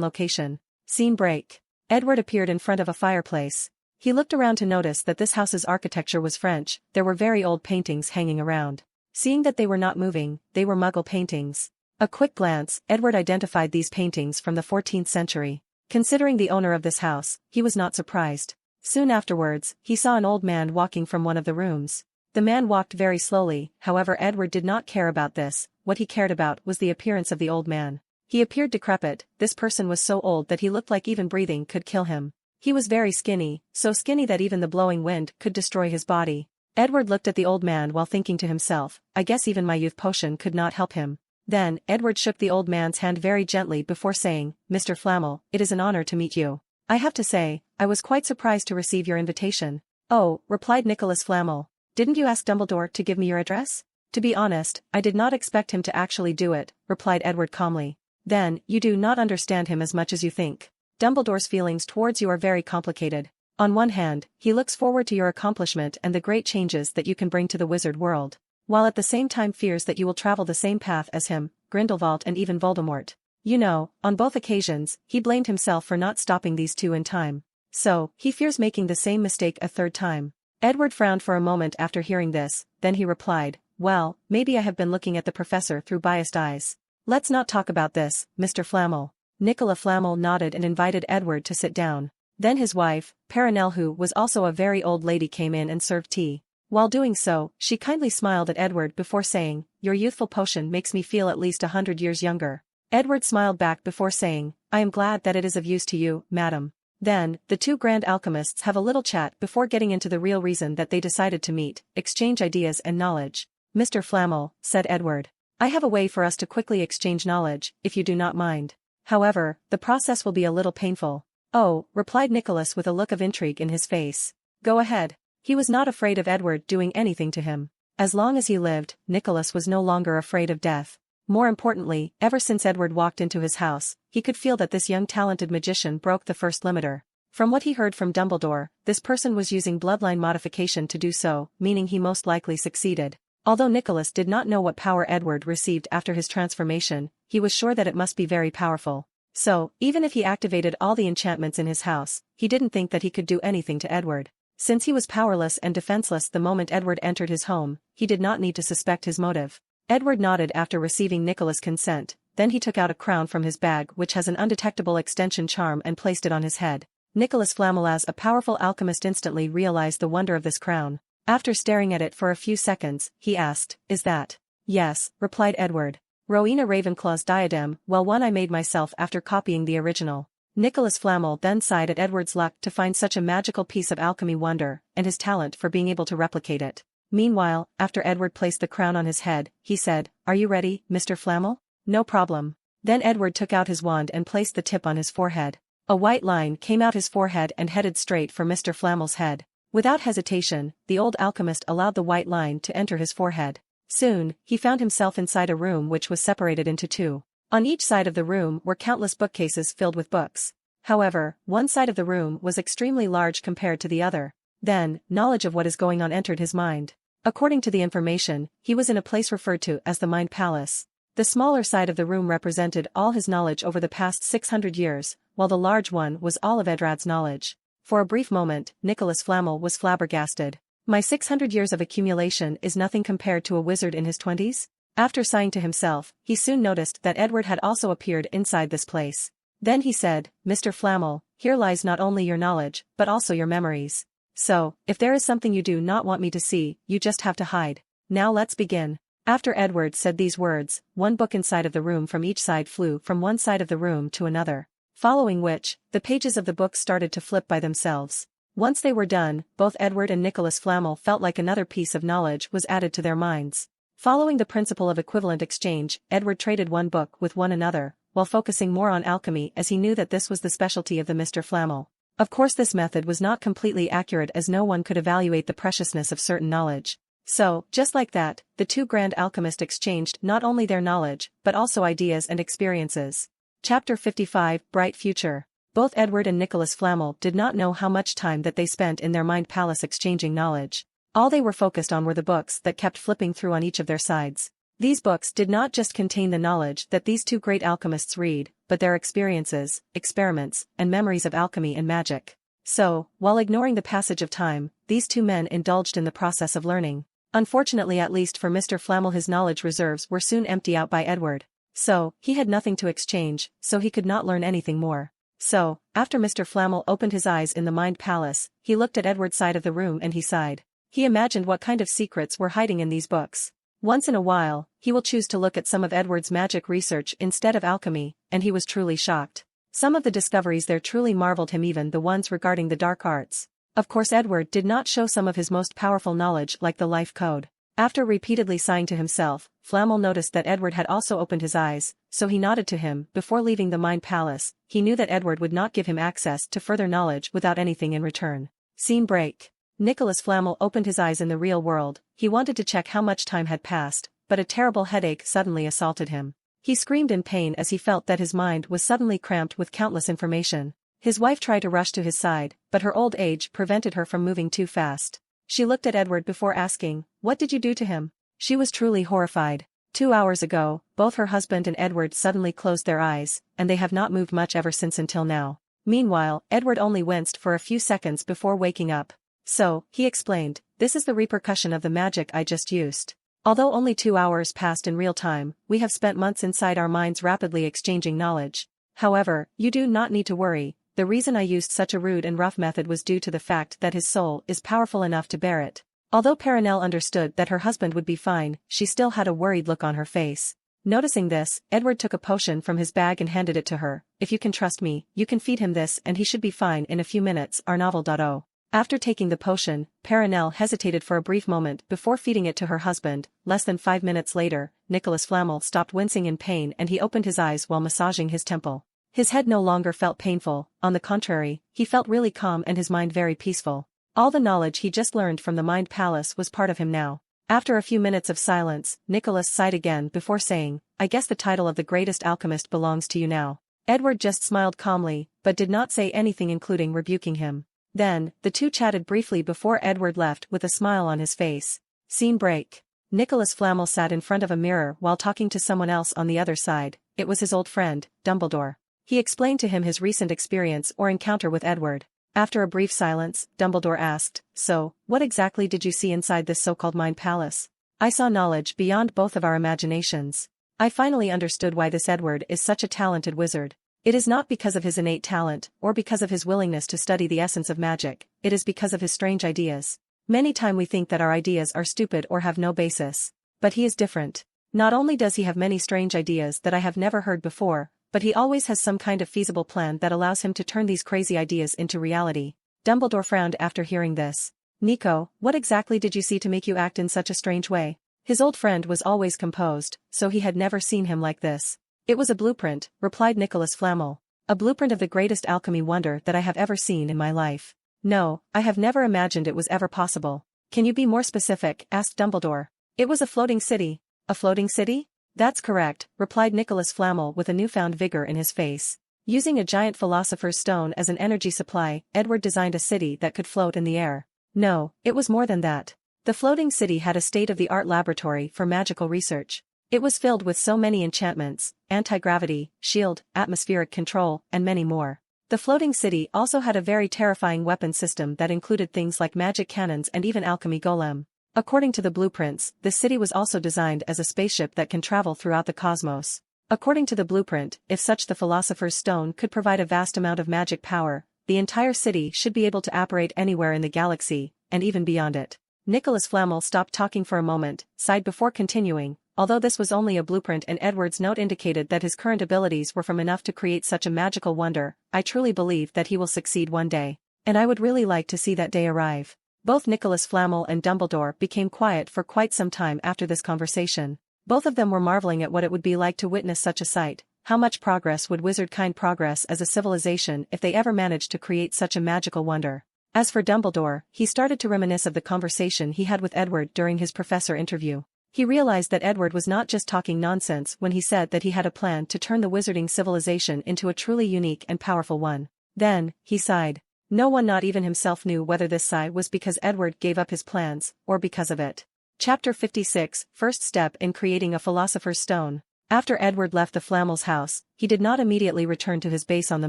location. Scene break. Edward appeared in front of a fireplace. He looked around to notice that this house's architecture was French. There were very old paintings hanging around. Seeing that they were not moving, they were Muggle paintings. A quick glance, Edward identified these paintings from the 14th century. Considering the owner of this house, he was not surprised. Soon afterwards, he saw an old man walking from one of the rooms. The man walked very slowly, however Edward did not care about this. What he cared about was the appearance of the old man. He appeared decrepit. This person was so old that he looked like even breathing could kill him. He was very skinny, so skinny that even the blowing wind could destroy his body. Edward looked at the old man while thinking to himself, I guess even my youth potion could not help him. Then, Edward shook the old man's hand very gently before saying, Mr. Flamel, it is an honor to meet you. I have to say, I was quite surprised to receive your invitation. Oh, replied Nicholas Flamel. Didn't you ask Dumbledore to give me your address? To be honest, I did not expect him to actually do it, replied Edward calmly. Then, you do not understand him as much as you think. Dumbledore's feelings towards you are very complicated. On one hand, he looks forward to your accomplishment and the great changes that you can bring to the wizard world, while at the same time fears that you will travel the same path as him, Grindelwald and even Voldemort. You know, on both occasions, he blamed himself for not stopping these two in time. So, he fears making the same mistake a third time. Edward frowned for a moment after hearing this, then he replied, well, maybe I have been looking at the professor through biased eyes. Let's not talk about this, Mr. Flamel. Nicola Flamel nodded and invited Edward to sit down. Then his wife, Perenelle, who was also a very old lady, came in and served tea. While doing so, she kindly smiled at Edward before saying, your youthful potion makes me feel at least 100 years younger. Edward smiled back before saying, I am glad that it is of use to you, madam. Then, the two grand alchemists have a little chat before getting into the real reason that they decided to meet, exchange ideas and knowledge. Mr. Flamel, said Edward. I have a way for us to quickly exchange knowledge, if you do not mind. However, the process will be a little painful. Oh, replied Nicholas with a look of intrigue in his face. Go ahead. He was not afraid of Edward doing anything to him. As long as he lived, Nicholas was no longer afraid of death. More importantly, ever since Edward walked into his house, he could feel that this young talented magician broke the first limiter. From what he heard from Dumbledore, this person was using bloodline modification to do so, meaning he most likely succeeded. Although Nicholas did not know what power Edward received after his transformation, he was sure that it must be very powerful. So, even if he activated all the enchantments in his house, he didn't think that he could do anything to Edward. Since he was powerless and defenseless the moment Edward entered his home, he did not need to suspect his motive. Edward nodded after receiving Nicholas' consent, then he took out a crown from his bag which has an undetectable extension charm and placed it on his head. Nicholas Flamel, as a powerful alchemist, instantly realized the wonder of this crown. After staring at it for a few seconds, he asked, Is that? Yes, replied Edward. Rowena Ravenclaw's diadem, well, one I made myself after copying the original. Nicholas Flamel then sighed at Edward's luck to find such a magical piece of alchemy wonder, and his talent for being able to replicate it. Meanwhile, after Edward placed the crown on his head, he said, Are you ready, Mr. Flamel? No problem. Then Edward took out his wand and placed the tip on his forehead. A white line came out his forehead and headed straight for Mr. Flamel's head. Without hesitation, the old alchemist allowed the white line to enter his forehead. Soon, he found himself inside a room which was separated into two. On each side of the room were countless bookcases filled with books. However, one side of the room was extremely large compared to the other. Then, knowledge of what is going on entered his mind. According to the information, he was in a place referred to as the Mind Palace. The smaller side of the room represented all his knowledge over the past 600 years, while the large one was all of Edrad's knowledge. For a brief moment, Nicholas Flamel was flabbergasted. My 600 years of accumulation is nothing compared to a wizard in his 20s? After sighing to himself, he soon noticed that Edward had also appeared inside this place. Then he said, "Mr. Flammel, here lies not only your knowledge, but also your memories. So, if there is something you do not want me to see, you just have to hide. Now let's begin." After Edward said these words, one book inside of the room from each side flew from one side of the room to another. Following which, the pages of the book started to flip by themselves. Once they were done, both Edward and Nicholas Flamel felt like another piece of knowledge was added to their minds. Following the principle of equivalent exchange, Edward traded one book with one another, while focusing more on alchemy as he knew that this was the specialty of the Mr. Flamel. Of course this method was not completely accurate as no one could evaluate the preciousness of certain knowledge. So, just like that, the two grand alchemists exchanged not only their knowledge, but also ideas and experiences. Chapter 55, Bright Future. Both Edward and Nicholas Flamel did not know how much time that they spent in their mind palace exchanging knowledge. All they were focused on were the books that kept flipping through on each of their sides. These books did not just contain the knowledge that these two great alchemists read, but their experiences, experiments, and memories of alchemy and magic. So, while ignoring the passage of time, these two men indulged in the process of learning. Unfortunately, at least for Mr. Flamel, his knowledge reserves were soon emptied out by Edward. So, he had nothing to exchange, so he could not learn anything more. So, after Mr. Flamel opened his eyes in the mind palace, he looked at Edward's side of the room and he sighed. He imagined what kind of secrets were hiding in these books. Once in a while, he will choose to look at some of Edward's magic research instead of alchemy, and he was truly shocked. Some of the discoveries there truly marveled him, even the ones regarding the dark arts. Of course, Edward did not show some of his most powerful knowledge like the life code. After repeatedly sighing to himself, Flamel noticed that Edward had also opened his eyes, so he nodded to him. Before leaving the mind palace, he knew that Edward would not give him access to further knowledge without anything in return. Scene break. Nicholas Flamel opened his eyes in the real world. He wanted to check how much time had passed, but a terrible headache suddenly assaulted him. He screamed in pain as he felt that his mind was suddenly cramped with countless information. His wife tried to rush to his side, but her old age prevented her from moving too fast. She looked at Edward before asking, "What did you do to him?" She was truly horrified. 2 hours ago, both her husband and Edward suddenly closed their eyes, and they have not moved much ever since until now. Meanwhile, Edward only winced for a few seconds before waking up. So, he explained, "This is the repercussion of the magic I just used. Although only 2 hours passed in real time, we have spent months inside our minds rapidly exchanging knowledge. However, you do not need to worry. The reason I used such a rude and rough method was due to the fact that his soul is powerful enough to bear it." Although Perenelle understood that her husband would be fine, she still had a worried look on her face. Noticing this, Edward took a potion from his bag and handed it to her. "If you can trust me, you can feed him this and he should be fine in a few minutes." Arnovel.o. After taking the potion, Perenelle hesitated for a brief moment before feeding it to her husband. Less than 5 minutes later, Nicholas Flamel stopped wincing in pain and he opened his eyes while massaging his temple. His head no longer felt painful, on the contrary, he felt really calm and his mind very peaceful. All the knowledge he just learned from the mind palace was part of him now. After a few minutes of silence, Nicholas sighed again before saying, "I guess the title of the greatest alchemist belongs to you now." Edward just smiled calmly, but did not say anything, including rebuking him. Then, the two chatted briefly before Edward left with a smile on his face. Scene break. Nicholas Flamel sat in front of a mirror while talking to someone else on the other side. It was his old friend, Dumbledore. He explained to him his recent experience or encounter with Edward. After a brief silence, Dumbledore asked, "So, what exactly did you see inside this so-called mind palace?" "I saw knowledge beyond both of our imaginations. I finally understood why this Edward is such a talented wizard. It is not because of his innate talent, or because of his willingness to study the essence of magic, it is because of his strange ideas. Many times we think that our ideas are stupid or have no basis. But he is different. Not only does he have many strange ideas that I have never heard before, but he always has some kind of feasible plan that allows him to turn these crazy ideas into reality." Dumbledore frowned after hearing this. "Nico, what exactly did you see to make you act in such a strange way?" His old friend was always composed, so he had never seen him like this. "It was a blueprint," replied Nicholas Flamel. "A blueprint of the greatest alchemy wonder that I have ever seen in my life. No, I have never imagined it was ever possible." "Can you be more specific?" asked Dumbledore. "It was a floating city." "A floating city?" "That's correct," replied Nicholas Flamel with a newfound vigor in his face. Using a giant philosopher's stone as an energy supply, Edward designed a city that could float in the air. No, it was more than that. The floating city had a state-of-the-art laboratory for magical research. It was filled with so many enchantments, anti-gravity, shield, atmospheric control, and many more. The floating city also had a very terrifying weapon system that included things like magic cannons and even alchemy golem. According to the blueprints, this city was also designed as a spaceship that can travel throughout the cosmos. According to the blueprint, if such the Philosopher's Stone could provide a vast amount of magic power, the entire city should be able to operate anywhere in the galaxy, and even beyond it. Nicholas Flamel stopped talking for a moment, sighed before continuing, although this was only a blueprint and Edward's note indicated that his current abilities were from enough to create such a magical wonder, I truly believe that he will succeed one day. And I would really like to see that day arrive. Both Nicholas Flamel and Dumbledore became quiet for quite some time after this conversation. Both of them were marveling at what it would be like to witness such a sight. How much progress would wizardkind progress as a civilization if they ever managed to create such a magical wonder? As for Dumbledore, he started to reminisce of the conversation he had with Edward during his professor interview. He realized that Edward was not just talking nonsense when he said that he had a plan to turn the wizarding civilization into a truly unique and powerful one. Then, he sighed. No one, not even himself, knew whether this sigh was because Edward gave up his plans, or because of it. Chapter 56, First Step in Creating a Philosopher's Stone. After Edward left the Flamel's house, he did not immediately return to his base on the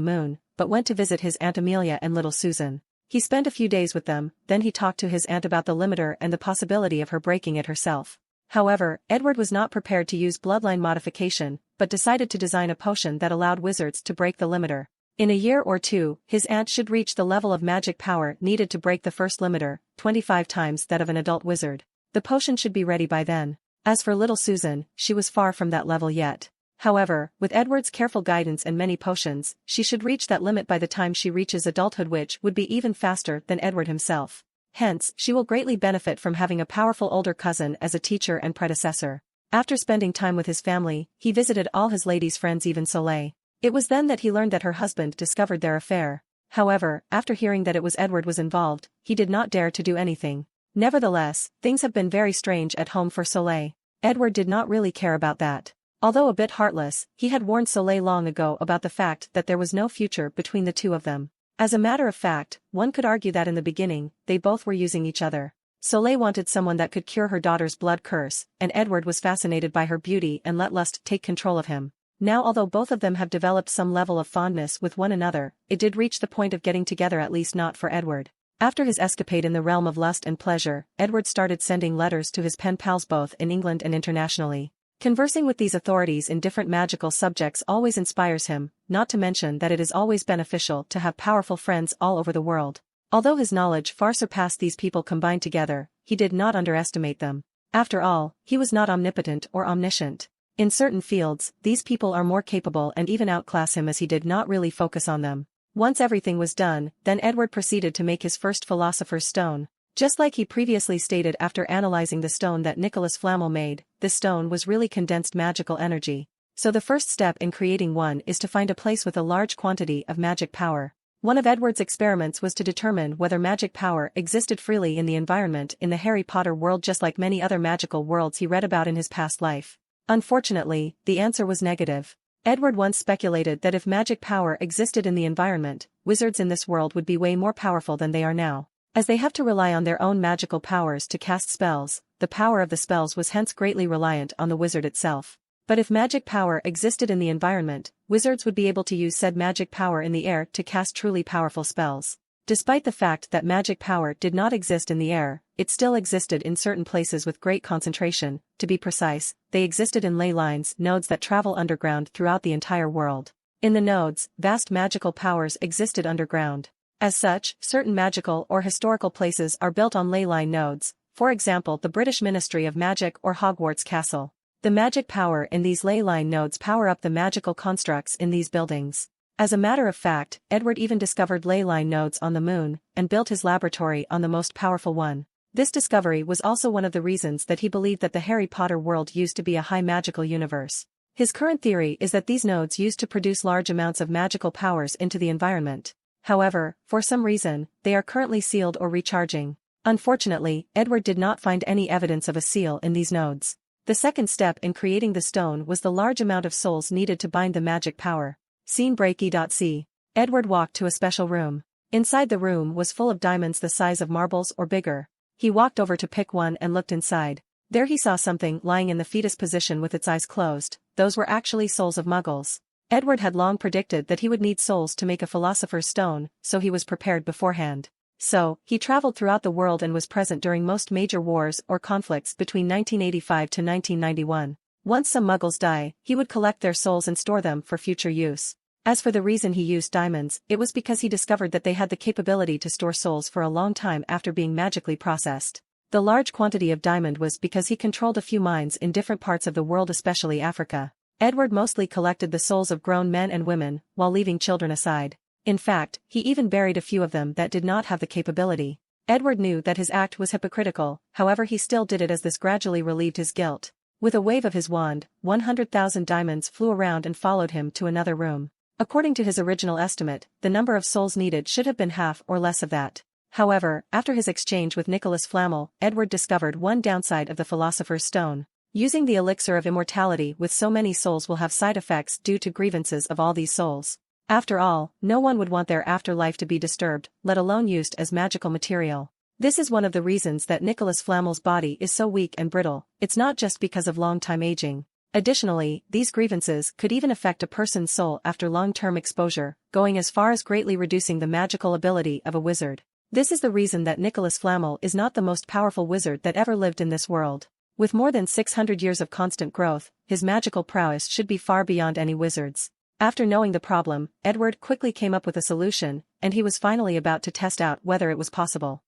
moon, but went to visit his Aunt Amelia and little Susan. He spent a few days with them, then he talked to his aunt about the limiter and the possibility of her breaking it herself. However, Edward was not prepared to use bloodline modification, but decided to design a potion that allowed wizards to break the limiter. In a year or two, his aunt should reach the level of magic power needed to break the first limiter, 25 times that of an adult wizard. The potion should be ready by then. As for little Susan, she was far from that level yet. However, with Edward's careful guidance and many potions, she should reach that limit by the time she reaches adulthood, which would be even faster than Edward himself. Hence, she will greatly benefit from having a powerful older cousin as a teacher and predecessor. After spending time with his family, he visited all his lady's friends, even Soleil. It was then that he learned that her husband discovered their affair. However, after hearing that it was Edward was involved, he did not dare to do anything. Nevertheless, things have been very strange at home for Soleil. Edward did not really care about that. Although a bit heartless, he had warned Soleil long ago about the fact that there was no future between the two of them. As a matter of fact, one could argue that in the beginning, they both were using each other. Soleil wanted someone that could cure her daughter's blood curse, and Edward was fascinated by her beauty and let lust take control of him. Now, although both of them have developed some level of fondness with one another, it did reach the point of getting together, at least not for Edward. After his escapade in the realm of lust and pleasure, Edward started sending letters to his pen pals both in England and internationally. Conversing with these authorities in different magical subjects always inspires him, not to mention that it is always beneficial to have powerful friends all over the world. Although his knowledge far surpassed these people combined together, he did not underestimate them. After all, he was not omnipotent or omniscient. In certain fields, these people are more capable and even outclass him, as he did not really focus on them. Once everything was done, then Edward proceeded to make his first Philosopher's Stone. Just like he previously stated, after analyzing the stone that Nicholas Flamel made, this stone was really condensed magical energy. So the first step in creating one is to find a place with a large quantity of magic power. One of Edward's experiments was to determine whether magic power existed freely in the environment in the Harry Potter world, just like many other magical worlds he read about in his past life. Unfortunately, the answer was negative. Edward once speculated that if magic power existed in the environment, wizards in this world would be way more powerful than they are now. As they have to rely on their own magical powers to cast spells, the power of the spells was hence greatly reliant on the wizard itself. But if magic power existed in the environment, wizards would be able to use said magic power in the air to cast truly powerful spells. Despite the fact that magic power did not exist in the air, it still existed in certain places with great concentration. To be precise, they existed in ley lines, nodes that travel underground throughout the entire world. In the nodes, vast magical powers existed underground. As such, certain magical or historical places are built on ley line nodes, for example the British Ministry of Magic or Hogwarts Castle. The magic power in these ley line nodes power up the magical constructs in these buildings. As a matter of fact, Edward even discovered ley line nodes on the moon, and built his laboratory on the most powerful one. This discovery was also one of the reasons that he believed that the Harry Potter world used to be a high magical universe. His current theory is that these nodes used to produce large amounts of magical powers into the environment. However, for some reason, they are currently sealed or recharging. Unfortunately, Edward did not find any evidence of a seal in these nodes. The second step in creating the stone was the large amount of souls needed to bind the magic power. Scene break E.C. Edward walked to a special room. Inside the room was full of diamonds the size of marbles or bigger. He walked over to pick one and looked inside. There he saw something lying in the fetus position with its eyes closed. Those were actually souls of muggles. Edward had long predicted that he would need souls to make a philosopher's stone, so he was prepared beforehand. So, he traveled throughout the world and was present during most major wars or conflicts between 1985 to 1991. Once some muggles die, he would collect their souls and store them for future use. As for the reason he used diamonds, it was because he discovered that they had the capability to store souls for a long time after being magically processed. The large quantity of diamond was because he controlled a few mines in different parts of the world, especially Africa. Edward mostly collected the souls of grown men and women, while leaving children aside. In fact, he even buried a few of them that did not have the capability. Edward knew that his act was hypocritical, however he still did it as this gradually relieved his guilt. With a wave of his wand, 100,000 diamonds flew around and followed him to another room. According to his original estimate, the number of souls needed should have been half or less of that. However, after his exchange with Nicholas Flamel, Edward discovered one downside of the Philosopher's Stone. Using the elixir of immortality with so many souls will have side effects due to grievances of all these souls. After all, no one would want their afterlife to be disturbed, let alone used as magical material. This is one of the reasons that Nicholas Flamel's body is so weak and brittle. It's not just because of long-time aging. Additionally, these grievances could even affect a person's soul after long-term exposure, going as far as greatly reducing the magical ability of a wizard. This is the reason that Nicholas Flamel is not the most powerful wizard that ever lived in this world. With more than 600 years of constant growth, his magical prowess should be far beyond any wizard's. After knowing the problem, Edward quickly came up with a solution, and he was finally about to test out whether it was possible.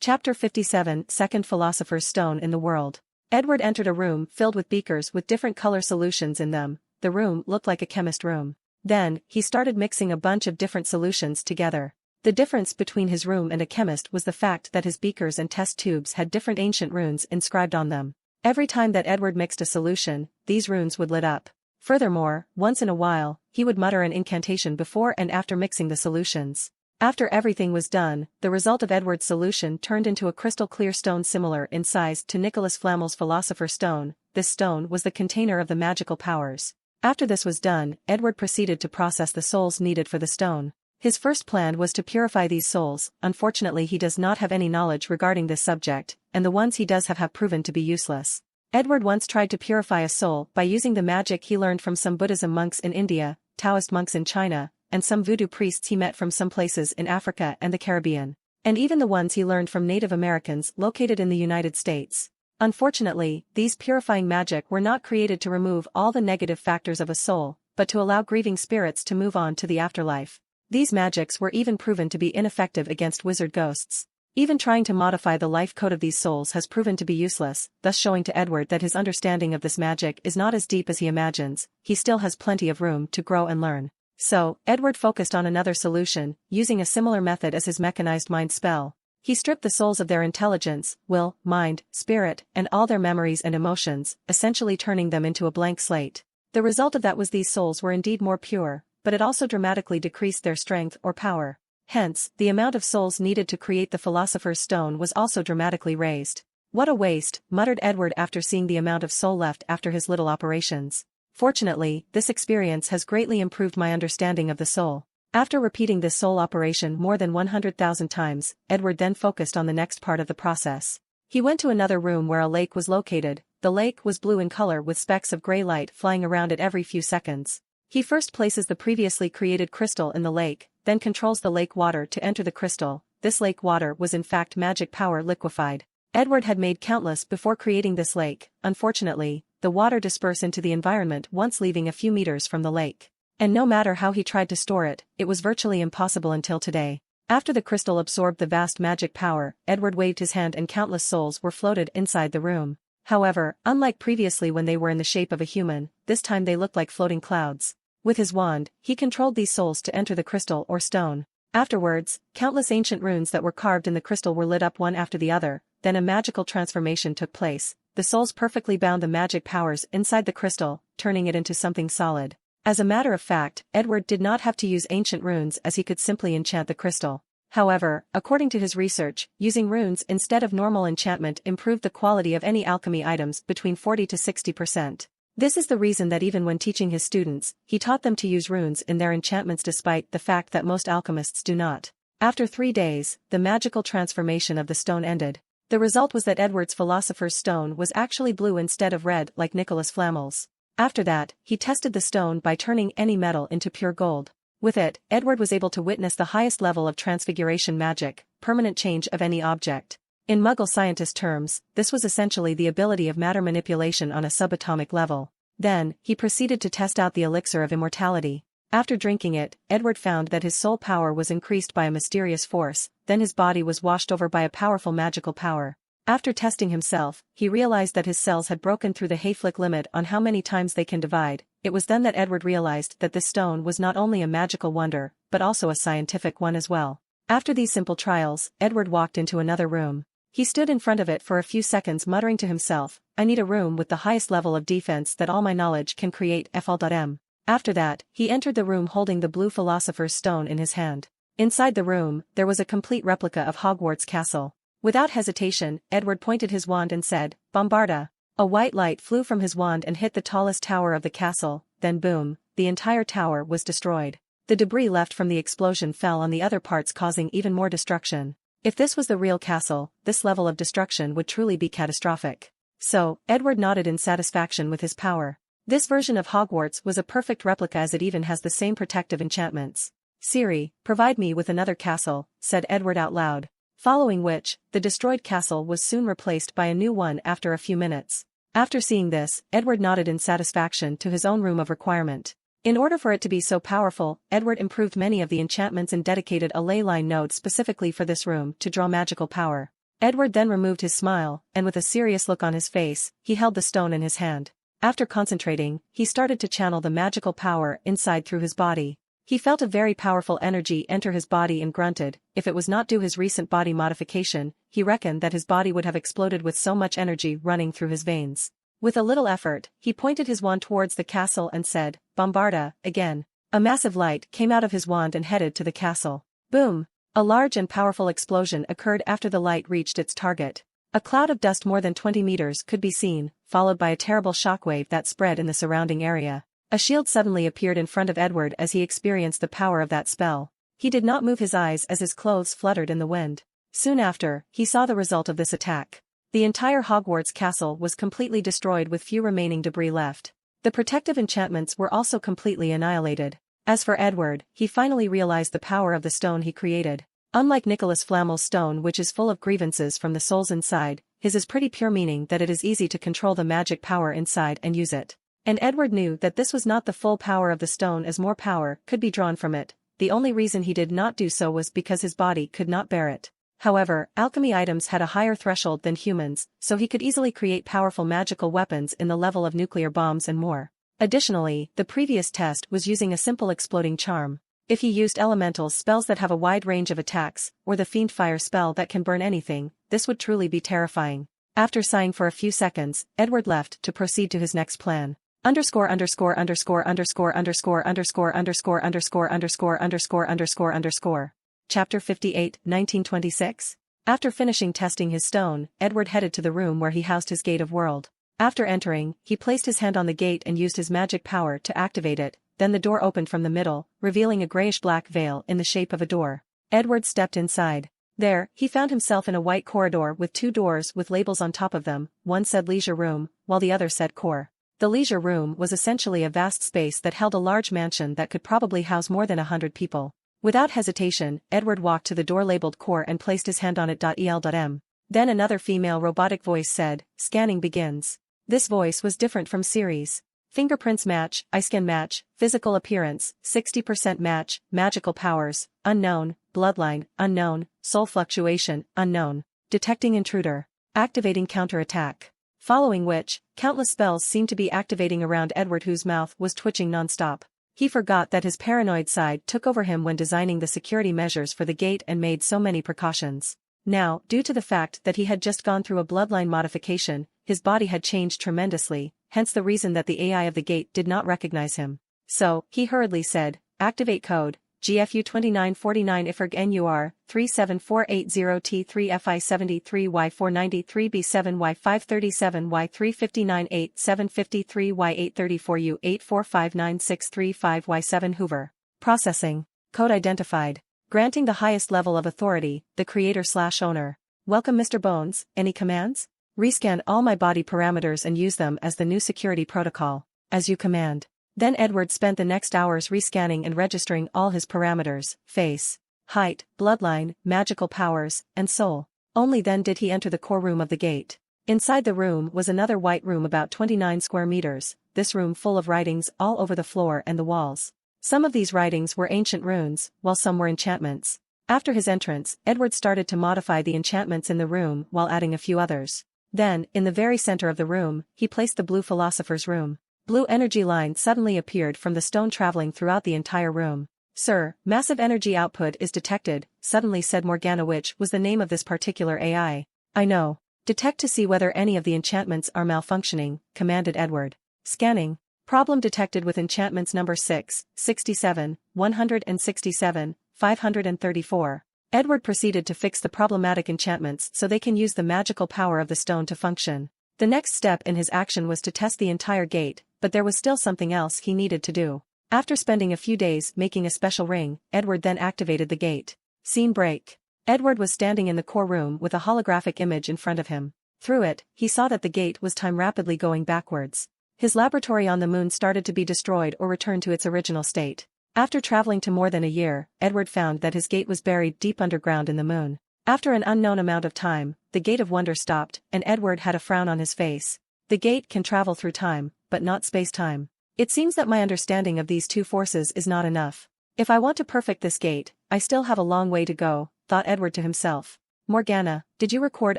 Chapter 57 Second Philosopher's Stone in the World. Edward entered a room filled with beakers with different color solutions in them. The room looked like a chemist room. Then, he started mixing a bunch of different solutions together. The difference between his room and a chemist was the fact that his beakers and test tubes had different ancient runes inscribed on them. Every time that Edward mixed a solution, these runes would lit up. Furthermore, once in a while, he would mutter an incantation before and after mixing the solutions. After everything was done, the result of Edward's solution turned into a crystal-clear stone similar in size to Nicholas Flamel's Philosopher's Stone. This stone was the container of the magical powers. After this was done, Edward proceeded to process the souls needed for the stone. His first plan was to purify these souls. Unfortunately, he does not have any knowledge regarding this subject, and the ones he does have proven to be useless. Edward once tried to purify a soul by using the magic he learned from some Buddhism monks in India, Taoist monks in China, and some voodoo priests he met from some places in Africa and the Caribbean, and even the ones he learned from Native Americans located in the United States. Unfortunately, these purifying magic were not created to remove all the negative factors of a soul, but to allow grieving spirits to move on to the afterlife. These magics were even proven to be ineffective against wizard ghosts. Even trying to modify the life code of these souls has proven to be useless, thus showing to Edward that his understanding of this magic is not as deep as he imagines. He still has plenty of room to grow and learn. So, Edward focused on another solution, using a similar method as his mechanized mind spell. He stripped the souls of their intelligence, will, mind, spirit, and all their memories and emotions, essentially turning them into a blank slate. The result of that was these souls were indeed more pure, but it also dramatically decreased their strength or power. Hence, the amount of souls needed to create the Philosopher's Stone was also dramatically raised. What a waste, muttered Edward after seeing the amount of soul left after his little operations. Fortunately, this experience has greatly improved my understanding of the soul. After repeating this soul operation more than 100,000 times, Edward then focused on the next part of the process. He went to another room where a lake was located. The lake was blue in color with specks of gray light flying around it every few seconds. He first places the previously created crystal in the lake, then controls the lake water to enter the crystal. This lake water was in fact magic power liquefied. Edward had made countless before creating this lake. Unfortunately, the water dispersed into the environment once leaving a few meters from the lake. And no matter how he tried to store it, it was virtually impossible until today. After the crystal absorbed the vast magic power, Edward waved his hand and countless souls were floated inside the room. However, unlike previously when they were in the shape of a human, this time they looked like floating clouds. With his wand, he controlled these souls to enter the crystal or stone. Afterwards, countless ancient runes that were carved in the crystal were lit up one after the other, then a magical transformation took place. The souls perfectly bound the magic powers inside the crystal, turning it into something solid. As a matter of fact, Edward did not have to use ancient runes as he could simply enchant the crystal. However, according to his research, using runes instead of normal enchantment improved the quality of any alchemy items between 40 to 60%. This is the reason that even when teaching his students, he taught them to use runes in their enchantments despite the fact that most alchemists do not. After 3 days, the magical transformation of the stone ended. The result was that Edward's Philosopher's Stone was actually blue instead of red like Nicholas Flamel's. After that, he tested the stone by turning any metal into pure gold. With it, Edward was able to witness the highest level of transfiguration magic, permanent change of any object. In Muggle scientist terms, this was essentially the ability of matter manipulation on a subatomic level. Then, he proceeded to test out the elixir of immortality. After drinking it, Edward found that his soul power was increased by a mysterious force, then his body was washed over by a powerful magical power. After testing himself, he realized that his cells had broken through the Hayflick limit on how many times they can divide. It was then that Edward realized that this stone was not only a magical wonder, but also a scientific one as well. After these simple trials, Edward walked into another room. He stood in front of it for a few seconds muttering to himself, "I need a room with the highest level of defense that all my knowledge can create FL.M. After that, he entered the room holding the blue philosopher's stone in his hand. Inside the room, there was a complete replica of Hogwarts Castle. Without hesitation, Edward pointed his wand and said, "Bombarda." A white light flew from his wand and hit the tallest tower of the castle, then boom, the entire tower was destroyed. The debris left from the explosion fell on the other parts causing even more destruction. If this was the real castle, this level of destruction would truly be catastrophic. So, Edward nodded in satisfaction with his power. This version of Hogwarts was a perfect replica as it even has the same protective enchantments. "Siri, provide me with another castle," said Edward out loud. Following which, the destroyed castle was soon replaced by a new one after a few minutes. After seeing this, Edward nodded in satisfaction to his own room of requirement. In order for it to be so powerful, Edward improved many of the enchantments and dedicated a ley line node specifically for this room to draw magical power. Edward then removed his smile, and with a serious look on his face, he held the stone in his hand. After concentrating, he started to channel the magical power inside through his body. He felt a very powerful energy enter his body and grunted. If it was not due his recent body modification, he reckoned that his body would have exploded with so much energy running through his veins. With a little effort, he pointed his wand towards the castle and said, "Bombarda," again. A massive light came out of his wand and headed to the castle. Boom! A large and powerful explosion occurred after the light reached its target. A cloud of dust more than 20 meters could be seen, followed by a terrible shockwave that spread in the surrounding area. A shield suddenly appeared in front of Edward as he experienced the power of that spell. He did not move his eyes as his clothes fluttered in the wind. Soon after, he saw the result of this attack. The entire Hogwarts castle was completely destroyed with few remaining debris left. The protective enchantments were also completely annihilated. As for Edward, he finally realized the power of the stone he created. Unlike Nicholas Flamel's stone which is full of grievances from the souls inside, his is pretty pure, meaning that it is easy to control the magic power inside and use it. And Edward knew that this was not the full power of the stone as more power could be drawn from it. The only reason he did not do so was because his body could not bear it. However, alchemy items had a higher threshold than humans, so he could easily create powerful magical weapons in the level of nuclear bombs and more. Additionally, the previous test was using a simple exploding charm. If he used elemental spells that have a wide range of attacks, or the fiend fire spell that can burn anything, this would truly be terrifying. After sighing for a few seconds, Edward left to proceed to his next plan. Underscore underscore underscore underscore underscore underscore underscore underscore underscore underscore underscore underscore. Chapter 58, 1926. After finishing testing his stone, Edward headed to the room where he housed his Gate of World. After entering, he placed his hand on the gate and used his magic power to activate it, then the door opened from the middle, revealing a grayish-black veil in the shape of a door. Edward stepped inside. There, he found himself in a white corridor with two doors with labels on top of them, one said Leisure Room, while the other said Core. The Leisure Room was essentially a vast space that held a large mansion that could probably house more than 100 people. Without hesitation, Edward walked to the door labeled Core and placed his hand on it. El.m. Then another female robotic voice said, "Scanning begins." This voice was different from Siri's. Fingerprints match, eye scan match, physical appearance, 60% match, magical powers, unknown, bloodline, unknown, soul fluctuation, unknown, detecting intruder, activating counterattack. Following which, countless spells seemed to be activating around Edward, whose mouth was twitching non-stop. He forgot that his paranoid side took over him when designing the security measures for the gate and made so many precautions. Now, due to the fact that he had just gone through a bloodline modification, his body had changed tremendously, hence the reason that the AI of the gate did not recognize him. So, he hurriedly said, "Activate code, GFU 2949 IFRG NUR, 37480T3FI73Y493B7Y537Y3598753Y8459635Y7 Hoover. Processing. Code identified. Granting the highest level of authority, the creator/owner. Welcome Mr. Bones, any commands? Rescan all my body parameters and use them as the new security protocol. as you command. Then Edward spent the next hours rescanning and registering all his parameters, face, height, bloodline, magical powers, and soul. Only then did he enter the core room of the gate. Inside the room was another white room about 29 square meters, this room full of writings all over the floor and the walls. Some of these writings were ancient runes, while some were enchantments. After his entrance, Edward started to modify the enchantments in the room while adding a few others. Then, in the very center of the room, he placed the blue philosopher's room. Blue energy lines suddenly appeared from the stone traveling throughout the entire room. "Sir, massive energy output is detected," suddenly said Morgana, which was the name of this particular AI. "I know. Detect to see whether any of the enchantments are malfunctioning," commanded Edward. Scanning. Problem detected with enchantments number 6, 67, 167, 534. Edward proceeded to fix the problematic enchantments so they can use the magical power of the stone to function. The next step in his action was to test the entire gate, but there was still something else he needed to do. After spending a few days making a special ring, Edward then activated the gate. Scene break. Edward was standing in the core room with a holographic image in front of him. Through it, he saw that the gate was time rapidly going backwards. His laboratory on the moon started to be destroyed or returned to its original state. After traveling to more than a year, Edward found that his gate was buried deep underground in the moon. After an unknown amount of time, the gate of wonder stopped, and Edward had a frown on his face. The gate can travel through time, but not space-time. It seems that my understanding of these two forces is not enough. If I want to perfect this gate, I still have a long way to go, thought Edward to himself. Morgana, did you record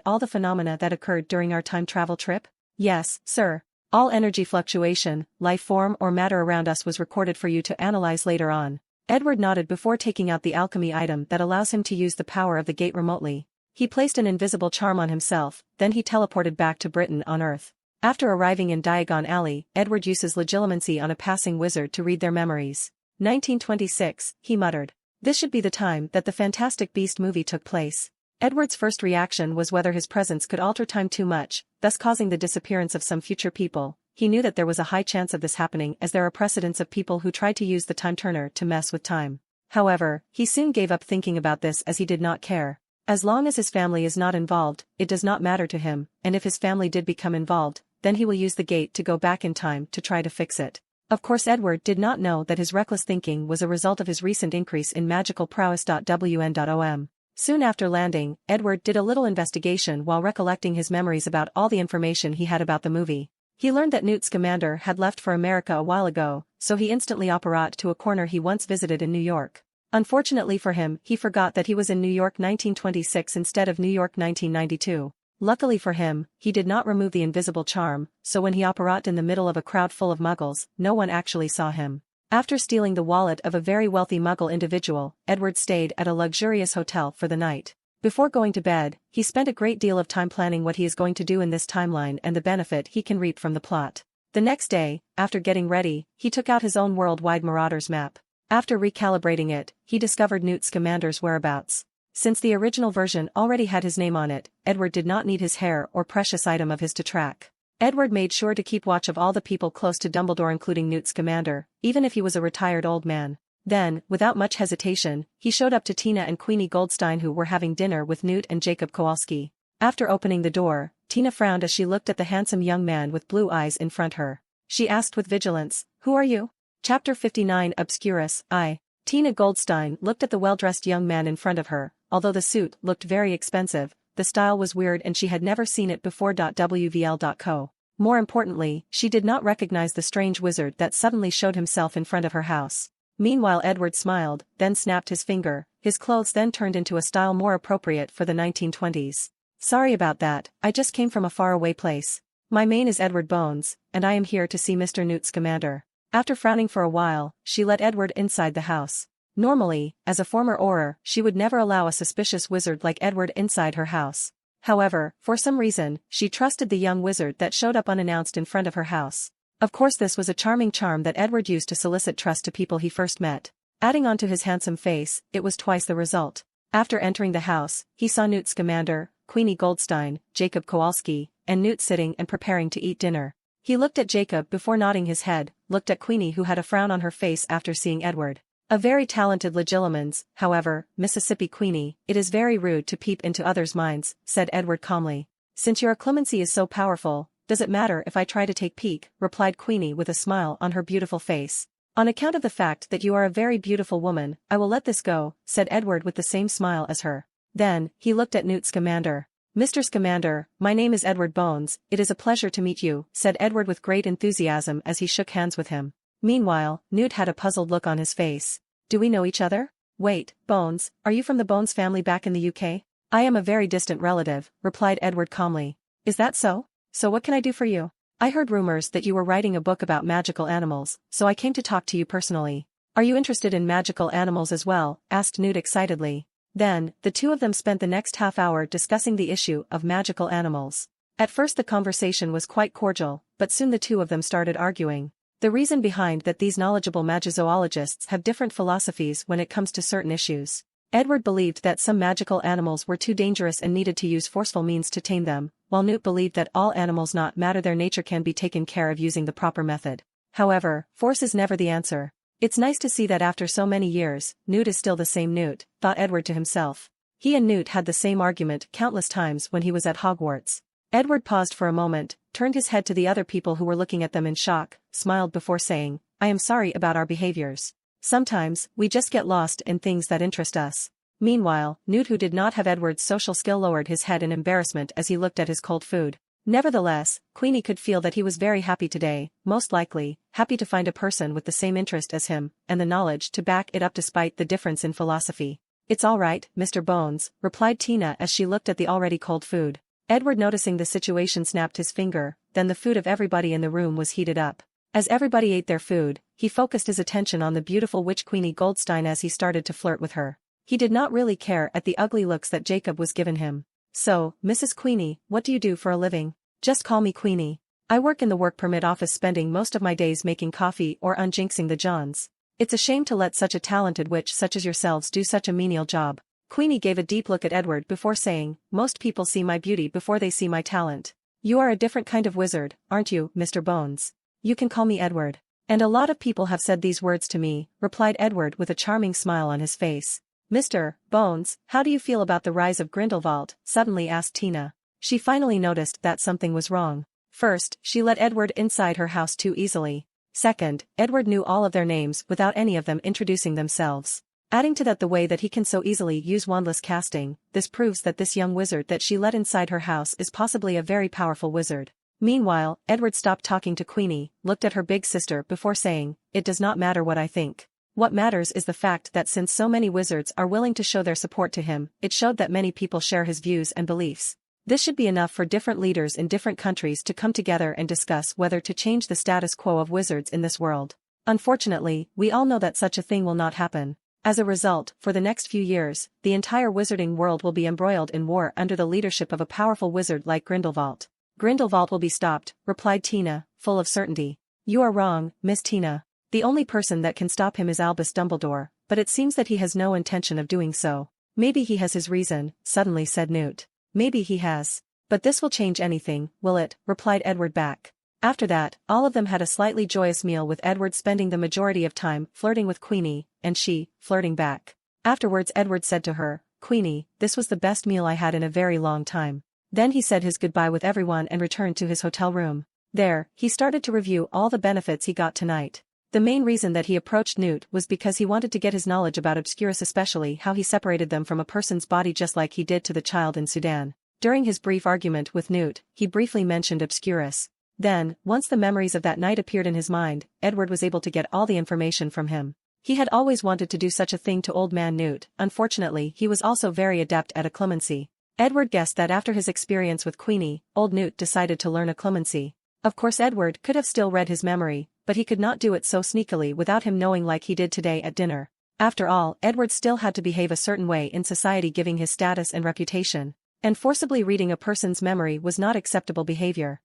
all the phenomena that occurred during our time travel trip? Yes, sir. All energy fluctuation, life form or matter around us was recorded for you to analyze later on. Edward nodded before taking out the alchemy item that allows him to use the power of the gate remotely. He placed an invisible charm on himself, then he teleported back to Britain on Earth. After arriving in Diagon Alley, Edward uses legilimency on a passing wizard to read their memories. 1926, he muttered. This should be the time that the Fantastic Beast movie took place. Edward's first reaction was whether his presence could alter time too much, thus causing the disappearance of some future people. He knew that there was a high chance of this happening as there are precedents of people who tried to use the time turner to mess with time. However, he soon gave up thinking about this as he did not care. As long as his family is not involved, it does not matter to him, and if his family did become involved, then he will use the gate to go back in time to try to fix it. Of course, Edward did not know that his reckless thinking was a result of his recent increase in magical prowess. WN.OM. Soon after landing, Edward did a little investigation while recollecting his memories about all the information he had about the movie. He learned that Newt Scamander had left for America a while ago, so he instantly apparat to a corner he once visited in New York. Unfortunately for him, he forgot that he was in New York 1926 instead of New York 1992. Luckily for him, he did not remove the invisible charm, so when he apparat in the middle of a crowd full of muggles, no one actually saw him. After stealing the wallet of a very wealthy muggle individual, Edward stayed at a luxurious hotel for the night. Before going to bed, he spent a great deal of time planning what he is going to do in this timeline and the benefit he can reap from the plot. The next day, after getting ready, he took out his own worldwide Marauders map. After recalibrating it, he discovered Newt Scamander's whereabouts. Since the original version already had his name on it, Edward did not need his hair or precious item of his to track. Edward made sure to keep watch of all the people close to Dumbledore, including Newt Scamander, even if he was a retired old man. Then, without much hesitation, he showed up to Tina and Queenie Goldstein, who were having dinner with Newt and Jacob Kowalski. After opening the door, Tina frowned as she looked at the handsome young man with blue eyes in front her. She asked with vigilance, "Who are you?" Chapter 59 Obscurus, I. Tina Goldstein looked at the well-dressed young man in front of her. Although the suit looked very expensive, the style was weird and she had never seen it before. WVL.co. More importantly, she did not recognize the strange wizard that suddenly showed himself in front of her house. Meanwhile, Edward smiled, then snapped his finger. His clothes then turned into a style more appropriate for the 1920s. "Sorry about that, I just came from a faraway place. My name is Edward Bones, and I am here to see Mr. Newt Scamander." After frowning for a while, she let Edward inside the house. Normally, as a former Auror, she would never allow a suspicious wizard like Edward inside her house. However, for some reason, she trusted the young wizard that showed up unannounced in front of her house. Of course, this was a charming charm that Edward used to solicit trust to people he first met. Adding on to his handsome face, it was twice the result. After entering the house, he saw Newt Scamander, Queenie Goldstein, Jacob Kowalski, and Newt sitting and preparing to eat dinner. He looked at Jacob before nodding his head, looked at Queenie, who had a frown on her face after seeing Edward. A very talented legilimens, however, Mississippi Queenie, it is very rude to peep into others' minds, said Edward calmly. Since your clemency is so powerful, does it matter if I try to take peek, replied Queenie with a smile on her beautiful face. On account of the fact that you are a very beautiful woman, I will let this go, said Edward with the same smile as her. Then, he looked at Newt Scamander. Mr. Scamander, my name is Edward Bones, it is a pleasure to meet you, said Edward with great enthusiasm as he shook hands with him. Meanwhile, Newt had a puzzled look on his face. Do we know each other? Wait, Bones, are you from the Bones family back in the UK? I am a very distant relative, replied Edward calmly. Is that so? So what can I do for you? I heard rumors that you were writing a book about magical animals, so I came to talk to you personally. Are you interested in magical animals as well? Asked Newt excitedly. Then, the two of them spent the next half hour discussing the issue of magical animals. At first the conversation was quite cordial, but soon the two of them started arguing. The reason behind that these knowledgeable magizoologists have different philosophies when it comes to certain issues. Edward believed that some magical animals were too dangerous and needed to use forceful means to tame them, while Newt believed that all animals not matter their nature can be taken care of using the proper method. However, force is never the answer. It's nice to see that after so many years, Newt is still the same Newt, thought Edward to himself. He and Newt had the same argument countless times when he was at Hogwarts. Edward paused for a moment, turned his head to the other people who were looking at them in shock, smiled before saying, I am sorry about our behaviors. Sometimes, we just get lost in things that interest us. Meanwhile, Newt, who did not have Edward's social skill, lowered his head in embarrassment as he looked at his cold food. Nevertheless, Queenie could feel that he was very happy today, most likely, happy to find a person with the same interest as him, and the knowledge to back it up despite the difference in philosophy. It's all right, Mr. Bones, replied Tina as she looked at the already cold food. Edward, noticing the situation, snapped his finger, then the food of everybody in the room was heated up. As everybody ate their food, he focused his attention on the beautiful witch Queenie Goldstein as he started to flirt with her. He did not really care at the ugly looks that Jacob was giving him. So, Mrs. Queenie, what do you do for a living? Just call me Queenie. I work in the work permit office, spending most of my days making coffee or unjinxing the Johns. It's a shame to let such a talented witch such as yourselves do such a menial job. Queenie gave a deep look at Edward before saying, most people see my beauty before they see my talent. You are a different kind of wizard, aren't you, Mr. Bones? You can call me Edward. And a lot of people have said these words to me, replied Edward with a charming smile on his face. Mr. Bones, how do you feel about the rise of Grindelwald? Suddenly asked Tina. She finally noticed that something was wrong. First, she let Edward inside her house too easily. Second, Edward knew all of their names without any of them introducing themselves. Adding to that the way that he can so easily use wandless casting, this proves that this young wizard that she let inside her house is possibly a very powerful wizard. Meanwhile, Edward stopped talking to Queenie, looked at her big sister before saying, it does not matter what I think. What matters is the fact that since so many wizards are willing to show their support to him, it showed that many people share his views and beliefs. This should be enough for different leaders in different countries to come together and discuss whether to change the status quo of wizards in this world. Unfortunately, we all know that such a thing will not happen. As a result, for the next few years, the entire wizarding world will be embroiled in war under the leadership of a powerful wizard like Grindelwald. Grindelwald will be stopped, replied Tina, full of certainty. You are wrong, Miss Tina. The only person that can stop him is Albus Dumbledore, but it seems that he has no intention of doing so. Maybe he has his reason, suddenly said Newt. Maybe he has. But this will change anything, will it? Replied Edward back. After that, all of them had a slightly joyous meal, with Edward spending the majority of time flirting with Queenie, and she, flirting back. Afterwards Edward said to her, Queenie, this was the best meal I had in a very long time. Then he said his goodbye with everyone and returned to his hotel room. There, he started to review all the benefits he got tonight. The main reason that he approached Newt was because he wanted to get his knowledge about obscurus, especially how he separated them from a person's body just like he did to the child in Sudan. During his brief argument with Newt, he briefly mentioned obscurus. Then, once the memories of that night appeared in his mind, Edward was able to get all the information from him. He had always wanted to do such a thing to old man Newt. Unfortunately, he was also very adept at occlumency. Edward guessed that after his experience with Queenie, old Newt decided to learn occlumency. Of course Edward could have still read his memory, but he could not do it so sneakily without him knowing, like he did today at dinner. After all, Edward still had to behave a certain way in society given his status and reputation. And forcibly reading a person's memory was not acceptable behavior.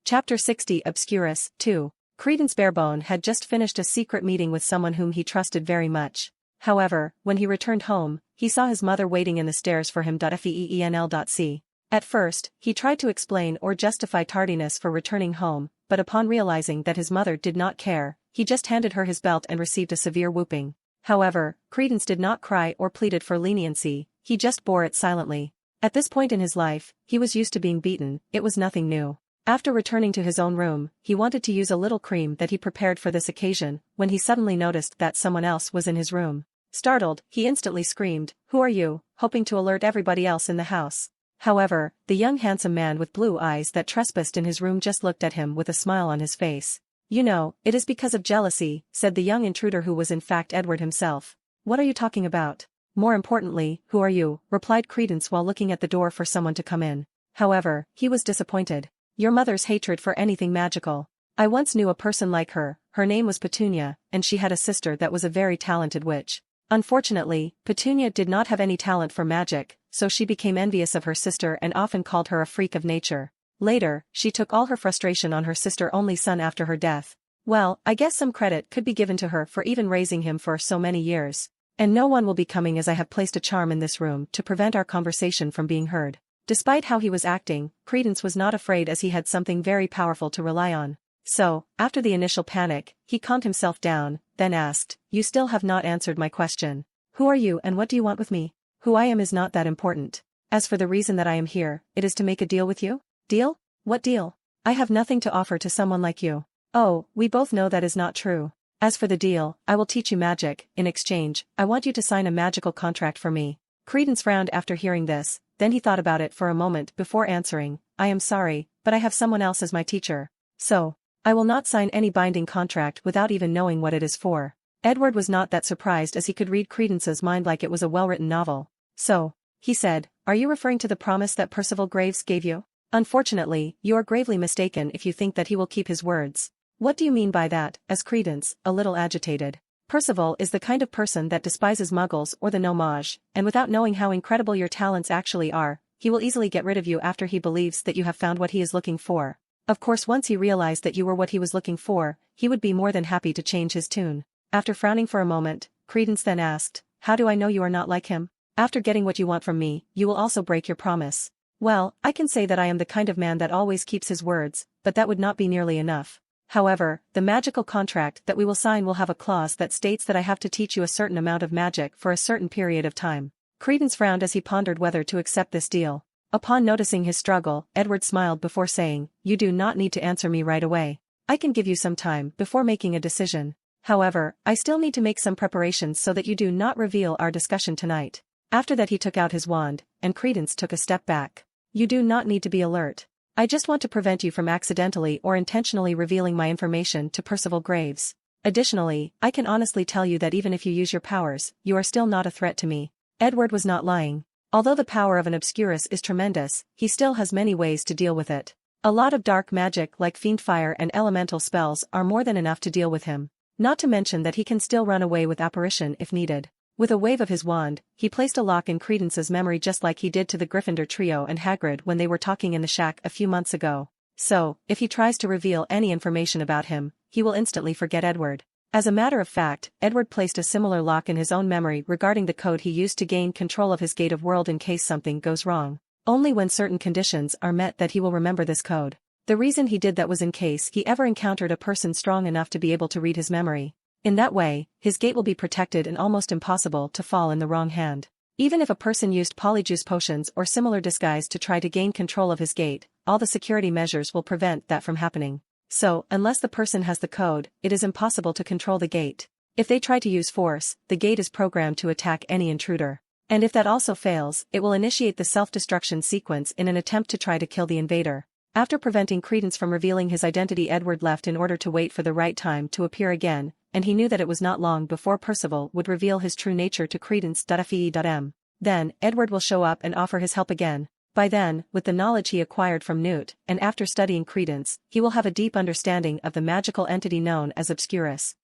Chapter 60 Obscurus 2. Credence Barebone had just finished a secret meeting with someone whom he trusted very much. However, when he returned home, he saw his mother waiting in the stairs for him. Feenl.c. At first, he tried to explain or justify tardiness for returning home, but upon realizing that his mother did not care, he just handed her his belt and received a severe whooping. However, Credence did not cry or pleaded for leniency. he just bore it silently. At this point in his life, he was used to being beaten, it was nothing new. After returning to his own room, he wanted to use a little cream that he prepared for this occasion, when he suddenly noticed that someone else was in his room. Startled, he instantly screamed, "Who are you?" hoping to alert everybody else in the house. However, the young handsome man with blue eyes that trespassed in his room just looked at him with a smile on his face. "You know, it is because of jealousy," said the young intruder, who was in fact Edward himself. "What are you talking about?" "More importantly, who are you?" replied Credence while looking at the door for someone to come in. However, he was disappointed. "Your mother's hatred for anything magical. I once knew a person like her name was Petunia, and she had a sister that was a very talented witch. Unfortunately, Petunia did not have any talent for magic, so she became envious of her sister and often called her a freak of nature. Later, she took all her frustration on her sister's only son after her death. Well, I guess some credit could be given to her for even raising him for so many years. And no one will be coming, as I have placed a charm in this room to prevent our conversation from being heard." Despite how he was acting, Credence was not afraid, as he had something very powerful to rely on. So, after the initial panic, he calmed himself down, then asked, "You still have not answered my question. Who are you and what do you want with me?" "Who I am is not that important. As for the reason that I am here, it is to make a deal with you." "Deal? What deal? I have nothing to offer to someone like you." "Oh, we both know that is not true. As for the deal, I will teach you magic. In exchange, I want you to sign a magical contract for me." Credence frowned after hearing this, then he thought about it for a moment before answering, "I am sorry, but I have someone else as my teacher. So, I will not sign any binding contract without even knowing what it is for." Edward was not that surprised, as he could read Credence's mind like it was a well-written novel. "So," he said, "are you referring to the promise that Percival Graves gave you?" "Unfortunately, you are gravely mistaken if you think that he will keep his words." "What do you mean by that?" asked Credence, a little agitated. "Percival is the kind of person that despises muggles or the no-mage, and without knowing how incredible your talents actually are, he will easily get rid of you after he believes that you have found what he is looking for. Of course, once he realized that you were what he was looking for, he would be more than happy to change his tune." After frowning for a moment, Credence then asked, "How do I know you are not like him? After getting what you want from me, you will also break your promise." "Well, I can say that I am the kind of man that always keeps his words, but that would not be nearly enough. However, the magical contract that we will sign will have a clause that states that I have to teach you a certain amount of magic for a certain period of time." Credence frowned as he pondered whether to accept this deal. Upon noticing his struggle, Edward smiled before saying, "You do not need to answer me right away. I can give you some time before making a decision. However, I still need to make some preparations so that you do not reveal our discussion tonight." After that he took out his wand, and Credence took a step back. "You do not need to be alert. I just want to prevent you from accidentally or intentionally revealing my information to Percival Graves. Additionally, I can honestly tell you that even if you use your powers, you are still not a threat to me." Edward was not lying. Although the power of an obscurus is tremendous, he still has many ways to deal with it. A lot of dark magic like fiend fire and elemental spells are more than enough to deal with him. Not to mention that he can still run away with apparition if needed. With a wave of his wand, he placed a lock in Credence's memory, just like he did to the Gryffindor trio and Hagrid when they were talking in the shack a few months ago. So, if he tries to reveal any information about him, he will instantly forget Edward. As a matter of fact, Edward placed a similar lock in his own memory regarding the code he used to gain control of his gate of world in case something goes wrong. Only when certain conditions are met that he will remember this code. The reason he did that was in case he ever encountered a person strong enough to be able to read his memory. In that way, his gate will be protected and almost impossible to fall in the wrong hand. Even if a person used polyjuice potions or similar disguise to try to gain control of his gate, all the security measures will prevent that from happening. So, unless the person has the code, it is impossible to control the gate. If they try to use force, the gate is programmed to attack any intruder. And if that also fails, it will initiate the self-destruction sequence in an attempt to try to kill the invader. After preventing Credence from revealing his identity, Edward left in order to wait for the right time to appear again, and he knew that it was not long before Percival would reveal his true nature to Credence.fe.m. Then, Edward will show up and offer his help again. By then, with the knowledge he acquired from Newt, and after studying Credence, he will have a deep understanding of the magical entity known as Obscurus.